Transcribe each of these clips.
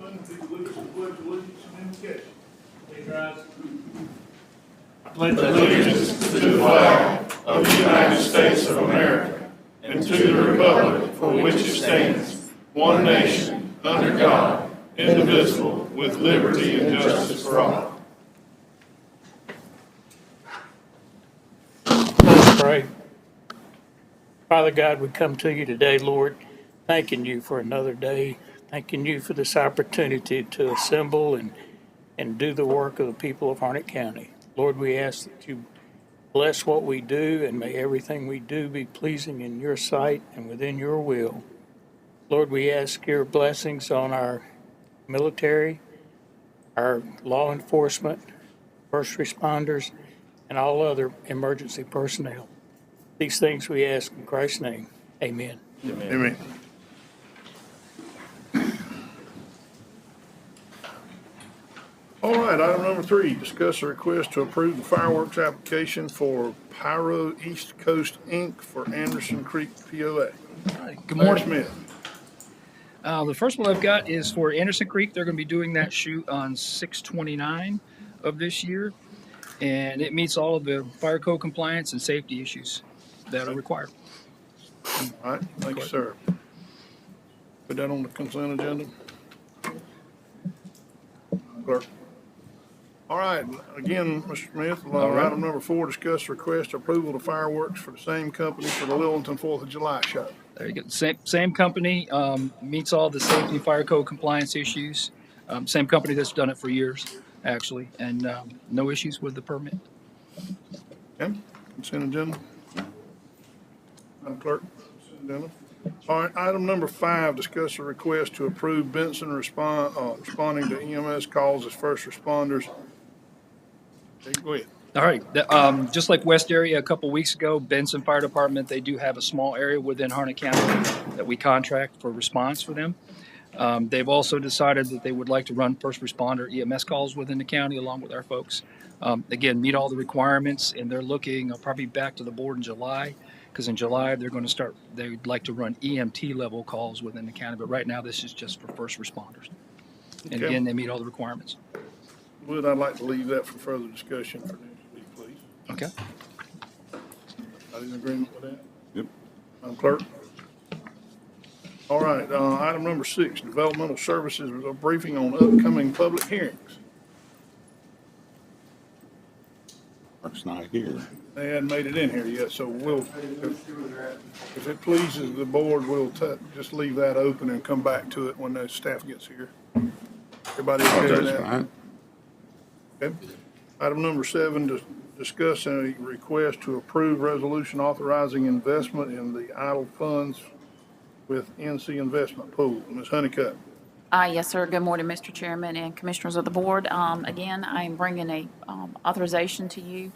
Please pledge allegiance and invocation. Please rise. Pledge allegiance to the flag of the United States of America and to the republic for which it stands, one nation, under God, indivisible, with liberty and justice for all. Let's pray. Father God, we come to you today, Lord, thanking you for another day, thanking you for this opportunity to assemble and do the work of the people of Harnett County. Lord, we ask that you bless what we do and may everything we do be pleasing in your sight and within your will. Lord, we ask your blessings on our military, our law enforcement, first responders, and all other emergency personnel. These things we ask in Christ's name. Amen. Amen. All right, item number 3, discuss a request to approve the fireworks application for Pyro East Coast, Inc. for Anderson Creek, POA. Good Mayor morning. Smith. The first one I've got is for Anderson Creek. They're going to be doing that shoot on 6/29 of this year, and it meets all of the fire code compliance and safety issues that are required. All right, thank you, sir. Put that on the consent agenda. Clerk. All right, again, Mr. Smith, item number 4, discuss request approval of fireworks for the same company for the Lillington 4th of July show. There you go. Same company, meets all the safety and fire code compliance issues. Same company that's done it for years, actually, and no issues with the permit. Okay, consent agenda. Madam Clerk, consent agenda. All right, item number 5, discuss a request to approve Benson responding to EMS calls as first responders. Okay, go ahead. All right. Just like West area a couple weeks ago, Benson Fire Department, they do have a small area within Harnett County that we contract for response for them. They've also decided that they would like to run first responder EMS calls within the county along with our folks. Again, meet all the requirements, and they're looking probably back to the board in July, because in July they're going to start, they'd like to run EMT level calls within the county, but right now this is just for first responders. And Okay. again, they meet all the requirements. Would I'd like to leave that for further discussion for next week, please. Okay. Are you in agreement with that? Yep. Madam Clerk? All right, item number 6, developmental services, a briefing on upcoming public hearings. Mark's not here. They hadn't made it in here yet, so we'll, if it pleases the board, we'll just leave that open and come back to it when the staff gets here. Everybody okay with That's that? fine. Okay. Item number 7, to discuss a request to approve resolution authorizing investment in the idle funds with NC Investment Pool. Ms. Honeycutt. Yes, sir. Good morning, Mr. Chairman and Commissioners of the Board. Again, I am bringing a authorization to you.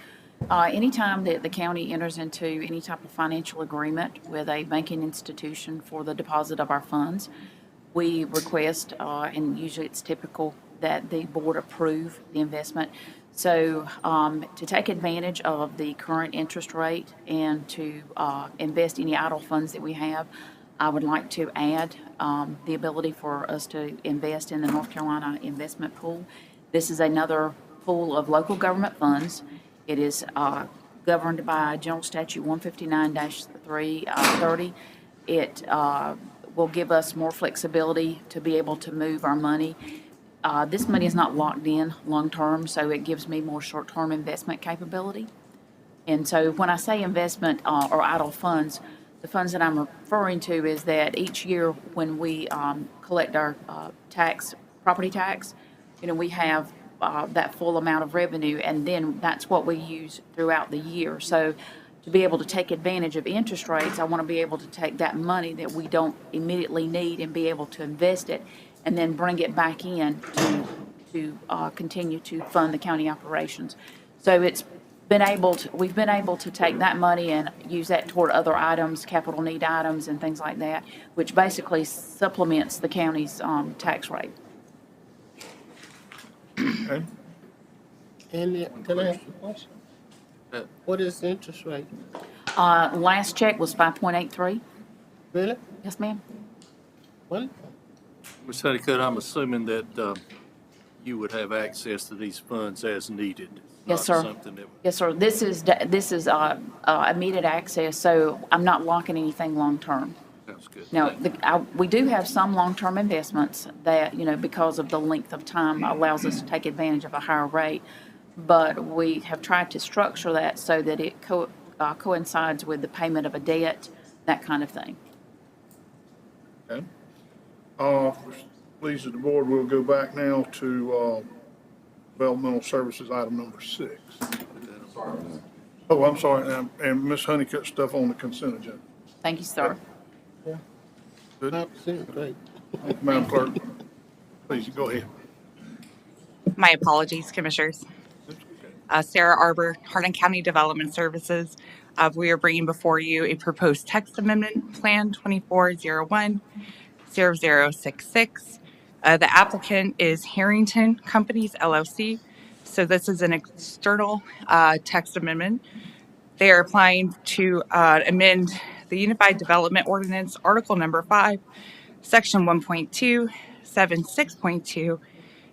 Anytime that the county enters into any type of financial agreement with a banking institution for the deposit of our funds, we request, and usually it's typical, that the board approve the investment. So to take advantage of the current interest rate and to invest any idle funds that we have, I would like to add the ability for us to invest in the North Carolina Investment Pool. This is another pool of local government funds. It is governed by General Statute 159-330. It will give us more flexibility to be able to move our money. This money is not locked in long-term, so it gives me more short-term investment capability. And so when I say investment or idle funds, the funds that I'm referring to is that each year when we collect our property tax, we have that full amount of revenue, and then that's what we use throughout the year. So to be able to take advantage of interest rates, I want to be able to take that money that we don't immediately need and be able to invest it and then bring it back in to continue to fund the county operations. So we've been able to take that money and use that toward other items, capital need items and things like that, which basically supplements the county's tax rate. Okay. And can I ask a question? What is the interest rate? Last check was 5.83. Really? Yes, ma'am. What? Ms. Honeycutt, I'm assuming that you would have access to these funds as needed. Yes, not sir. something that- Yes, sir. This is immediate access, so I'm not locking anything long-term. Sounds good. Now, Thank you. we do have some long-term investments that, because of the length of time allows us to take advantage of a higher rate. But we have tried to structure that so that it coincides with the payment of a debt, that kind of thing. Okay. Pleased with the board, we'll go back now to, developmental services, item number 6. Oh, I'm sorry, and Ms. Honeycutt stuff on the consent agenda. Thank you, sir. Good. 100% great. Madam Clerk, please, go ahead. My apologies, Commissioners. Sarah Arbor, Hardin County Development Services. We are bringing before you a proposed text amendment, Plan 2401-0066. The applicant is Harrington Companies LLC. So this is an external text amendment. They are applying to amend the Unified Development Ordinance, Article Number 5, Section 1.2, 7.6.2,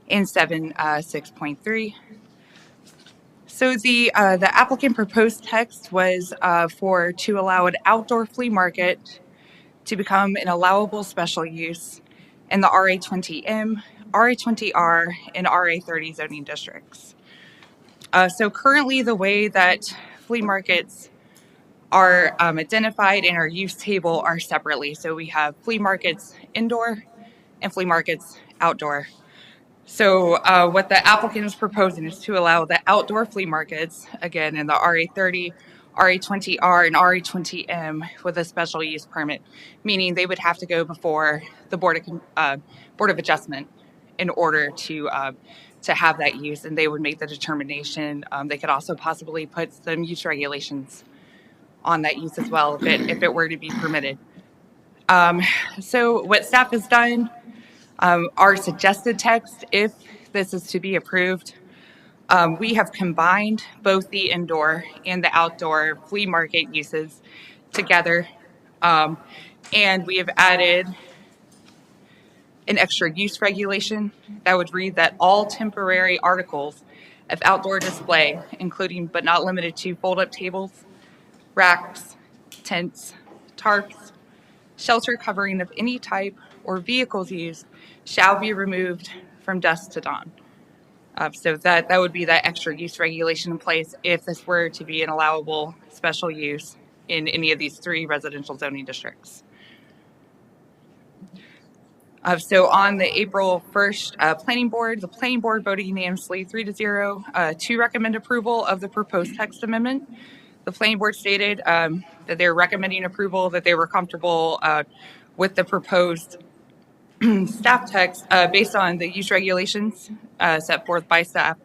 and 7.6.3. So the applicant proposed text was to allow an outdoor flea market to become an allowable special use in the RA20M, RA20R, and RA30 zoning districts. So currently, the way that flea markets are identified in our use table are separately. So we have flea markets indoor and flea markets outdoor. So what the applicant is proposing is to allow the outdoor flea markets, again, in the RA30, RA20R, and RA20M with a special use permit, meaning they would have to go before the Board of Adjustment in order to have that use, and they would make the determination. They could also possibly put some use regulations on that use as well if it were to be permitted. So what staff has done, our suggested text, if this is to be approved, we have combined both the indoor and the outdoor flea market uses together, and we have added an extra use regulation that would read that all temporary articles of outdoor display, including but not limited to fold-up tables, racks, tents, tarps, shelter covering of any type, or vehicles used shall be removed from dusk to dawn. So that would be that extra use regulation in place if this were to be an allowable special use in any of these 3 residential zoning districts. So on the April 1st planning board, the planning board voted unanimously 3-0 to recommend approval of the proposed text amendment. The planning board stated that they're recommending approval, that they were comfortable with the proposed staff text based on the use regulations set forth by staff,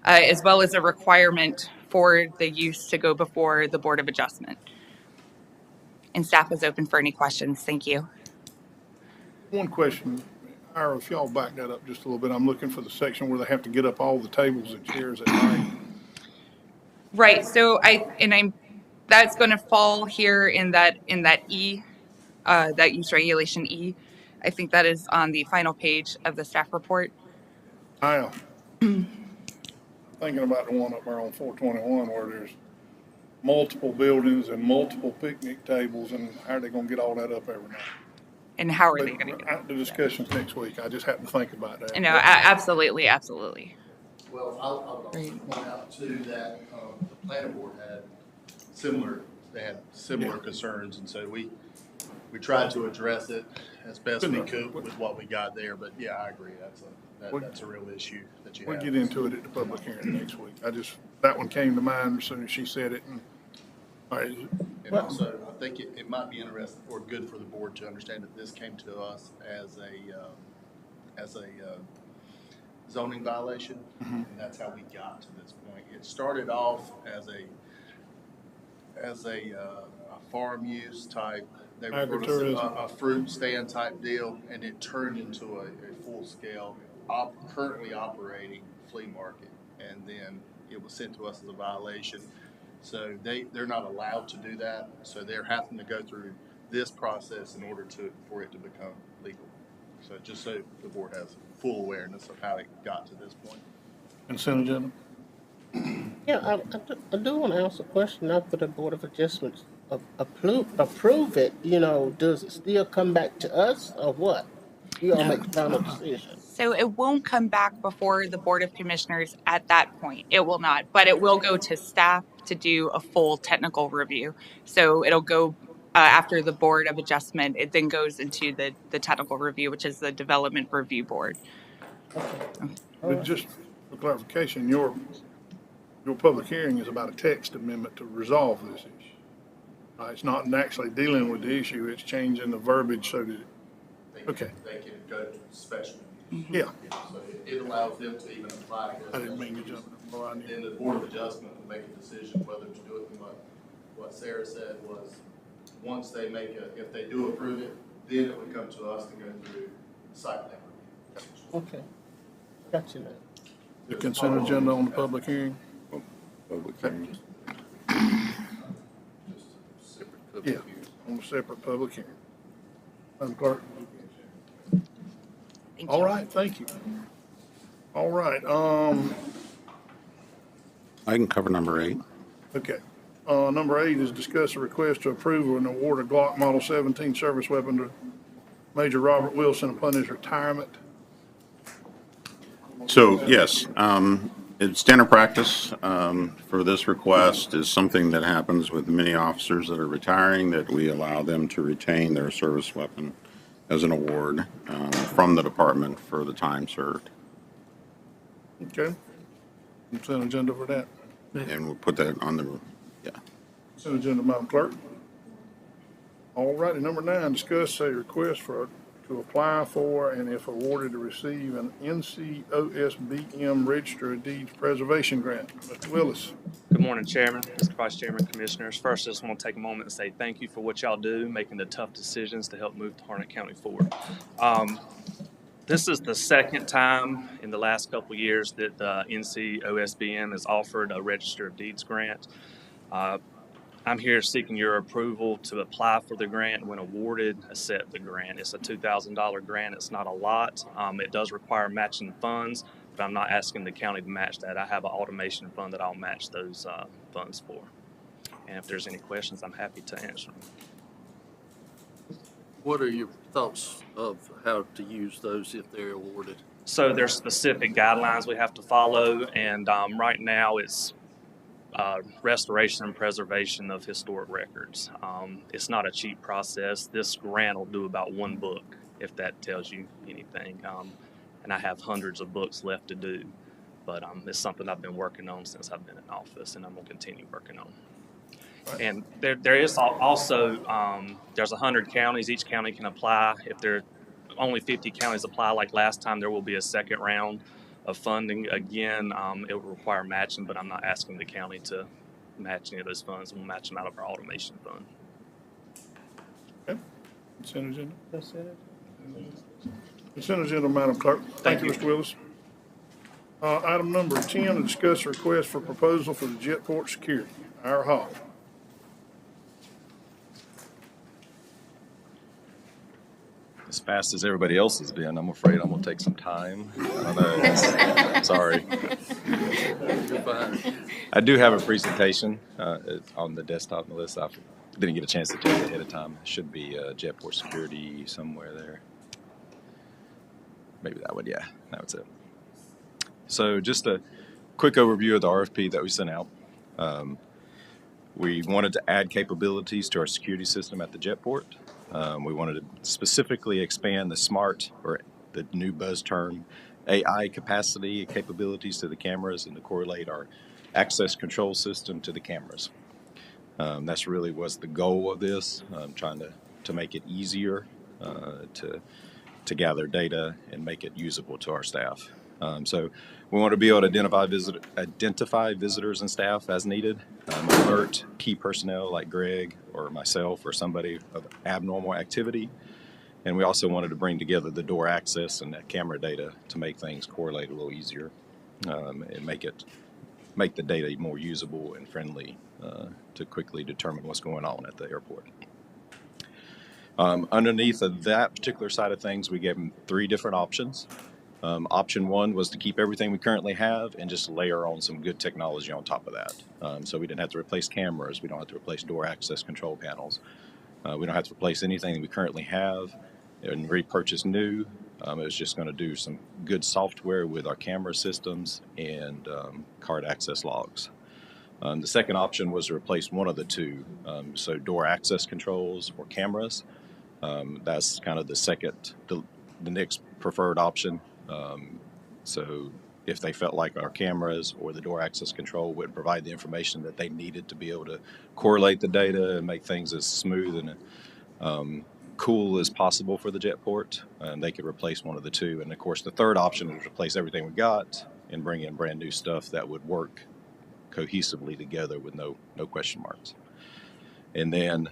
as well as a requirement for the use to go before the Board of Adjustment. And staff is open for any questions. Thank you. One question, Ira, if y'all back that up just a little bit, I'm looking for the section where they have to get up all the tables and chairs at night. Right. So that's going to fall here in that E, that use regulation E. I think that is on the final page of the staff report. I am thinking about the one up there on 421 where there's multiple buildings and multiple picnic tables, and how are they gonna get all that up every night? And how are they going to do The discussion's next week. I just happened to think about that. that? No, absolutely. Well, I'll point out too that the planning board had similar concerns, and so we tried to address it as best we could with what we got there, but yeah, I agree, that's a real issue that you We'll have. get into it at the public hearing next week. That one came to mind as soon as she said it, and, all right, And also, I think it might be interesting or good for the board to understand that this came to us as a zoning violation, and that's how we got to this point. It started off as a farm use type, they were Agritourism. a fruit stand type deal, and it turned into a full scale, currently operating flea market, and then it was sent to us as a violation. So they're not allowed to do that, so they're having to go through this process in order for it to become legal. So just so the board has full awareness of how it got to this point. Consent agenda. Yeah, I do want to ask a question after the Board of Adjustments approve it, does it still come back to us or what? You all make the final decision. So it won't come back before the Board of Commissioners at that point. It will not, but it will go to staff to do a full technical review. So it'll go after the Board of Adjustment. It then goes into the technical review, which is the Development Review Board. But just for clarification, your public hearing is about a text amendment to resolve this issue. It's not actually dealing with the issue, it's changing the verbiage so that, okay, They can go to special. yeah. So it allows them to even apply. I didn't mean to jump in. Well, I knew. Then the Board of Adjustment will make a decision whether to do it. And what Sarah said was, once they if they do approve it, then it would come to us to go through site plan review. Okay, got you now. The consent agenda on the public hearing? Public hearing. Just a separate public Yeah, hearing. on a separate public hearing. Madam Clerk? Thank All you. right, thank you. All right, I can cover number 8. okay. Number 8 is discuss a request to approve an award of Glock Model 17 service weapon to Major Robert Wilson upon his retirement. So, yes, it's standard practice for this request is something that happens with many officers that are retiring, that we allow them to retain their service weapon as an award from the department for the time served. Okay? Consent agenda for that. And we'll put that on the, yeah. Consent agenda, Madam Clerk. All righty, number 9, discuss a request to apply for and if awarded to receive an NCOSBM Register of Deeds Preservation Grant. Mr. Willis. Good morning, Chairman, Mr. Vice Chairman, Commissioners. First, I just want to take a moment and say thank you for what y'all do, making the tough decisions to help move Harnett County forward. This is the second time in the last couple of years that NCOSBM has offered a Register of Deeds grant. I'm here seeking your approval to apply for the grant. When awarded, accept the grant. It's a $2,000 grant. It's not a lot. It does require matching funds, but I'm not asking the county to match that. I have an automation fund that I'll match those funds for. And if there's any questions, I'm happy to answer them. What are your thoughts of how to use those if they're awarded? So there's specific guidelines we have to follow, and right now it's restoration and preservation of historic records. It's not a cheap process. This grant will do about 1 book, if that tells you anything. And I have hundreds of books left to do, but it's something I've been working on since I've been in office, and I'm gonna continue working on. And there is also, there's 100 counties. Each county can apply. If there only 50 counties apply like last time, there will be a second round of funding. Again, it will require matching, but I'm not asking the county to match any of those funds. We'll match them out of our automation fund. Okay. Consent agenda. That's it. Consent agenda, Madam Clerk. Thank you, Thank Mr. Willis. Item number 10, to discuss a request for proposal for the Jetport security, our hall. As fast as everybody else has been, I'm afraid I'm gonna take some time. I know. Sorry. You're fine. I do have a presentation it's on the desktop, Melissa. I didn't get a chance to do it ahead of time. It should be Jetport Security somewhere there. Maybe that one, yeah, that was it. So just a quick overview of the RFP that we sent out. We wanted to add capabilities to our security system at the Jetport. We wanted to specifically expand the smart, or the new buzz term, AI capacity and capabilities to the cameras, and to correlate our access control system to the cameras. That's really was the goal of this, trying to make it easier to gather data and make it usable to our staff. So we want to be able to identify visitors and staff as needed, alert key personnel like Greg or myself or somebody of abnormal activity. And we also wanted to bring together the door access and that camera data to make things correlate a little easier and make the data more usable and friendly to quickly determine what's going on at the airport. Underneath of that particular side of things, we gave them 3 different options. Option 1 was to keep everything we currently have and just layer on some good technology on top of that. So we didn't have to replace cameras. We don't have to replace door access control panels. We don't have to replace anything that we currently have and repurchase new. It was just going to do some good software with our camera systems and card access logs. The second option was to replace one of the 2, so door access controls or cameras. That's kind of the next preferred option. So if they felt like our cameras or the door access control wouldn't provide the information that they needed to be able to correlate the data and make things as smooth and cool as possible for the Jetport, and they could replace one of the 2. And of course, the third option was replace everything we got and bring in brand new stuff that would work cohesively together with no question marks. And then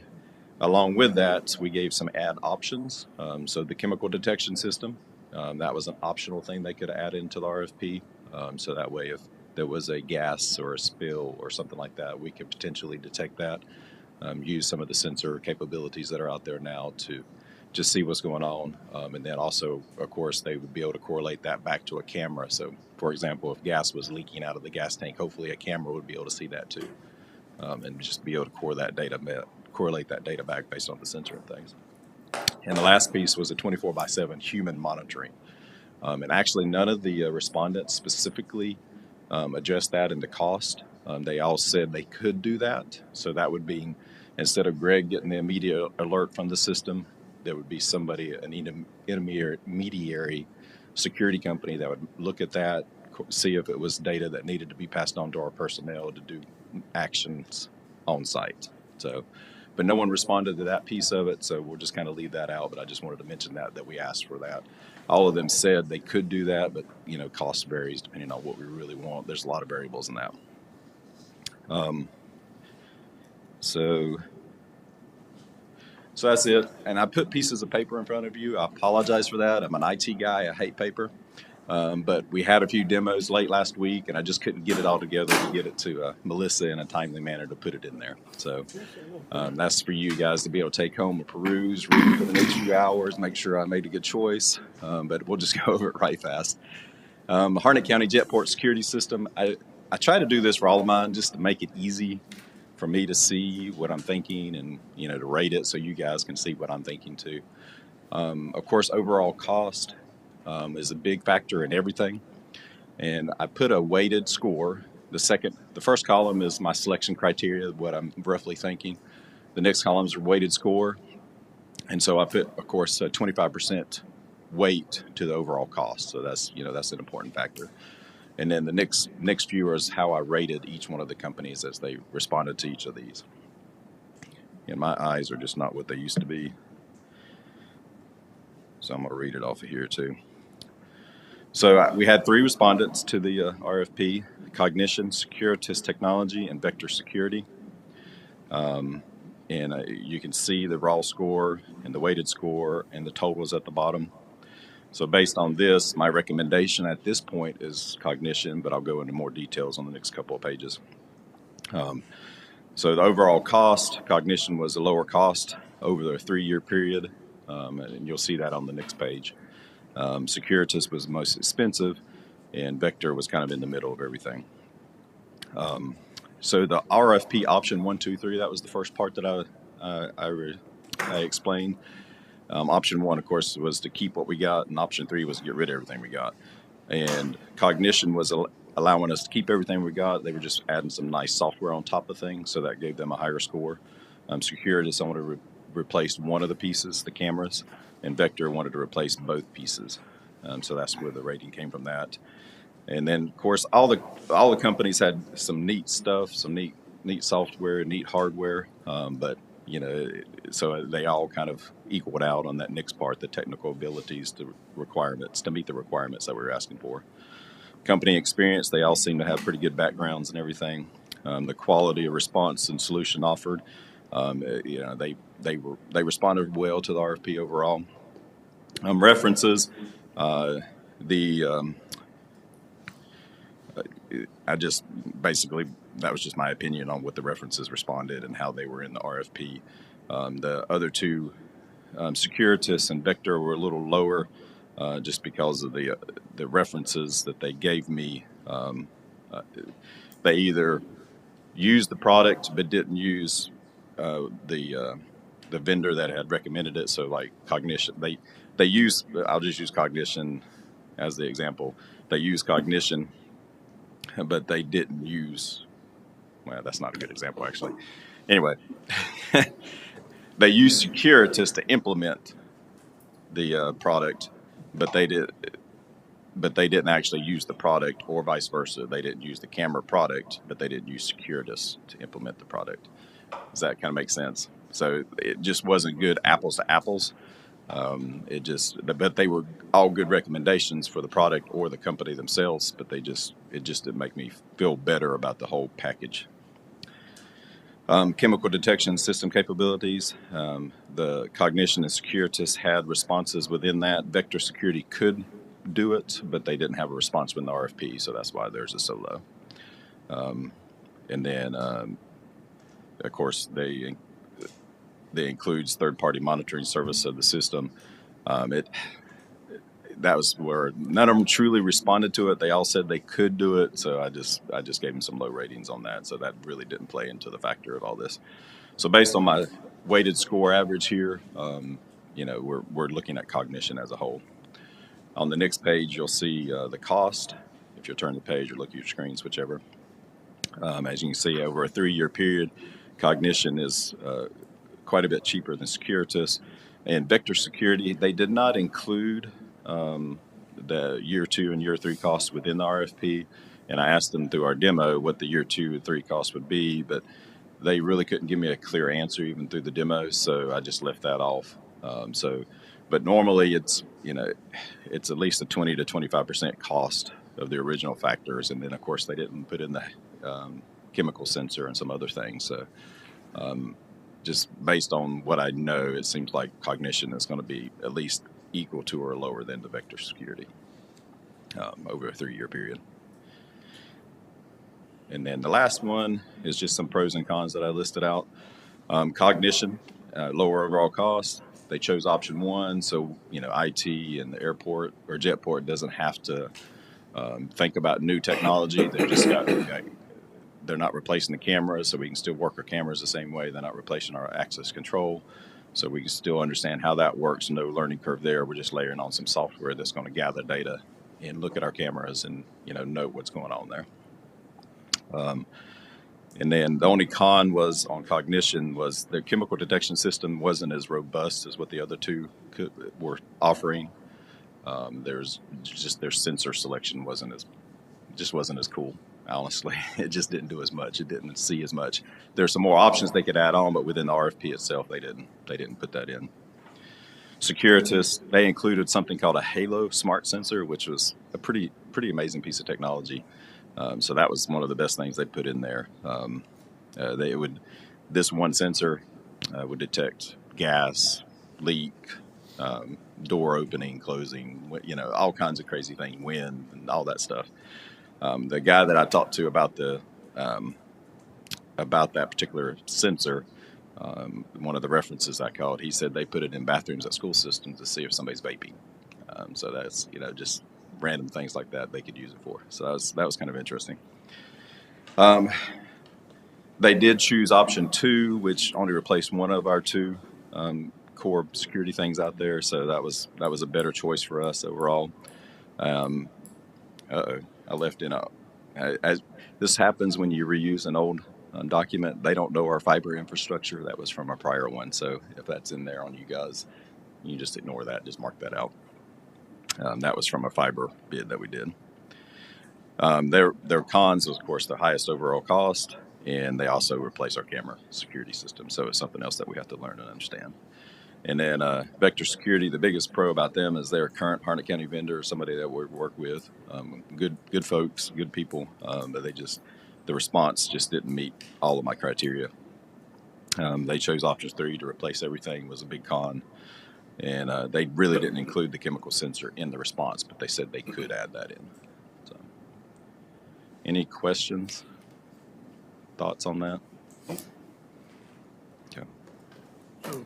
along with that, we gave some add options. So the chemical detection system, that was an optional thing they could add into the RFP. So that way, if there was a gas or a spill or something like that, we could potentially detect that. Use some of the sensor capabilities that are out there now to just see what's going on. And then also, of course, they would be able to correlate that back to a camera. So, for example, if gas was leaking out of the gas tank, hopefully a camera would be able to see that too. And just be able to correlate that data back based on the sensor and things. And the last piece was a 24/7 human monitoring. And actually, none of the respondents specifically addressed that in the cost. They all said they could do that. So that would be, instead of Greg getting the immediate alert from the system, there would be somebody, an intermediary security company that would look at that, see if it was data that needed to be passed on to our personnel to do actions on site. So, but no one responded to that piece of it, so we'll just kind of leave that out. But I just wanted to mention that we asked for that. All of them said they could do that, but cost varies depending on what we really want. There's a lot of variables in that. So that's it. And I put pieces of paper in front of you. I apologize for that. I'm an IT guy. I hate paper. But we had a few demos late last week, and I just couldn't get it all together to get it to Melissa in a timely manner to put it in there. So that's for you guys to be able to take home and peruse, read for the next few hours, make sure I made a good choice. But we'll just go over it right fast. Harnett County Jetport Security System. I try to do this for all of mine just to make it easy for me to see what I'm thinking and, to rate it so you guys can see what I'm thinking too. Of course, overall cost is a big factor in everything. And I put a weighted score. The first column is my selection criteria, what I'm roughly thinking. The next column is a weighted score. And so I put, of course, a 25% weight to the overall cost. So that's an important factor. And then the next few is how I rated each one of the companies as they responded to each of these. And my eyes are just not what they used to be. So I'm going to read it off of here too. So we had 3 respondents to the RFP: Cognition, Securitas Technology, and Vector Security. And you can see the raw score and the weighted score and the totals at the bottom. So based on this, my recommendation at this point is Cognition, but I'll go into more details on the next couple of pages. So the overall cost, Cognition was a lower cost over the 3-year period, and you'll see that on the next page. Securitas was most expensive, and Vector was kind of in the middle of everything. So the RFP option 1, 2, 3, that was the first part that I explained. Option 1, of course, was to keep what we got, and option 3 was to get rid of everything we got. And Cognition was allowing us to keep everything we got. They were just adding some nice software on top of things, so that gave them a higher score. Securitas wanted to replace one of the pieces, the cameras, and Vector wanted to replace both pieces. So that's where the rating came from that. And then, of course, all the companies had some neat stuff, some neat software, neat hardware, but so they all kind of equaled out on that next part, the technical abilities to meet the requirements that we were asking for. Company experience, they all seem to have pretty good backgrounds and everything. The quality of response and solution offered, they responded well to the RFP overall. References, I just basically, that was just my opinion on what the references responded and how they were in the RFP. The other 2 Securitas and Vector were a little lower, just because of the references that they gave me. They either used the product but didn't use the vendor that had recommended it. So like Cognition, they use, I'll just use Cognition as the example. They use Cognition, but they didn't use, well, that's not a good example actually. Anyway, they used Securitas to implement the product, but they didn't actually use the product, or vice versa. They didn't use the camera product, but they didn't use Securitas to implement the product. Does that kind of make sense? So it just wasn't good apples to apples. But they were all good recommendations for the product or the company themselves, but it just didn't make me feel better about the whole package. Chemical detection system capabilities. The Cognition and Securitas had responses within that. Vector Security could do it, but they didn't have a response within the RFP, so that's why theirs is so low. And then, of course, they includes third-party monitoring service of the system. That was where none of them truly responded to it. They all said they could do it, so I just gave them some low ratings on that. So that really didn't play into the factor of all this. So based on my weighted score average here, we're looking at Cognition as a whole. On the next page, you'll see the cost. If you'll turn the page or look at your screens, whichever. As you can see, over a 3-year period, Cognition is quite a bit cheaper than Securitas. And Vector Security, they did not include the year 2 and year 3 costs within the RFP. And I asked them through our demo what the year 2 and 3 costs would be, but they really couldn't give me a clear answer even through the demo, so I just left that off. But normally it's at least a 20 to 25% cost of the original factors, and then of course they didn't put in the chemical sensor and some other things. So just based on what I know, it seems like Cognition is going to be at least equal to or lower than the Vector Security over a 3-year period. And then the last one is just some pros and cons that I listed out. Cognition, lower overall cost. They chose option 1, so IT and the airport or Jetport doesn't have to think about new technology. They're not replacing the cameras, so we can still work our cameras the same way. They're not replacing our access control, so we can still understand how that works. No learning curve there. We're just layering on some software that's going to gather data and look at our cameras and know what's going on there. And then the only con was on Cognition was the chemical detection system wasn't as robust as what the other two were offering. Their sensor selection wasn't as cool. Honestly, it just didn't do as much. It didn't see as much. There's some more options they could add on, but within the RFP itself, they didn't put that in. Securitas, they included something called a Halo smart sensor, which was a pretty amazing piece of technology. So that was one of the best things they put in there. This one sensor would detect gas, leak, door opening, closing, all kinds of crazy things, wind, and all that stuff. The guy that I talked to about that particular sensor, one of the references I called, he said they put it in bathrooms at school systems to see if somebody's vaping. So that's just random things like that they could use it for. So that was kind of interesting. They did choose option 2, which only replaced one of our 2 core security things out there. So that was a better choice for us overall. I left in as this happens when you reuse an old document. They don't know our fiber infrastructure. That was from a prior one. So if that's in there on you guys, you just ignore that. Just mark that out. That was from a fiber bid that we did. Their cons was, of course, the highest overall cost, and they also replace our camera security system. So it's something else that we have to learn and understand. And then Vector Security, the biggest pro about them is their current Harnett County vendor, somebody that we work with, good folks, good people, but the response just didn't meet all of my criteria. They chose option 3 to replace everything, was a big con. And they really didn't include the chemical sensor in the response, but they said they could add that in. So, any questions, thoughts on that? Okay. So,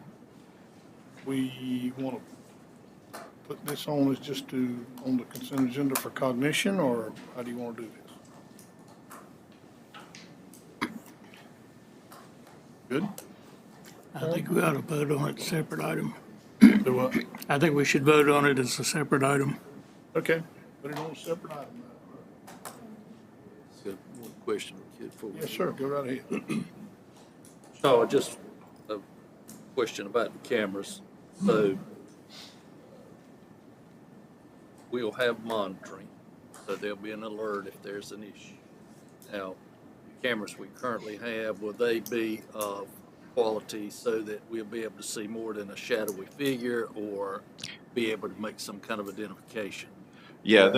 we want to put this on as just on the consent agenda for cognition, or how do you want to do this? Good? I think we ought to vote on it separate item. Do what? I think we should vote on it as a separate item. Okay, put it on a separate item. Got one question, kid, before we. Yes, sir, go right ahead. So just a question about the cameras. So we'll have monitoring, so there'll be an alert if there's an issue. Now, the cameras we currently have, will they be of quality so that we'll be able to see more than a shadowy figure or be able to make some kind of identification? Yeah,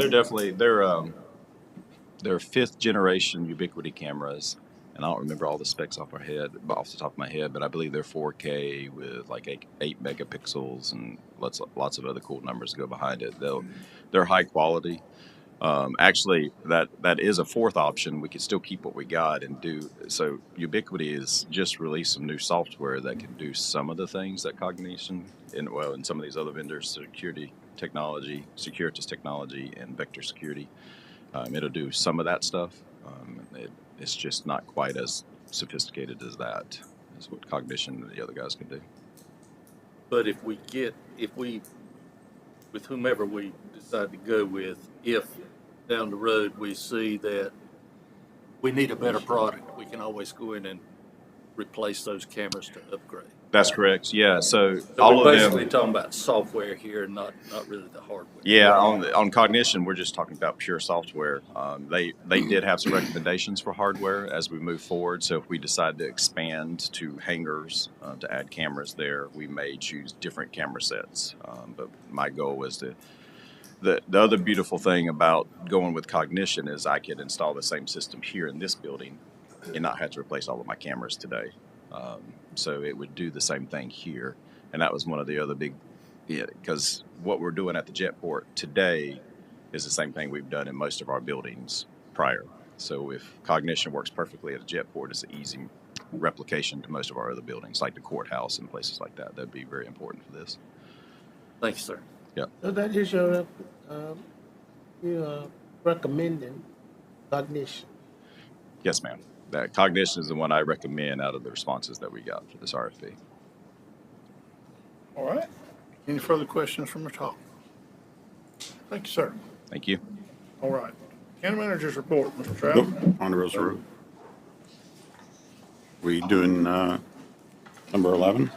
they're fifth generation Ubiquiti cameras, and I don't remember all the specs off the top of my head, but I believe they're 4K with like 8 megapixels and lots of other cool numbers to go behind it. They're high quality. Actually, that is a fourth option. We could still keep what we got and do. So Ubiquiti has just released some new software that can do some of the things that Cognition and some of these other vendors, Securitas Technology and Vector Security. It'll do some of that stuff. It's just not quite as sophisticated as that, as what Cognition and the other guys can do. But if we, with whomever we decide to go with, if down the road we see that we need a better product, we can always go in and replace those cameras to upgrade. That's correct. Yeah. So So all we're of them. basically talking about software here, not really the hardware. Yeah, on Cognition, we're just talking about pure software. They did have some recommendations for hardware as we move forward. So if we decide to expand to hangars to add cameras there, we may choose different camera sets. But my goal was the other beautiful thing about going with Cognition is I could install the same system here in this building and not have to replace all of my cameras today. So it would do the same thing here, and that was one of the other big. Yeah, because what we're doing at the Jetport today is the same thing we've done in most of our buildings prior. So if Cognition works perfectly at a Jetport, it's an easy replication to most of our other buildings, like the courthouse and places like that. That'd be very important for this. Thank you, sir. Yeah. So that is your, recommending Cognition. Yes, ma'am. That Cognition is the one I recommend out of the responses that we got for this RFP. All right. Any further questions from Mr. Hall? Thank you, sir. Thank you. All right. County Manager's report, Mr. Travis. Nope, Ponderosa Road. We doing number 11?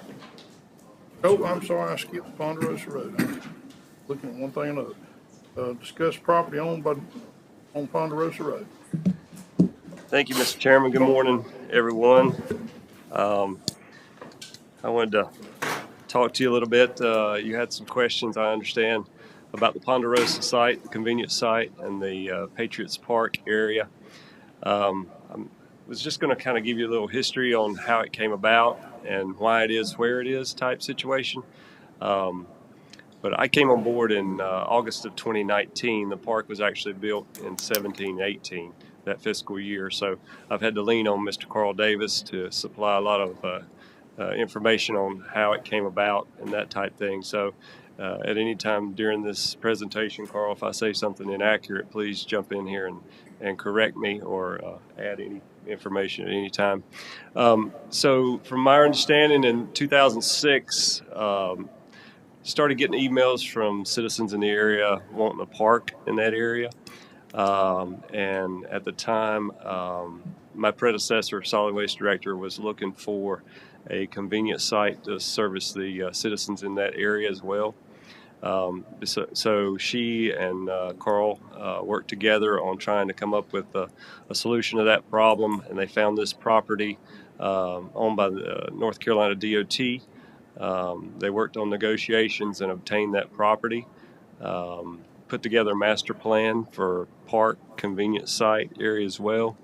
Oh, I'm sorry, I skipped Ponderosa Road. I'm looking at one thing and another. Discuss property owned on Ponderosa Road. Thank you, Mr. Chairman. Good morning, everyone. I wanted to talk to you a little bit. You had some questions, I understand, about the Ponderosa site, the convenience site, and the Patriots Park area. I was just going to kind of give you a little history on how it came about and why it is where it is type situation. But I came on board in August of 2019. The park was actually built in 17-18, that fiscal year. So I've had to lean on Mr. Carl Davis to supply a lot of information on how it came about and that type thing. So at any time during this presentation, Carl, if I say something inaccurate, please jump in here and correct me or add any information at any time. So from my understanding, in 2006, started getting emails from citizens in the area wanting a park in that area. And at the time, my predecessor, solid waste director, was looking for a convenient site to service the citizens in that area as well. So she and Carl worked together on trying to come up with a solution to that problem, and they found this property owned by the North Carolina DOT. They worked on negotiations and obtained that property, put together a master plan for park, convenience site area as well.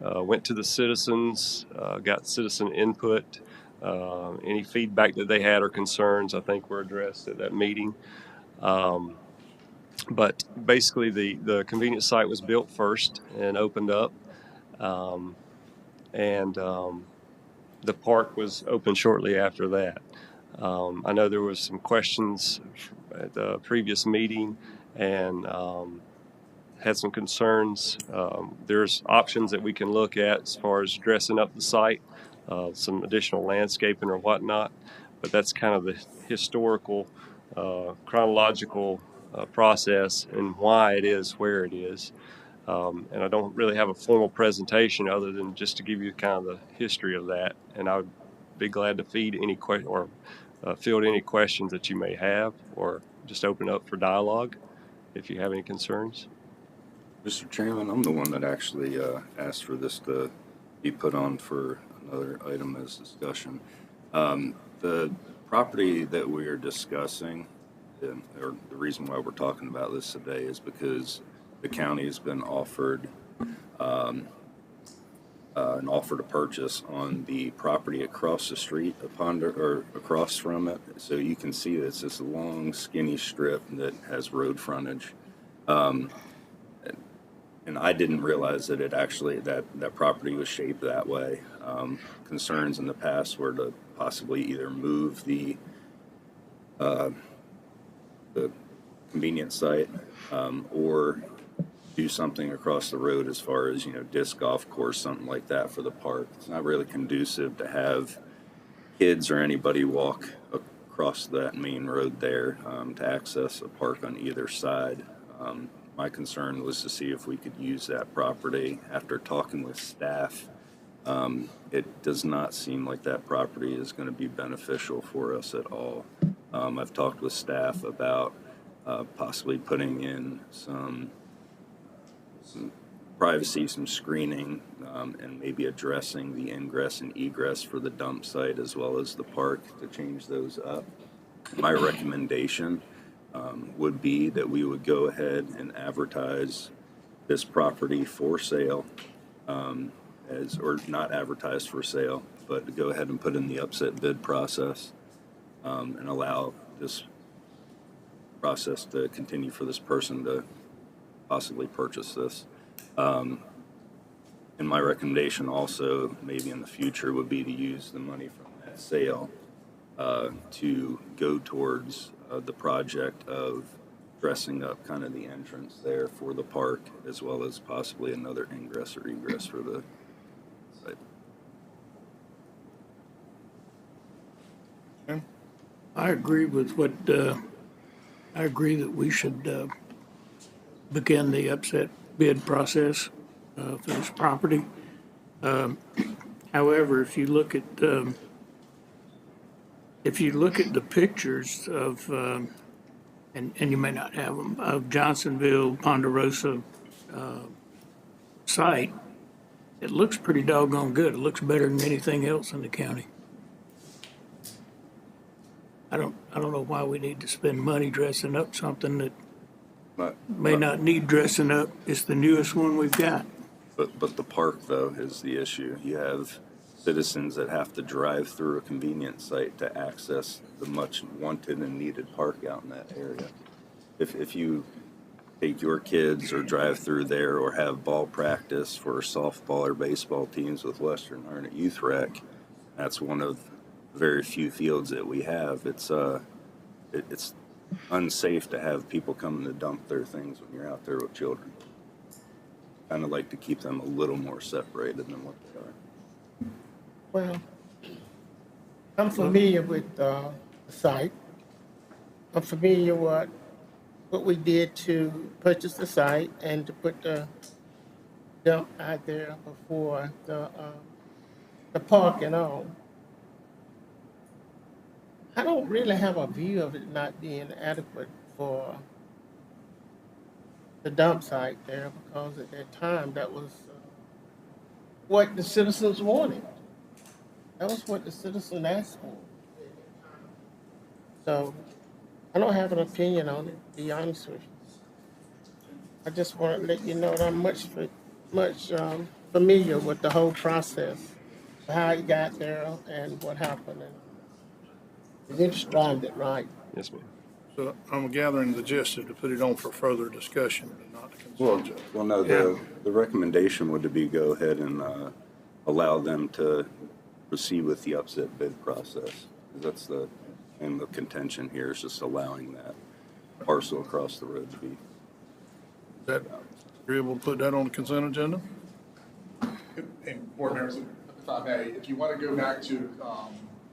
Went to the citizens, got citizen input. Any feedback that they had or concerns, I think, were addressed at that meeting. But basically, the convenience site was built first and opened up. And the park was opened shortly after that. I know there was some questions at the previous meeting and had some concerns. There's options that we can look at as far as dressing up the site, some additional landscaping or whatnot, but that's kind of the historical, chronological process and why it is where it is. And I don't really have a formal presentation other than just to give you kind of the history of that. And I would be glad to feed any field any questions that you may have, or just open up for dialogue if you have any concerns. Mr. Chairman, I'm the one that actually asked for this to be put on for another item as discussion. The property that we are discussing, or the reason why we're talking about this today, is because the county has been offered an offer to purchase on the property across the street or across from it. So you can see it's this long, skinny strip that has road frontage. And I didn't realize that it actually, that property was shaped that way. Concerns in the past were to possibly either move the convenience site or do something across the road as far as, disc golf course, something like that for the park. It's not really conducive to have kids or anybody walk across that main road there to access a park on either side. My concern was to see if we could use that property. After talking with staff, it does not seem like that property is going to be beneficial for us at all. I've talked with staff about possibly putting in some privacy, some screening, and maybe addressing the ingress and egress for the dump site as well as the park to change those up. My recommendation would be that we would go ahead and advertise this property for sale, or not advertised for sale, but to go ahead and put in the upset bid process and allow this process to continue for this person to possibly purchase this. And my recommendation also, maybe in the future, would be to use the money from that sale to go towards the project of dressing up kind of the entrance there for the park, as well as possibly another ingress or egress for the site. I agree with what, I agree that we should begin the upset bid process for this property. However, if you look at the pictures of, and you may not have them, of Johnsonville, Ponderosa site, it looks pretty doggone good. It looks better than anything else in the county. I don't know why we need to spend money dressing up something that may not need dressing up. It's the newest one we've got. But the park, though, is the issue. You have citizens that have to drive through a convenience site to access the much wanted and needed park out in that area. If you take your kids or drive through there or have ball practice for softball or baseball teams with Western Harnett Youth Rec, that's one of very few fields that we have. It's unsafe to have people coming to dump their things when you're out there with children. Kind of like to keep them a little more separated than what they are. Well, I'm familiar with the site. I'm familiar with what we did to purchase the site and to put the dump out there before the park and all. I don't really have a view of it not being adequate for the dump site there, because at that time that was what the citizens wanted. That was what the citizen asked for. So I don't have an opinion on it, to be honest with you. I just want to let you know that I'm much familiar with the whole process, how it got there and what happened. And you described it right. Yes, ma'am. So I'm gathering the gist is to put it on for further discussion, but not to consent. Well, no, the recommendation would be go ahead and allow them to proceed with the upset bid process. That's the And the contention here is just allowing that parcel across the road to be. Is that agreeable to put that on the consent agenda? And board members, if I may, if you want to go back to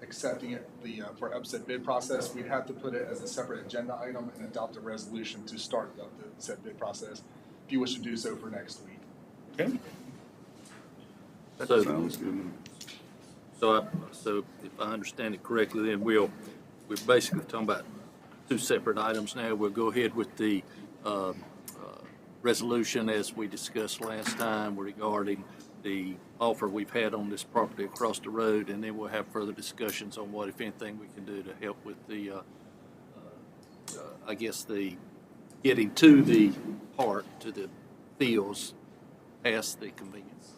accepting it, for upset bid process, we'd have to put it as a separate agenda item and adopt a resolution to start the upset bid process, if you wish to do so for next week. Okay. So, Sounds good. so if I understand it correctly, then we're basically talking about two separate items now. We'll go ahead with the resolution as we discussed last time regarding the offer we've had on this property across the road, and then we'll have further discussions on what, if anything, we can do to help with the, I guess, the getting to the park, to the fields, past the convenience.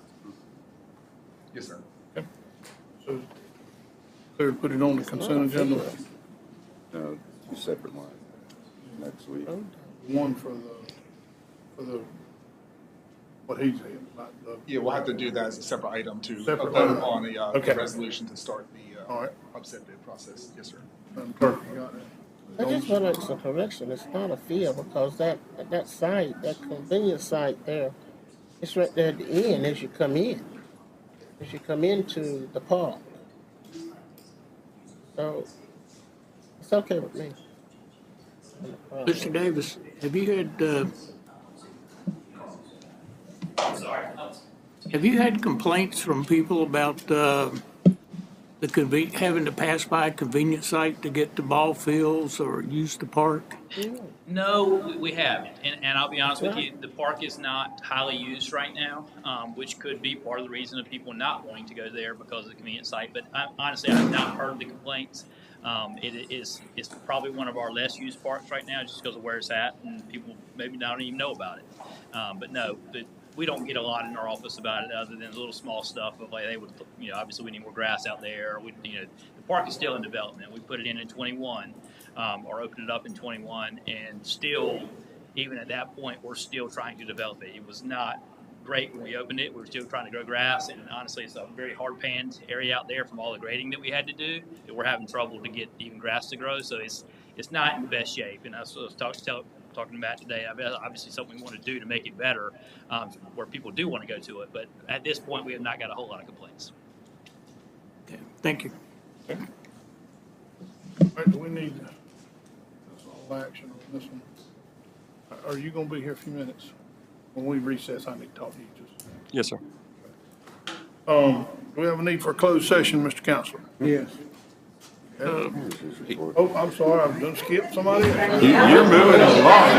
Yes, sir. So, clear to put it on the consent agenda? Two separate lines next week. One for the, what he's saying, about the. Yeah, we'll have to do that as a separate item to Separate vote item. on the Okay. resolution to start the All right. upset bid process. Yes, sir. Madam Clerk, you got that? I just want to make some correction. It's not a field because that site, that convenience site there, it's right there at the end as you come in. As you come into the park. So, it's okay with me. Mr. Davis, have you had complaints from people about having to pass by a convenience site to get to ball fields or use the park? No, we haven't. And I'll be honest with you, the park is not highly used right now, which could be part of the reason of people not wanting to go there because of the convenience site. But honestly, I've not heard the complaints. It's probably one of our less used parks right now just because of where it's at, and people maybe don't even know about it. But no, we don't get a lot in our office about it other than little small stuff of like they would, obviously we need more grass out there. The park is still in development. We put it in 21, or opened it up in 21, and still, even at that point, we're still trying to develop it. It was not great when we opened it. We were still trying to grow grass, and honestly, it's a very hard panned area out there from all the grading that we had to do. That we're having trouble to get even grass to grow, so it's not in the best shape. And that's what I was talking about today. Obviously, something we want to do to make it better, where people do want to go to it. But at this point, we have not got a whole lot of complaints. Okay, thank you. All right, do we need, that's all action on this one. Are you gonna be here a few minutes? When we recess, I need to talk to you just. Yes, sir. Do we have a need for a closed session, Mr. Counselor? Yes. Oh, I'm sorry, I've done skipped somebody. You're moving along.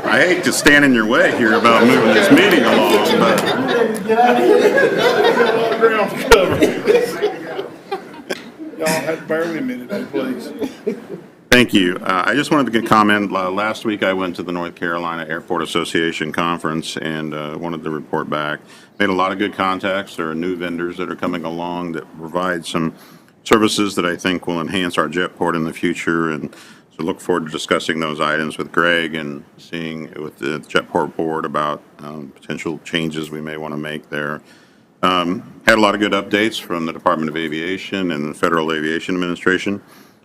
I hate to stand in your way here about moving this meeting along, but Ground's covered. Y'all have to bear with me today, please. thank you. I just wanted to comment, last week I went to the North Carolina Airport Association Conference and wanted to report back. Made a lot of good contacts. There are new vendors that are coming along that provide some services that I think will enhance our jetport in the future, and so look forward to discussing those items with Greg and seeing with the jetport board about potential changes we may want to make there. Had a lot of good updates from the Department of Aviation and the Federal Aviation Administration.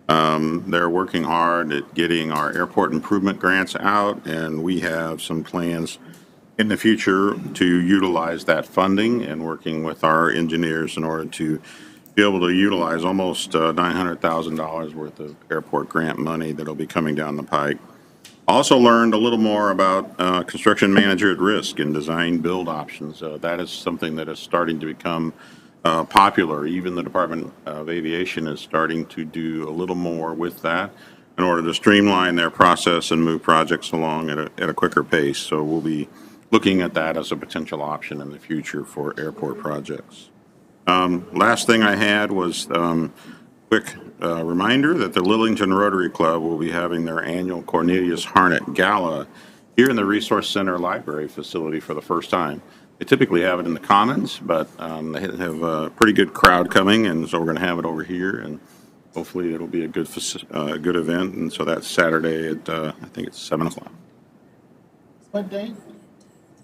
They're working hard at getting our airport improvement grants out, and we have some plans in the future to utilize that funding and working with our engineers in order to be able to utilize almost $900,000 worth of airport grant money that'll be coming down the pike. Also learned a little more about construction manager at risk and design build options. That is something that is starting to become popular. Even the Department of Aviation is starting to do a little more with that in order to streamline their process and move projects along at a quicker pace. So we'll be looking at that as a potential option in the future for airport projects. Last thing I had was quick reminder that the Lillington Rotary Club will be having their annual Cornelius Harnett Gala here in the Resource Center Library facility for the first time. They typically have it in the Commons, but they have a pretty good crowd coming, and so we're going to have it over here, and hopefully it'll be a good good event. And so that's Saturday at I think it's 7 o'clock. What day?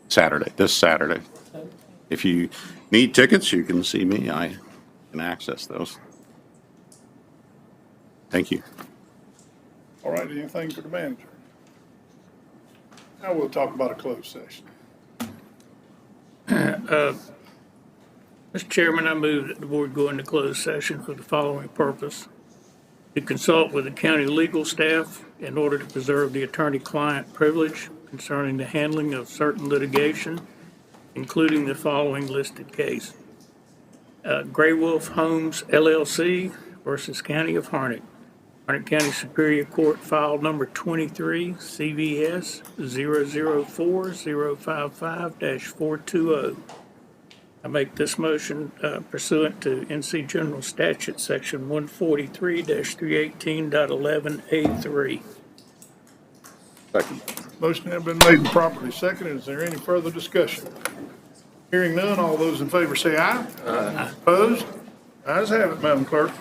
Saturday, this Saturday. If you need tickets, you can see me. I can access those. Thank you. All right, anything for the manager? Now we'll talk about a closed session. Mr. Chairman, I move that the board go into closed session for the following purpose: to consult with the county legal staff in order to preserve the attorney-client privilege concerning the handling of certain litigation, including the following listed case. Gray Wolf Homes LLC versus County of Harnett. Harnett County Superior Court file number 23 CVS 004-055-420. I make this motion pursuant to NC General Statute Section 143-318.11A3. Second. Motion has been made and properly seconded. Is there any further discussion? Hearing none, all those in favor say aye. Aye. Opposed? Ayes have it, Madam Clerk.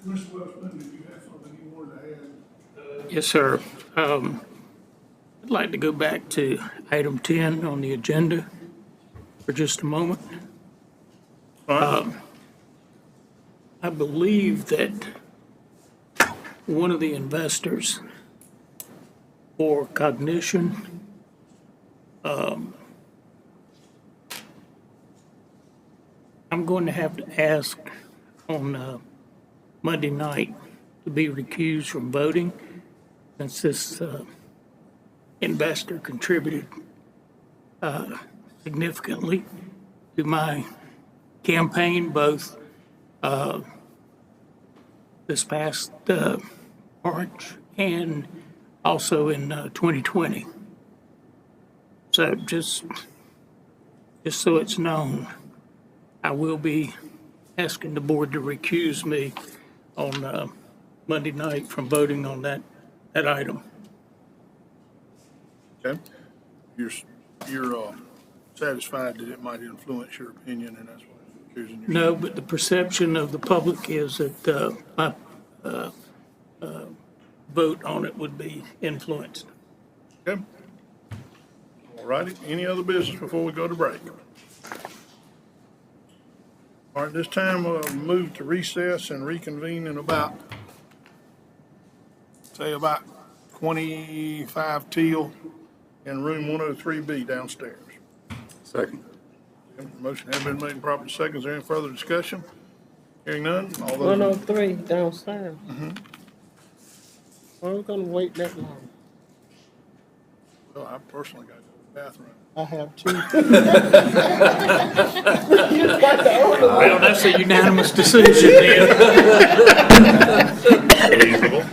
Commissioner Westman, did you have something you wanted to add? Yes, sir. I'd like to go back to item 10 on the agenda for just a moment. I believe that one of the investors for Cognition, I'm going to have to ask on Monday night to be recused from voting since this investor contributed significantly to my campaign, both this past March and also in 2020. So just so it's known, I will be asking the board to recuse me on Monday night from voting on that item. Okay. You're satisfied that it might influence your opinion, and that's why you're choosing your. No, but the perception of the public is that my vote on it would be influenced. Okay. All righty. Any other business before we go to break? All right, this time we'll move to recess and reconvene in about 25 till in room 103B downstairs. Second. Motion has been made and properly second. Is there any further discussion? Hearing none, all those. 103 downstairs. Why are we gonna wait that long? Well, I personally got to go to the bathroom. I have two. Well, that's a unanimous decision then. Reasonable.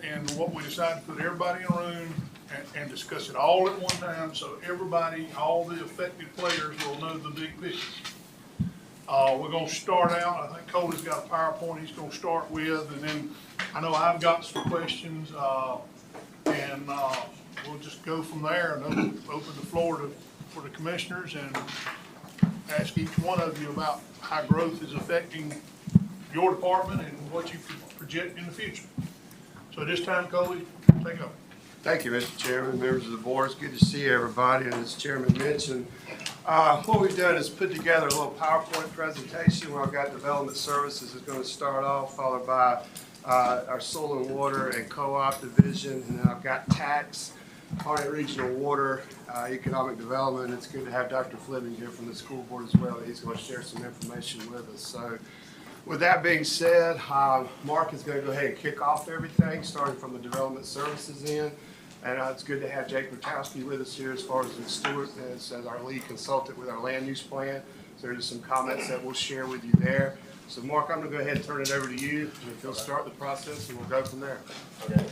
and what we decided to put everybody in a room and discuss it all at one time, so everybody, all the affected players will know the big picture. We're gonna start out, I think Cody's got a PowerPoint he's gonna start with, and then I know I've got some questions, and we'll just go from there and open the floor for the commissioners and ask each one of you about how growth is affecting your department and what you project in the future. So at this time, Cody, take over. Thank you, Mr. Chairman, members of the board. It's good to see everybody. And as Chairman mentioned, what we've done is put together a little PowerPoint presentation where I've got development services is going to start off, followed by our soil and water and co-op division. And then I've got tax, Harnett Regional Water, economic development. It's good to have Dr. Fleming here from the school board as well. He's going to share some information with us. So with that being said, Mark is going to go ahead and kick off everything, starting from the development services end. And it's good to have Jake Rutowski with us here as far as the steward, as our lead consultant with our land use plan. So there's some comments that we'll share with you there. So Mark, I'm going to go ahead and turn it over to you, and if you'll start the process, and we'll go from there. Okay.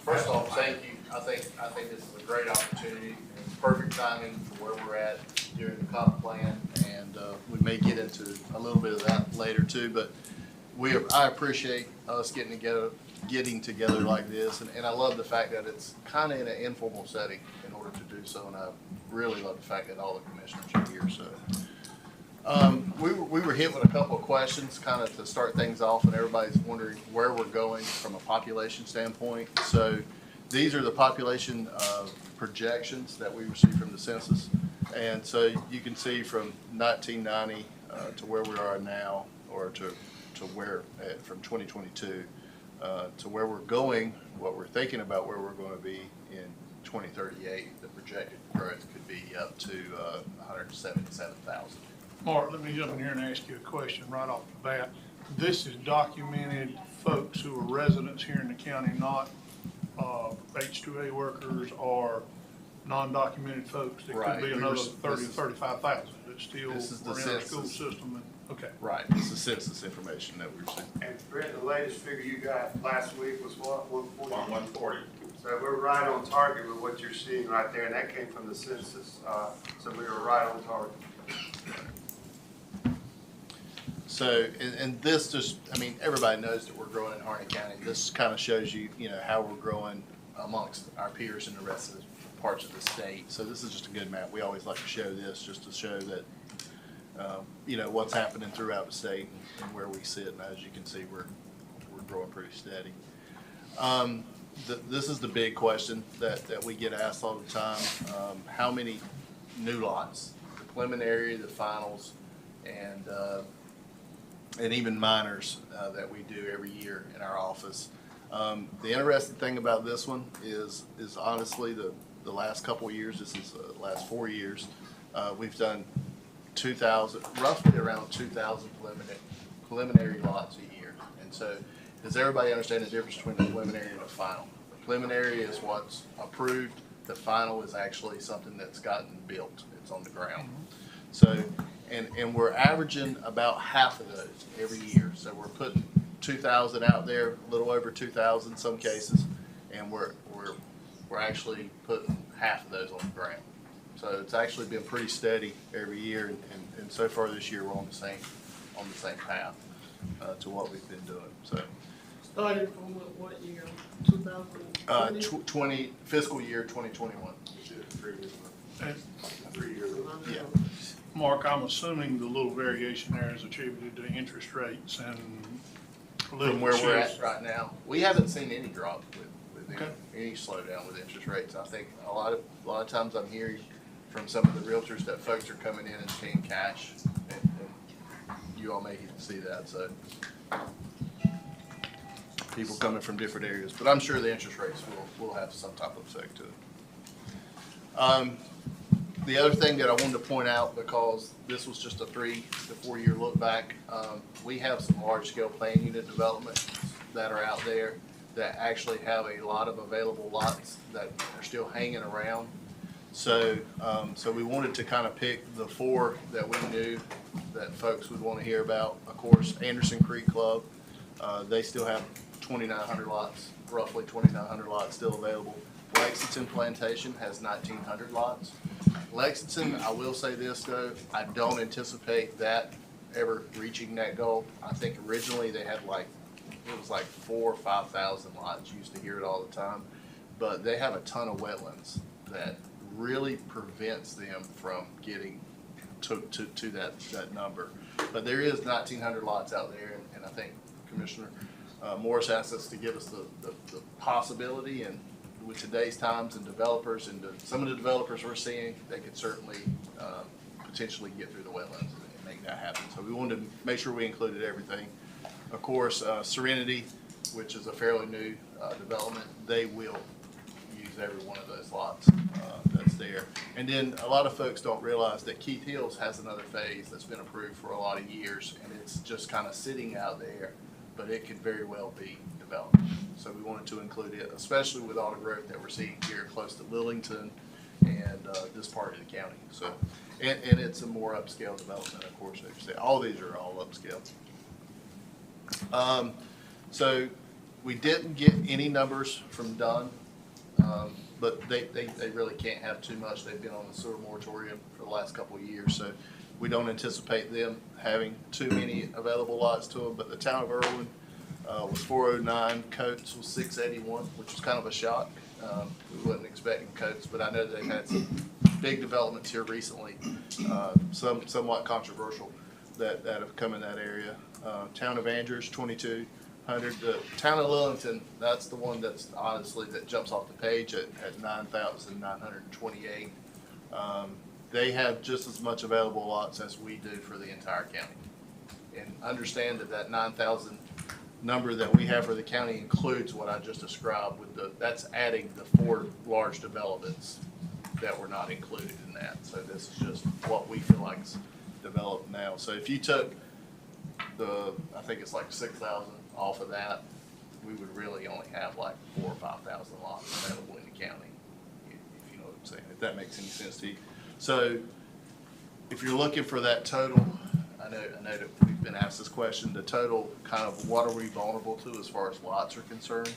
First off, thank you. I think this is a great opportunity, and perfect timing for where we're at during the comp plan, and we may get into a little bit of that later too, but I appreciate us getting together like this, and I love the fact that it's kind of in an informal setting in order to do so, and I really love the fact that all the commissioners are here. So we were hit with a couple of questions kind of to start things off, and everybody's wondering where we're going from a population standpoint. So these are the population projections that we received from the census, and so you can see from 1990 to where we are now, or to where from 2022 to where we're going, what we're thinking about where we're going to be in 2038. The projected growth could be up to 177,000. Mark, let me jump in here and ask you a question right off the bat. This is documented folks who are residents here in the county, not H-2A workers or non-documented folks. That Right. could be another 30 or 35,000 that still This is the are in our school census. system. Okay. Right, it's the census information that we received. And Brent, the latest figure you got last week was what, 140? 140. So we're right on target with what you're seeing right there, and that came from the census, so we were right on target. So, and this just, I mean, everybody knows that we're growing in Harnett County. This kind of shows you, how we're growing amongst our peers in the rest of the parts of the state. So this is just a good map. We always like to show this just to show that, what's happening throughout the state and where we sit. And as you can see, we're growing pretty steady. This is the big question that we get asked all the time. How many new lots, the preliminary, the finals, and even minors that we do every year in our office. The interesting thing about this one is honestly the last couple of years, this is the last 4 years, we've done 2,000, roughly around 2,000 preliminary lots a year. And so does everybody understand the difference between the preliminary and the final? The preliminary is what's approved. The final is actually something that's gotten built. It's on the ground. So, and we're averaging about half of those every year. So we're putting 2,000 out there, a little over 2,000 in some cases, and we're actually putting half of those on the ground. So it's actually been pretty steady every year, and so far this year we're on the same path to what we've been doing. So Starting from what year? 2020? 20 fiscal year 2021. And 3 years. Yeah. Mark, I'm assuming the little variation there is attributed to interest rates and From where we're at right now, we haven't seen any drop with Okay. any slowdown with interest rates. I think a lot of times I'm hearing from some of the realtors that folks are coming in and paying cash, and you all may see that. So people coming from different areas, but I'm sure the interest rates will have some type of effect to it. The other thing that I wanted to point out, because this was just a 3 to 4 year look back, we have some large scale plan unit developments that are out there that actually have a lot of available lots that are still hanging around. So, so we wanted to kind of pick the 4 that we knew that folks would want to hear about. Of course, Anderson Creek Club, they still have 2,900 lots roughly 2,900 lots still available. Lexington Plantation has 1,900 lots. Lexington, I will say this though, I don't anticipate that ever reaching that goal. I think originally they had it was like 4,000 or 5,000 lots. You used to hear it all the time. But they have a ton of wetlands that really prevents them from getting to that number. But there is 1,900 lots out there, and I think Commissioner Morris asked us to give us the possibility, and with today's times and developers and some of the developers we're seeing, they could certainly potentially get through the wetlands and make that happen. So we wanted to make sure we included everything. Of course, Serenity, which is a fairly new development, they will use every one of those lots that's there. And then a lot of folks don't realize that Keith Hills has another phase that's been approved for a lot of years, and it's just kind of sitting out there, but it could very well be developed. So we wanted to include it, especially with all the growth that we're seeing here close to Lillington and this part of the county. So, and it's a more upscale development, of course. Like you say, all these are all upscale. So we didn't get any numbers from Dunn, but they really can't have too much. They've been on the sewer moratorium for the last couple of years, so we don't anticipate them having too many available lots to them. But the town of Irwin was 409, Coates was 681, which was kind of a shock. We wasn't expecting Coates, but I know they've had some big developments here recently, somewhat controversial that have come in that area. Town of Andrews, 2,200. The town of Lillington, that's the one that's honestly that jumps off the page at 9,928. They have just as much available lots as we do for the entire county. And understand that 9,000 number that we have for the county includes what I just described that's adding the 4 large developments that were not included in that. So this is just what we feel like is developed now. So if you took I think it's like 6,000 off of that, we would really only have like 4,000 or 5,000 lots available in the county, if you know what I'm saying, if that makes any sense to you. So if you're looking for that total, I know that we've been asked this question, the total kind of what are we vulnerable to as far as lots are concerned,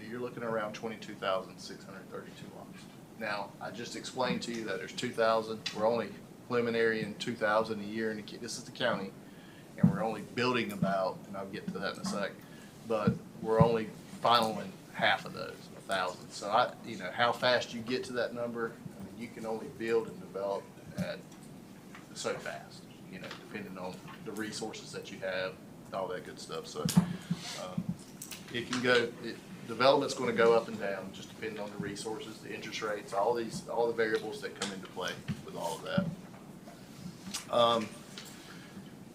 you're looking around 22,632 lots. Now, I just explained to you that there's 2,000, we're only preliminary in 2,000 a year, and this is the county, and we're only building about, and I'll get to that in a sec, but we're only finaling half of those, 1,000. So how fast you get to that number, I mean, you can only build and develop at so fast, depending on the resources that you have, all that good stuff. So it can go, development's going to go up and down, just depending on the resources, the interest rates, all the variables that come into play with all of that.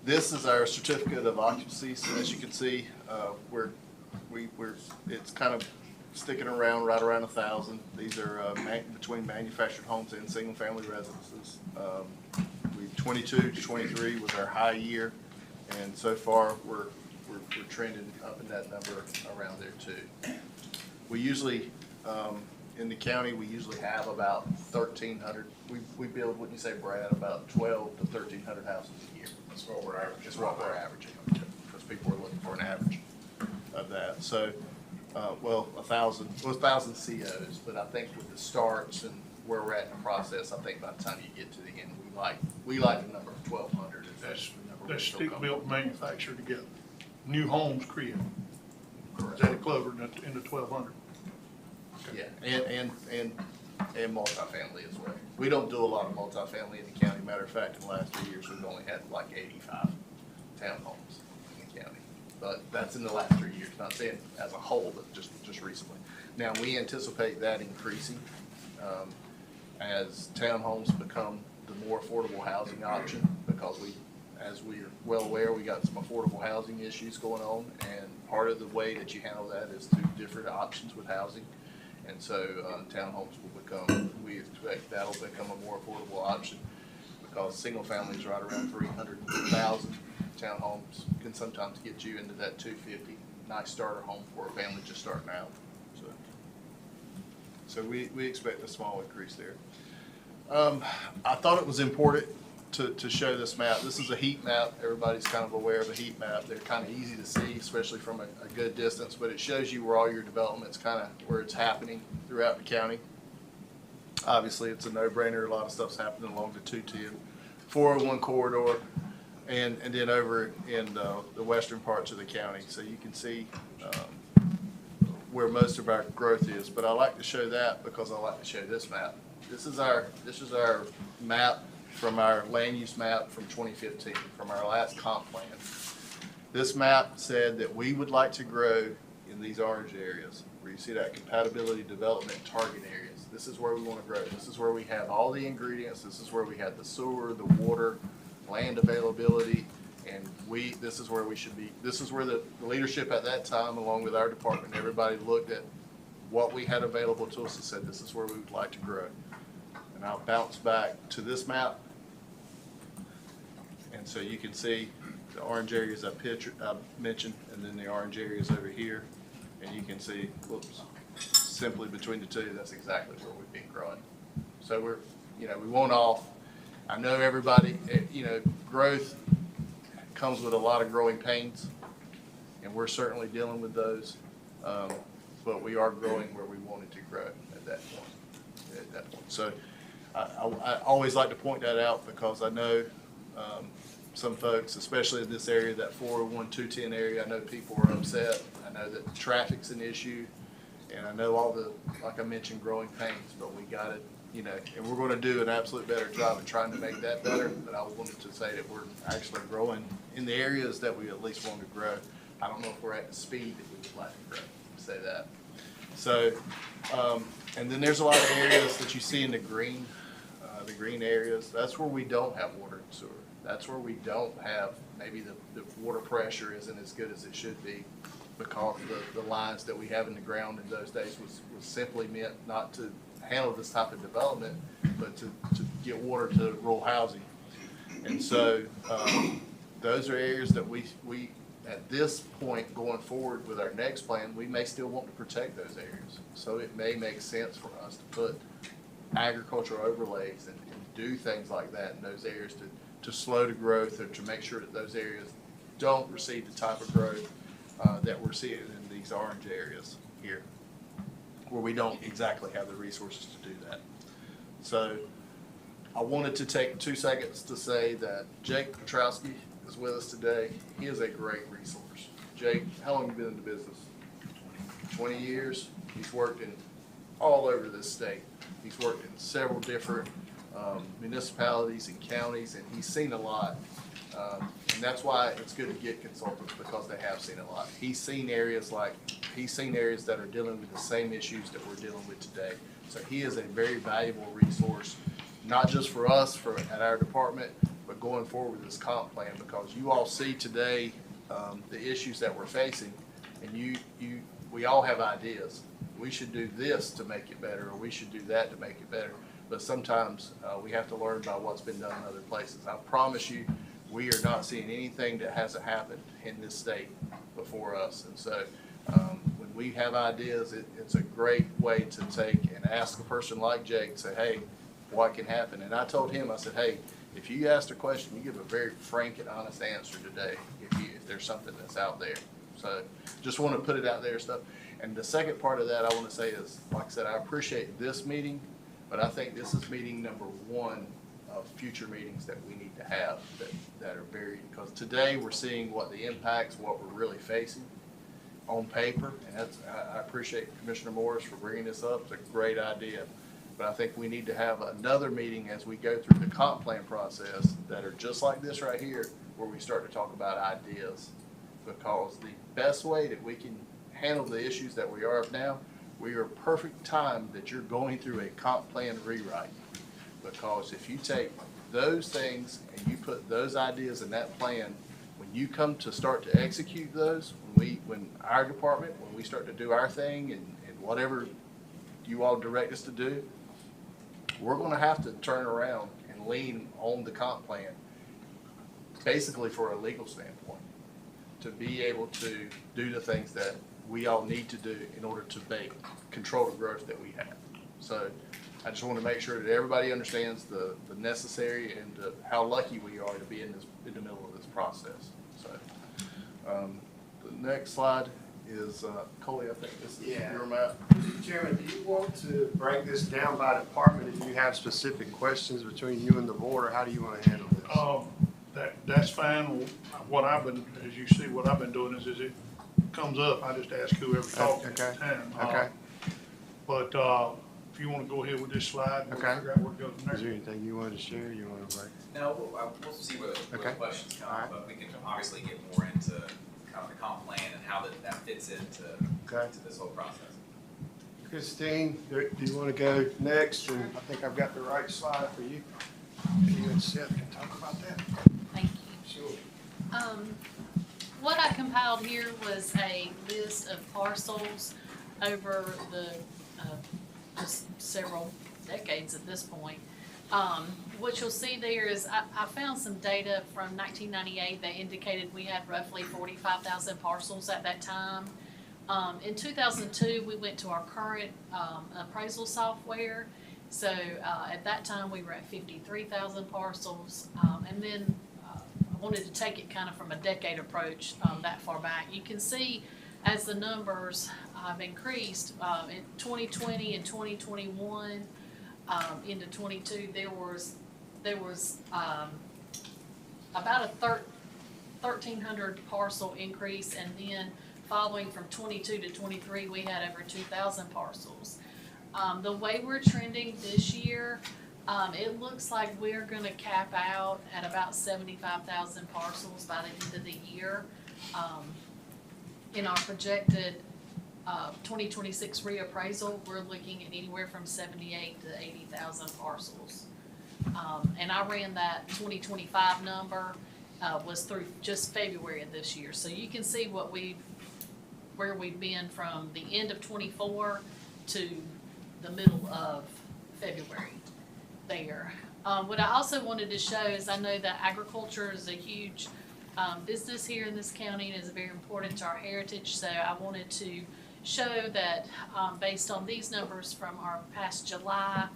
This is our certificate of occupancy. So as you can see, it's kind of sticking around right around 1,000. These are between manufactured homes and single-family residences. 22 to 23 was our high year, and so far we're trending up in that number around there too. We usually in the county we usually have about 1,300. We build, wouldn't you say, Brad, about 1,200 to 1,300 houses a year. That's what we're averaging. That's what we're averaging, because people are looking for an average of that. So, 1,000 COs, but I think with the starts and where we're at in the process, I think by the time you get to the end, we like the number of 1,200. That's the number. That's stick-built manufactured together. New homes created. Is that included in the 1,200? Yeah, and multifamily as well. We don't do a lot of multifamily in the county. Matter of fact, in the last 3 years, we've only had like 85 townhomes in the county. But that's in the last 3 years, not saying as a whole, but just recently. Now, we anticipate that increasing as townhomes become the more affordable housing option, because as we're well aware, we got some affordable housing issues going on, and part of the way that you handle that is through different options with housing. And so townhomes we expect that'll become a more affordable option, because single families right around 300,000. Townhomes can sometimes get you into that 250. Nice starter home for a family just starting out. So we expect a small increase there. I thought it was important to show this map. This is a heat map. Everybody's kind of aware of a heat map. They're kind of easy to see, especially from a good distance, but it shows you where all your development's kind of where it's happening throughout the county. Obviously, it's a no-brainer. A lot of stuff's happening along the 210, 401 corridor, and then over in the western parts of the county. So you can see where most of our growth is. But I like to show that because I like to show this map. This is our map from our land use map from 2015, from our last comp plan. This map said that we would like to grow in these orange areas, where you see that compatibility development target areas. This is where we want to grow. This is where we have all the ingredients. This is where we have the sewer, the water, land availability, and this is where we should be. This is where the leadership at that time, along with our department, everybody looked at what we had available to us and said, this is where we would like to grow. And I'll bounce back to this map. And so you can see the orange areas I mentioned, and then the orange areas over here. And you can see, whoops, simply between the two, that's exactly where we've been growing. So we want off. I know everybody, growth comes with a lot of growing pains, and we're certainly dealing with those. But we are growing where we wanted to grow at that point. So I always like to point that out because I know some folks, especially in this area, that 401, 210 area, I know people are upset. I know that traffic's an issue, and I know all the, like I mentioned, growing pains, but we got it, and we're going to do an absolute better job of trying to make that better. But I wanted to say that we're actually growing in the areas that we at least want to grow. I don't know if we're at the speed that we would like to grow, say that. So, and then there's a lot of areas that you see in the green areas. That's where we don't have water and sewer. That's where we don't have, maybe the water pressure isn't as good as it should be because the lines that we have in the ground in those days was simply meant not to handle this type of development, but to get water to rural housing. And so those are areas that we at this point going forward with our next plan, we may still want to protect those areas. So it may make sense for us to put agricultural overlays and do things like that in those areas to slow the growth or to make sure that those areas don't receive the type of growth that we're seeing in these orange areas here, where we don't exactly have the resources to do that. So I wanted to take 2 seconds to say that Jake Petrowski is with us today. He is a great resource. Jake, how long have you been in the business? 20 years. He's worked in all over this state. He's worked in several different municipalities and counties, and he's seen a lot. And that's why it's good to get consultants, because they have seen a lot. He's seen areas that are dealing with the same issues that we're dealing with today. So he is a very valuable resource, not just for us at our department, but going forward with this comp plan, because you all see today the issues that we're facing, and we all have ideas. We should do this to make it better, or we should do that to make it better. But sometimes we have to learn by what's been done in other places. I promise you, we are not seeing anything that hasn't happened in this state before us. And so when we have ideas, it's a great way to take and ask a person like Jake, say, hey, what can happen? And I told him, I said, hey, if you asked a question, you give a very frank and honest answer today if there's something that's out there. So just want to put it out there stuff. And the second part of that I want to say is, like I said, I appreciate this meeting, but I think this is meeting number 1 of future meetings that we need to have that are very, because today we're seeing what the impacts, what we're really facing on paper. And I appreciate Commissioner Morris for bringing this up. It's a great idea. But I think we need to have another meeting as we go through the comp plan process that are just like this right here, where we start to talk about ideas. Because the best way that we can handle the issues that we are now, we are perfect time that you're going through a comp plan rewrite. Because if you take those things and you put those ideas in that plan, when you come to start to execute those, when our department, when we start to do our thing and whatever you all direct us to do, we're going to have to turn around and lean on the comp plan, basically for a legal standpoint, to be able to do the things that we all need to do in order to control the growth that we have. So I just want to make sure that everybody understands the necessary and how lucky we are to be in the middle of this process. So, the next slide is, Coley, I think this is your map. Mr. Chairman, do you want to break this down by department if you have specific questions between you and the board, or how do you want to handle this? That's fine. What I've been, as you see, what I've been doing is it comes up, I just ask whoever talks at the time. Okay. But, if you want to go ahead with this slide, we'll Okay. figure out where it goes from Is there there. anything you wanted to share, you want to break? No, we'll see where the Okay. questions All come, right. but we can obviously get more into kind of the comp plan and how that fits into Okay. to this whole process. Christine, do you want to go next? And I think I've got the right slide for you. You and Seth can talk about that. Thank you. Sure. What I compiled here was a list of parcels over the, just several decades at this point. What you'll see there is I found some data from 1998 that indicated we had roughly 45,000 parcels at that time. In 2002, we went to our current appraisal software. So at that time, we were at 53,000 parcels. And then I wanted to take it kind of from a decade approach that far back. You can see as the numbers have increased in 2020 and 2021 into 22, there was about a 1,300 parcel increase, and then following from 22 to 23, we had over 2,000 parcels. The way we're trending this year, it looks like we're gonna cap out at about 75,000 parcels by the end of the year. In our projected 2026 reappraisal, we're looking at anywhere from 78 to 80,000 parcels. And I ran that 2025 number, was through just February of this year. So you can see where we've been from the end of 24 to the middle of February there. What I also wanted to show is I know that agriculture is a huge business here in this county and is very important to our heritage. So I wanted to show that based on these numbers from our past July,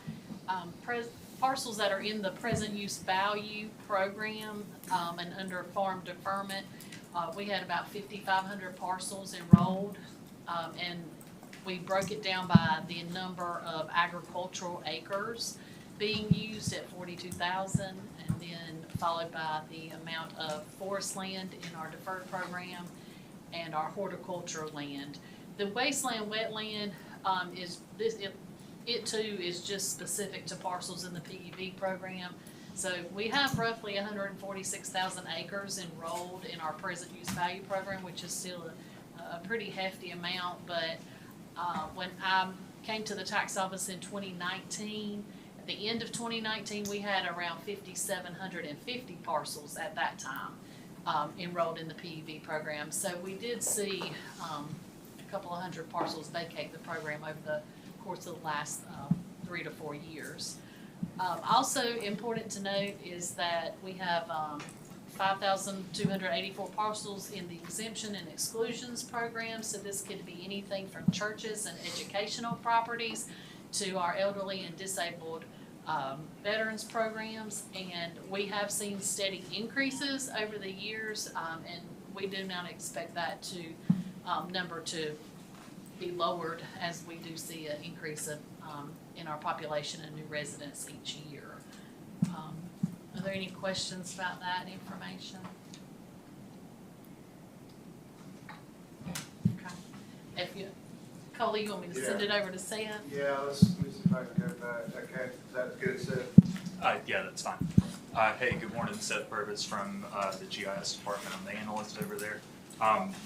parcels that are in the present use value program and under farm deferment, we had about 5,500 parcels enrolled, and we broke it down by the number of agricultural acres being used at 42,000, and then followed by the amount of forest land in our deferred program and our horticultural land. The wasteland wetland it too is just specific to parcels in the PUV program. So we have roughly 146,000 acres enrolled in our present use value program, which is still a pretty hefty amount. But when I came to the tax office in 2019, at the end of 2019, we had around 5,750 parcels at that time enrolled in the PUV program. So we did see a couple of hundred parcels vacate the program over the course of the last 3 to 4 years. Also important to note is that we have 5,284 parcels in the exemption and exclusions program. So this could be anything from churches and educational properties to our elderly and disabled veterans programs. And we have seen steady increases over the years, and we do not expect that to number to be lowered as we do see an increase of in our population and new residents each year. Are there any questions about that information? Okay. If you, Coley, you want me to send it over to Seth? Yeah, let me see if I can go back. Okay, that's good, Seth. Yeah, that's fine. Hey, good morning, Seth Purvis from the GIS department. I'm the analyst over there.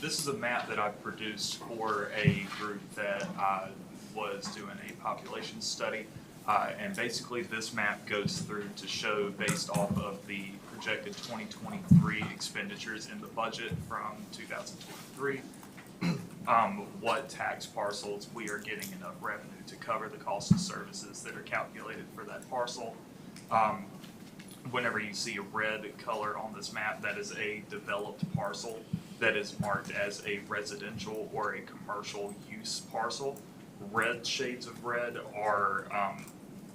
This is a map that I produced for a group that was doing a population study. And basically this map goes through to show, based off of the projected 2023 expenditures in the budget from 2023, what tax parcels we are getting enough revenue to cover the cost of services that are calculated for that parcel. Whenever you see a red color on this map, that is a developed parcel that is marked as a residential or a commercial use parcel. Red shades of red are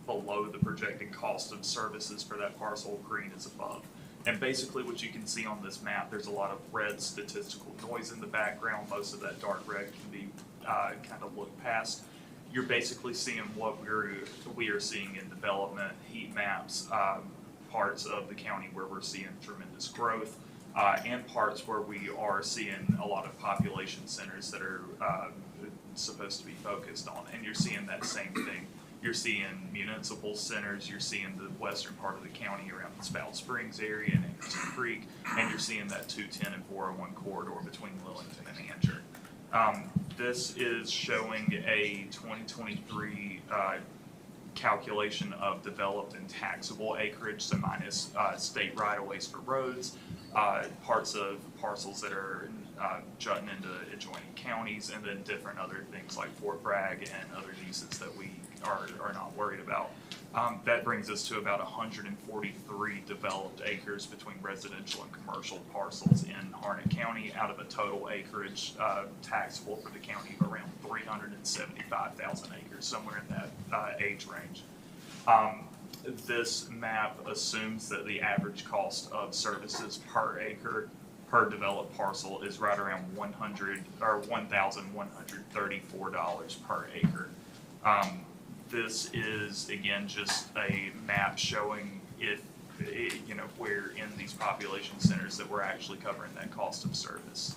below the projected cost of services for that parcel, green is above. And basically what you can see on this map, there's a lot of red statistical noise in the background. Most of that dark red can be kind of looked past. You're basically seeing what we are seeing in development heat maps, parts of the county where we're seeing tremendous growth, and parts where we are seeing a lot of population centers that are supposed to be focused on. And you're seeing that same thing. You're seeing municipal centers, you're seeing the western part of the county around the Spout Springs area and Anderson Creek, and you're seeing that 210 and 401 corridor between Lillington and Angier. This is showing a 2023 calculation of developed and taxable acreage, so minus state right-of-ways for roads, parts of parcels that are jutting into adjoining counties, and then different other things like Fort Bragg and other uses that we are not worried about. That brings us to about 143 developed acres between residential and commercial parcels in Harnett County out of a total acreage taxable for the county of around 375,000 acres, somewhere in that age range. This map assumes that the average cost of services per acre per developed parcel is right around $1,134 per acre. This is, again, just a map showing if, we're in these population centers that we're actually covering that cost of service.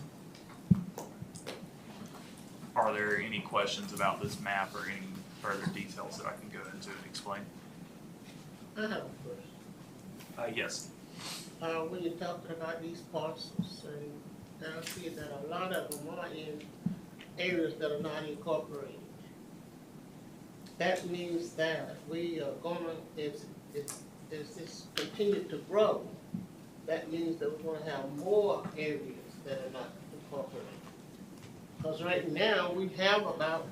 Are there any questions about this map or any further details that I can go into and explain? I have a question. Yes. When you're talking about these parcels, and I see that a lot of them are in areas that are not incorporated. That means that we are gonna, as this continue to grow, that means that we're gonna have more areas that are not incorporated. Because right now, we have about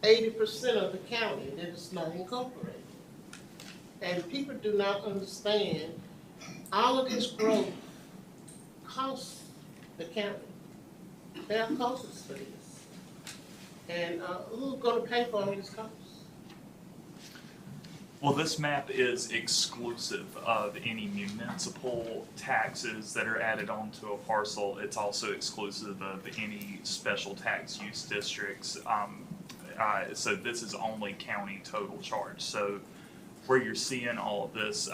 80% of the county that is not incorporated. And people do not understand, all of this growth costs the county. There are costs for this. And who's gonna pay for all these costs? Well, this map is exclusive of any municipal taxes that are added onto a parcel. It's also exclusive of any special tax use districts. So this is only county total charge. So where you're seeing all of this,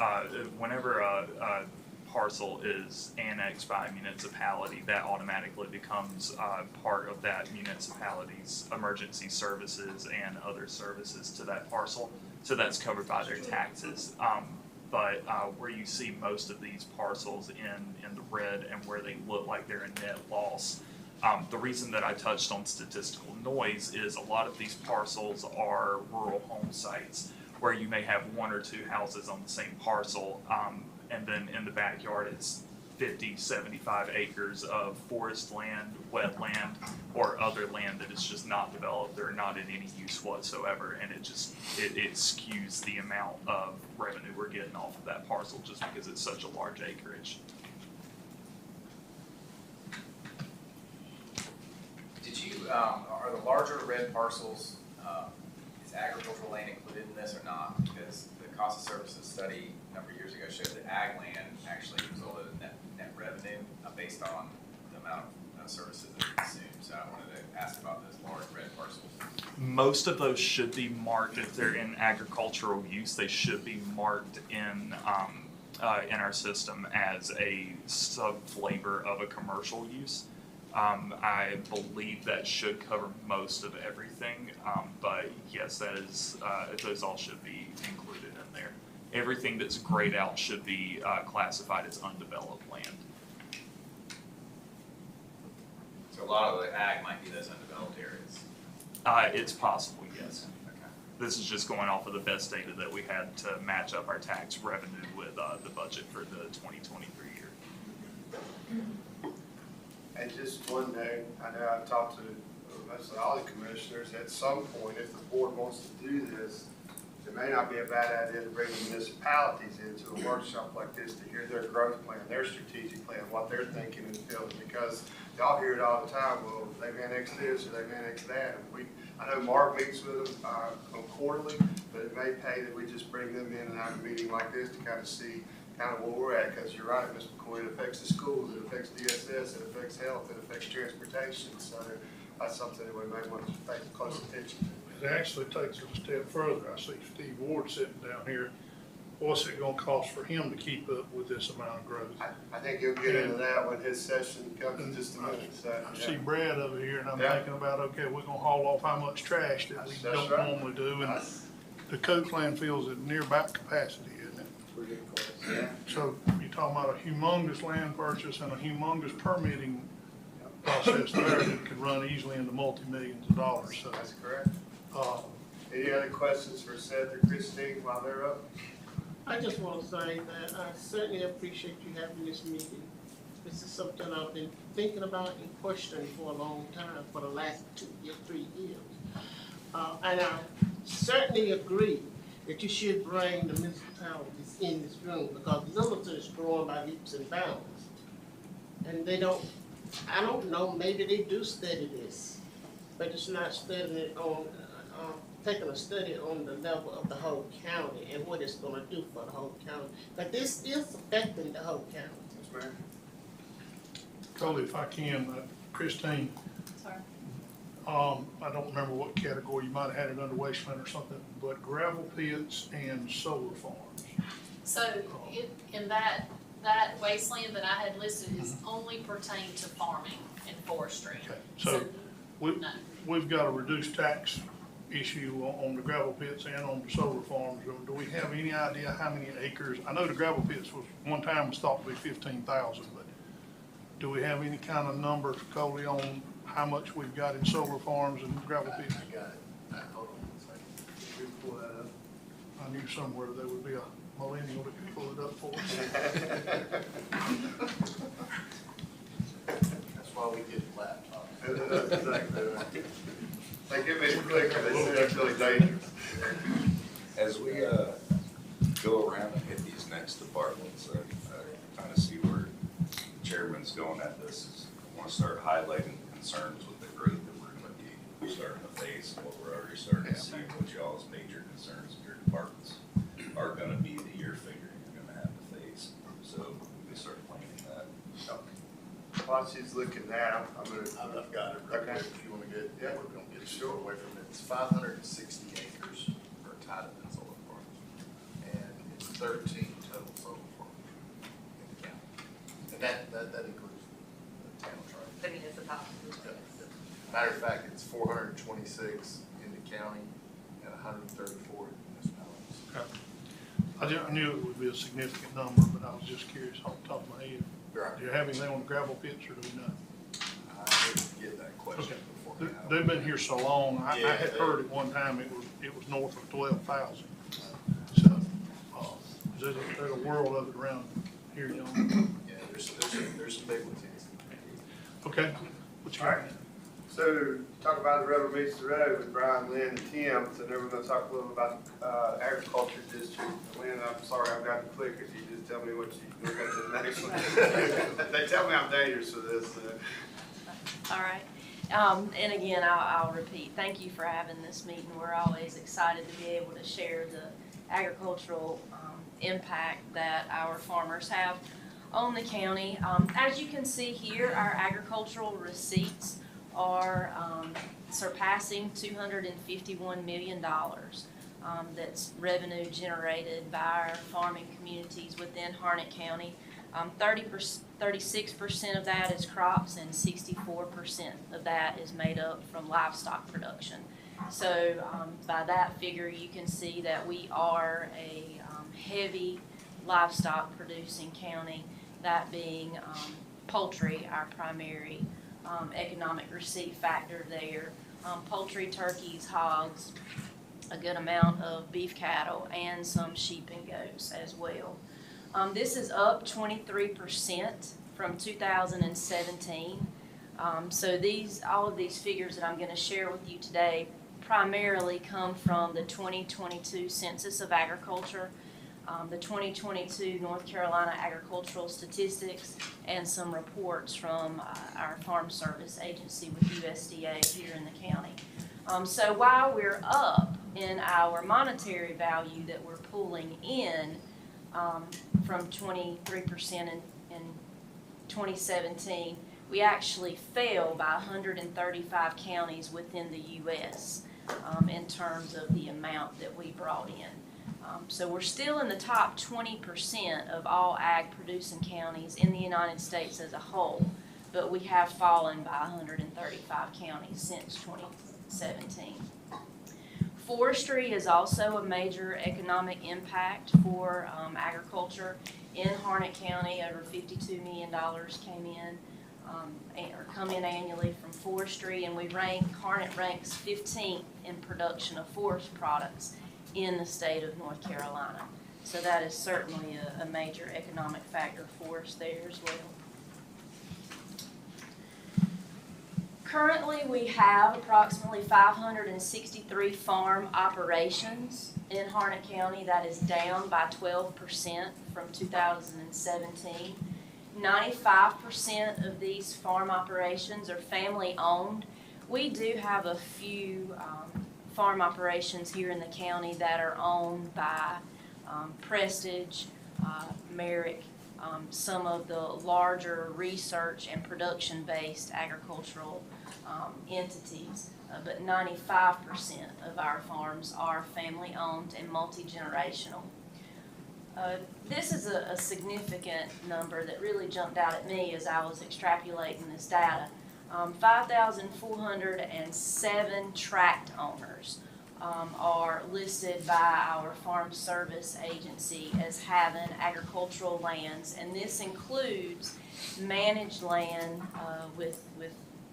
whenever a parcel is annexed by a municipality, that automatically becomes part of that municipality's emergency services and other services to that parcel. So that's covered by their taxes. But where you see most of these parcels in the red and where they look like they're a net loss, the reason that I touched on statistical noise is a lot of these parcels are rural home sites where you may have one or two houses on the same parcel, and then in the backyard it's 50, 75 acres of forest land, wetland, or other land that is just not developed or not in any use whatsoever, and it skews the amount of revenue we're getting off of that parcel just because it's such a large acreage. Did you, are the larger red parcels, is agricultural land included in this or not? Because the cost of services study a number of years ago showed that ag land actually resulted in net revenue based on the amount of services that it consumed. So I wanted to ask about those large red parcels. Most of those should be marked, if they're in agricultural use, they should be marked in our system as a sub-flavor of a commercial use. I believe that should cover most of everything, but yes, that is, those all should be included in there. Everything that's grayed out should be classified as undeveloped land. So a lot of the ag might be those undeveloped areas. It's possible, yes. Okay. This is just going off of the best data that we had to match up our tax revenue with the budget for the 2023 year. And just one day, I know I've talked to mostly all the commissioners, at some point, if the board wants to do this, it may not be a bad idea to bring the municipalities into a workshop like this to hear their growth plan, their strategic plan, what they're thinking and feeling, because y'all hear it all the time, well, they've annexed this or they've annexed that. And I know Mark meets with them on quarterly, but it may pay that we just bring them in and have a meeting like this to kind of see kind of where we're at, because you're right, Mr. McCoy, it affects the schools, it affects DSS, it affects health, it affects transportation, so that's something that we may want to pay close attention to. It actually takes it a step further. I see Steve Ward sitting down here. What's it gonna cost for him to keep up with this amount of growth? I think he'll get into that when his session comes in just a minute, so. I see Brad over here, and I'm Yeah. thinking about, okay, we're gonna haul off how much trash that we That's don't right. normally do, and the Coke landfill's at near about capacity, isn't it? We're getting close. Yeah. So you're talking about a humongous land purchase and a humongous permitting process there that could run easily into multi-millions of dollars, so. That's correct. Any other questions for Seth or Christine while they're up? I just want to say that I certainly appreciate you having this meeting. This is something I've been thinking about and questioning for a long time, for the last 3 years. And I certainly agree that you should bring the municipalities in this room, because Littleton is growing by leaps and bounds. And they don't, I don't know, maybe they do study this, but it's not studying it on, taking a study on the level of the whole county and what it's gonna do for the whole county. But this is affecting the whole county. Yes, ma'am. Cody, if I can, Christine, Sorry. I don't remember what category, you might have had it under wasteland or something, but gravel pits and solar farms. So in that wasteland that I had listed is only pertain to farming and forestry. Okay, so No. we've got a reduced tax issue on the gravel pits and on the solar farms. Do we have any idea how many acres? I know the gravel pits was, one time was thought to be 15,000, but do we have any kind of number, Coley, on how much we've got in solar farms and gravel pits? I got it. Hold on one second. We can pull that up. I knew somewhere there would be a millennial that could pull it up for us. That's why we get laptops. Exactly right. They give me a clicker, they say that's really dangerous. As we go around and hit these next departments, kind of see where the chairman's going at this, is I want to start highlighting concerns with the growth that we're going to be starting to face, and what we're already starting to see, what y'all's major concerns of your departments are going to be the year figure you're going to have to face. So we start planning that. While she's looking now, I'm gonna. I've got it right Okay. there if you wanna get, Yeah. we're gonna get short away from it. It's 560 acres for tidal and solar farms. And it's 13 total solar farms in the county. And that includes the town, right? The municipalities. Matter of fact, it's 426 in the county and 134 in municipalities. Okay. I knew it would be a significant number, but I was just curious off the top of my head. Right. Do you have anything on the gravel pits, or do we not? I didn't get that question Okay. before. They've been here so long, I Yeah, had they- heard at one time it was north of 12,000. So, there's a world of it around here, you know. Yeah, there's some big ones, yes. Okay, what you got? Alright. So, talk about the rubber meets the road with Brian, Lynn, and Tim. So now we're gonna talk a little about agriculture district. Lynn, I'm sorry, I've got the clicker. You just tell me what we'll go to the next one. They tell me I'm dangerous for this. All right. And again, I'll repeat, thank you for having this meeting. We're always excited to be able to share the agricultural impact that our farmers have on the county. As you can see here, our agricultural receipts are surpassing $251 million. That's revenue generated by our farming communities within Harnett County. 36% of that is crops, and 64% of that is made up from livestock production. So by that figure, you can see that we are a heavy livestock producing county, that being poultry, our primary economic receipt factor there. Poultry, turkeys, hogs, a good amount of beef cattle, and some sheep and goats as well. This is up 23% from 2017. So all of these figures that I'm going to share with you today primarily come from the 2022 Census of Agriculture, the 2022 North Carolina Agricultural Statistics, and some reports from our Farm Service Agency with USDA here in the county. So while we're up in our monetary value that we're pulling in from 23% in 2017, we actually fell by 135 counties within the U.S. In terms of the amount that we brought in. So we're still in the top 20% of all ag-producing counties in the United States as a whole, but we have fallen by 135 counties since 2017. Forestry is also a major economic impact for agriculture. In Harnett County, over $52 million came in or come in annually from forestry, and Harnett ranks 15th in production of forest products in the state of North Carolina. So that is certainly a major economic factor for us there as well. Currently, we have approximately 563 farm operations in Harnett County. That is down by 12% from 2017. 95% of these farm operations are family-owned. We do have a few farm operations here in the county that are owned by Prestige, Merrick, some of the larger research and production-based agricultural entities. But 95% of our farms are family-owned and multi-generational. This is a significant number that really jumped out at me as I was extrapolating this data. 5,407 tract owners are listed by our Farm Service Agency as having agricultural lands, and this includes managed land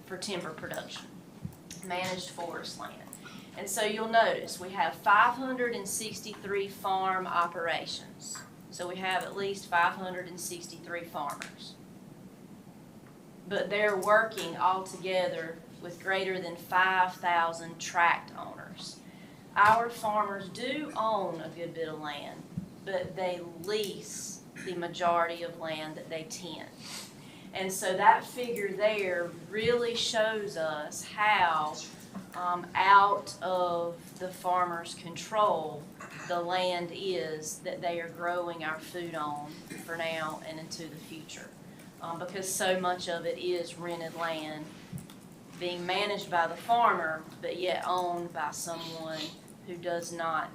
for timber production, managed forest land. And so you'll notice we have 563 farm operations. So we have at least 563 farmers. But they're working all together with greater than 5,000 tract owners. Our farmers do own a good bit of land, but they lease the majority of land that they tend. And so that figure there really shows us how out of the farmer's control the land is that they are growing our food on for now and into the future. Because so much of it is rented land being managed by the farmer, but yet owned by someone who does not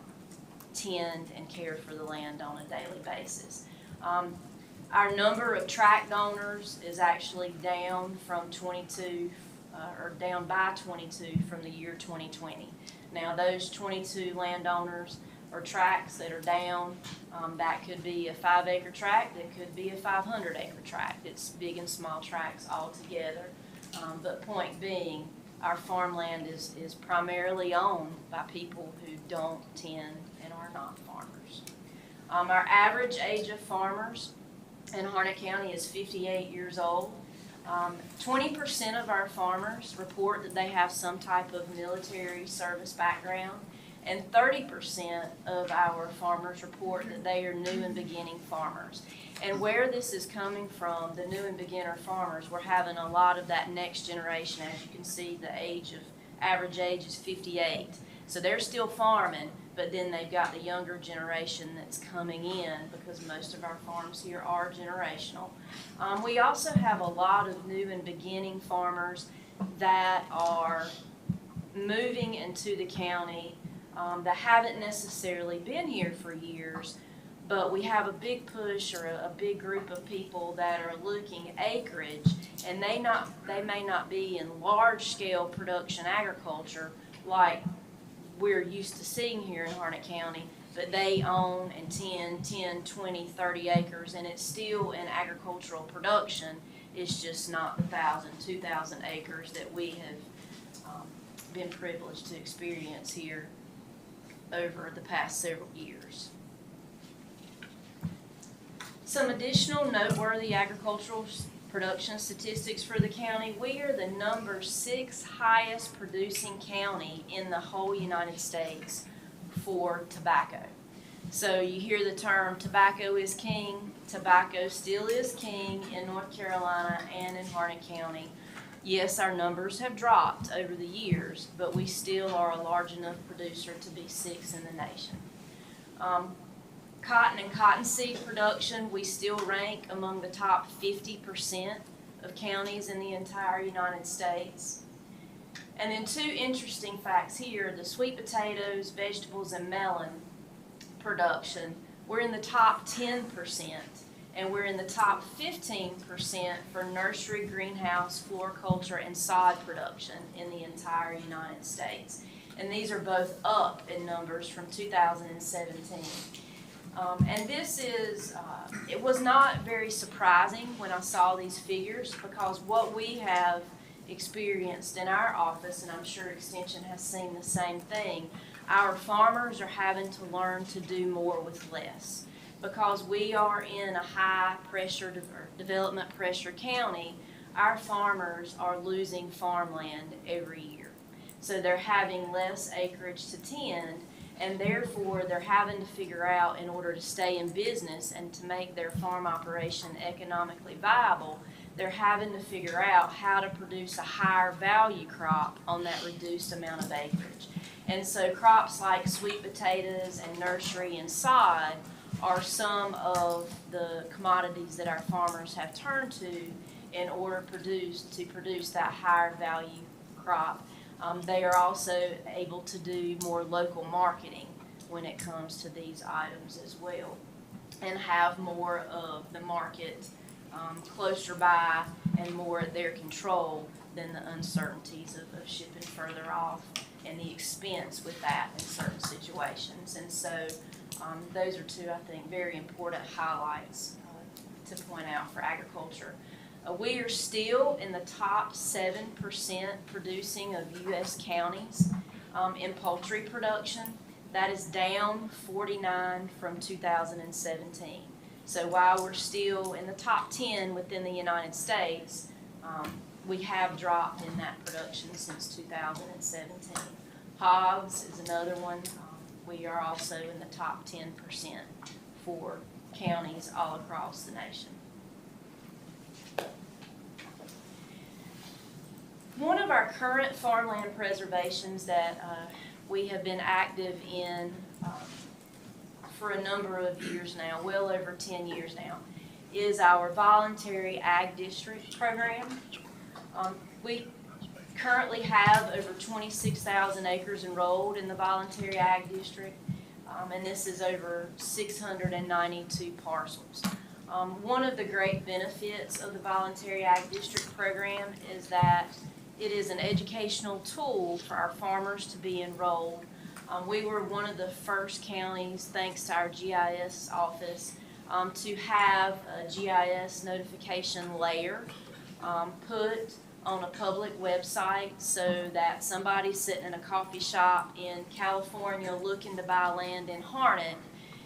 tend and care for the land on a daily basis. Our number of tract owners is actually down from 22, or down by 22 from the year 2020. Now those 22 landowners or tracts that are down, that could be a 5-acre tract, that could be a 500-acre tract. It's big and small tracts all together. But point being, our farmland is primarily owned by people who don't tend and are not farmers. Our average age of farmers in Harnett County is 58 years old. 20% of our farmers report that they have some type of military service background, and 30% of our farmers report that they are new and beginning farmers. And where this is coming from, the new and beginner farmers, we're having a lot of that next generation. As you can see, the average age is 58. So they're still farming, but then they've got the younger generation that's coming in, because most of our farms here are generational. We also have a lot of new and beginning farmers that are moving into the county that haven't necessarily been here for years, but we have a big push or a big group of people that are looking acreage, and they may not be in large-scale production agriculture like we're used to seeing here in Harnett County, but they own and tend 10, 20, 30 acres, and it's still in agricultural production. It's just not the 1,000, 2,000 acres that we have been privileged to experience here over the past several years. Some additional noteworthy agricultural production statistics for the county. We are the number 6 highest producing county in the whole United States for tobacco. So you hear the term tobacco is king. Tobacco still is king in North Carolina and in Harnett County. Yes, our numbers have dropped over the years, but we still are a large enough producer to be 6th in the nation. Cotton and cottonseed production, we still rank among the top 50% of counties in the entire United States. And then 2 interesting facts here, the sweet potatoes, vegetables, and melon production, we're in the top 10%, and we're in the top 15% for nursery, greenhouse, floriculture, and sod production in the entire United States. And these are both up in numbers from 2017. And this is, it was not very surprising when I saw these figures, because what we have experienced in our office, and I'm sure Extension has seen the same thing, our farmers are having to learn to do more with less. Because we are in a high pressure, development pressure county, our farmers are losing farmland every year. So they're having less acreage to tend, and therefore they're having to figure out, in order to stay in business and to make their farm operation economically viable, they're having to figure out how to produce a higher value crop on that reduced amount of acreage. And so crops like sweet potatoes and nursery and sod are some of the commodities that our farmers have turned to in order to produce that higher value crop. They are also able to do more local marketing when it comes to these items as well, and have more of the market closer by and more at their control than the uncertainties of shipping further off and the expense with that in certain situations. And so those are 2, I think, very important highlights to point out for agriculture. We are still in the top 7% producing of U.S. counties in poultry production. That is down 49 from 2017. So while we're still in the top 10 within the United States, we have dropped in that production since 2017. Hogs is another one. We are also in the top 10% for counties all across the nation. One of our current farmland preservations that we have been active in for a number of years now, well over 10 years now, is our voluntary ag district program. We currently have over 26,000 acres enrolled in the voluntary ag district, and this is over 692 parcels. One of the great benefits of the voluntary ag district program is that it is an educational tool for our farmers to be enrolled. We were one of the first counties, thanks to our GIS office, to have a GIS notification layer put on a public website, so that somebody sitting in a coffee shop in California looking to buy land in Harnett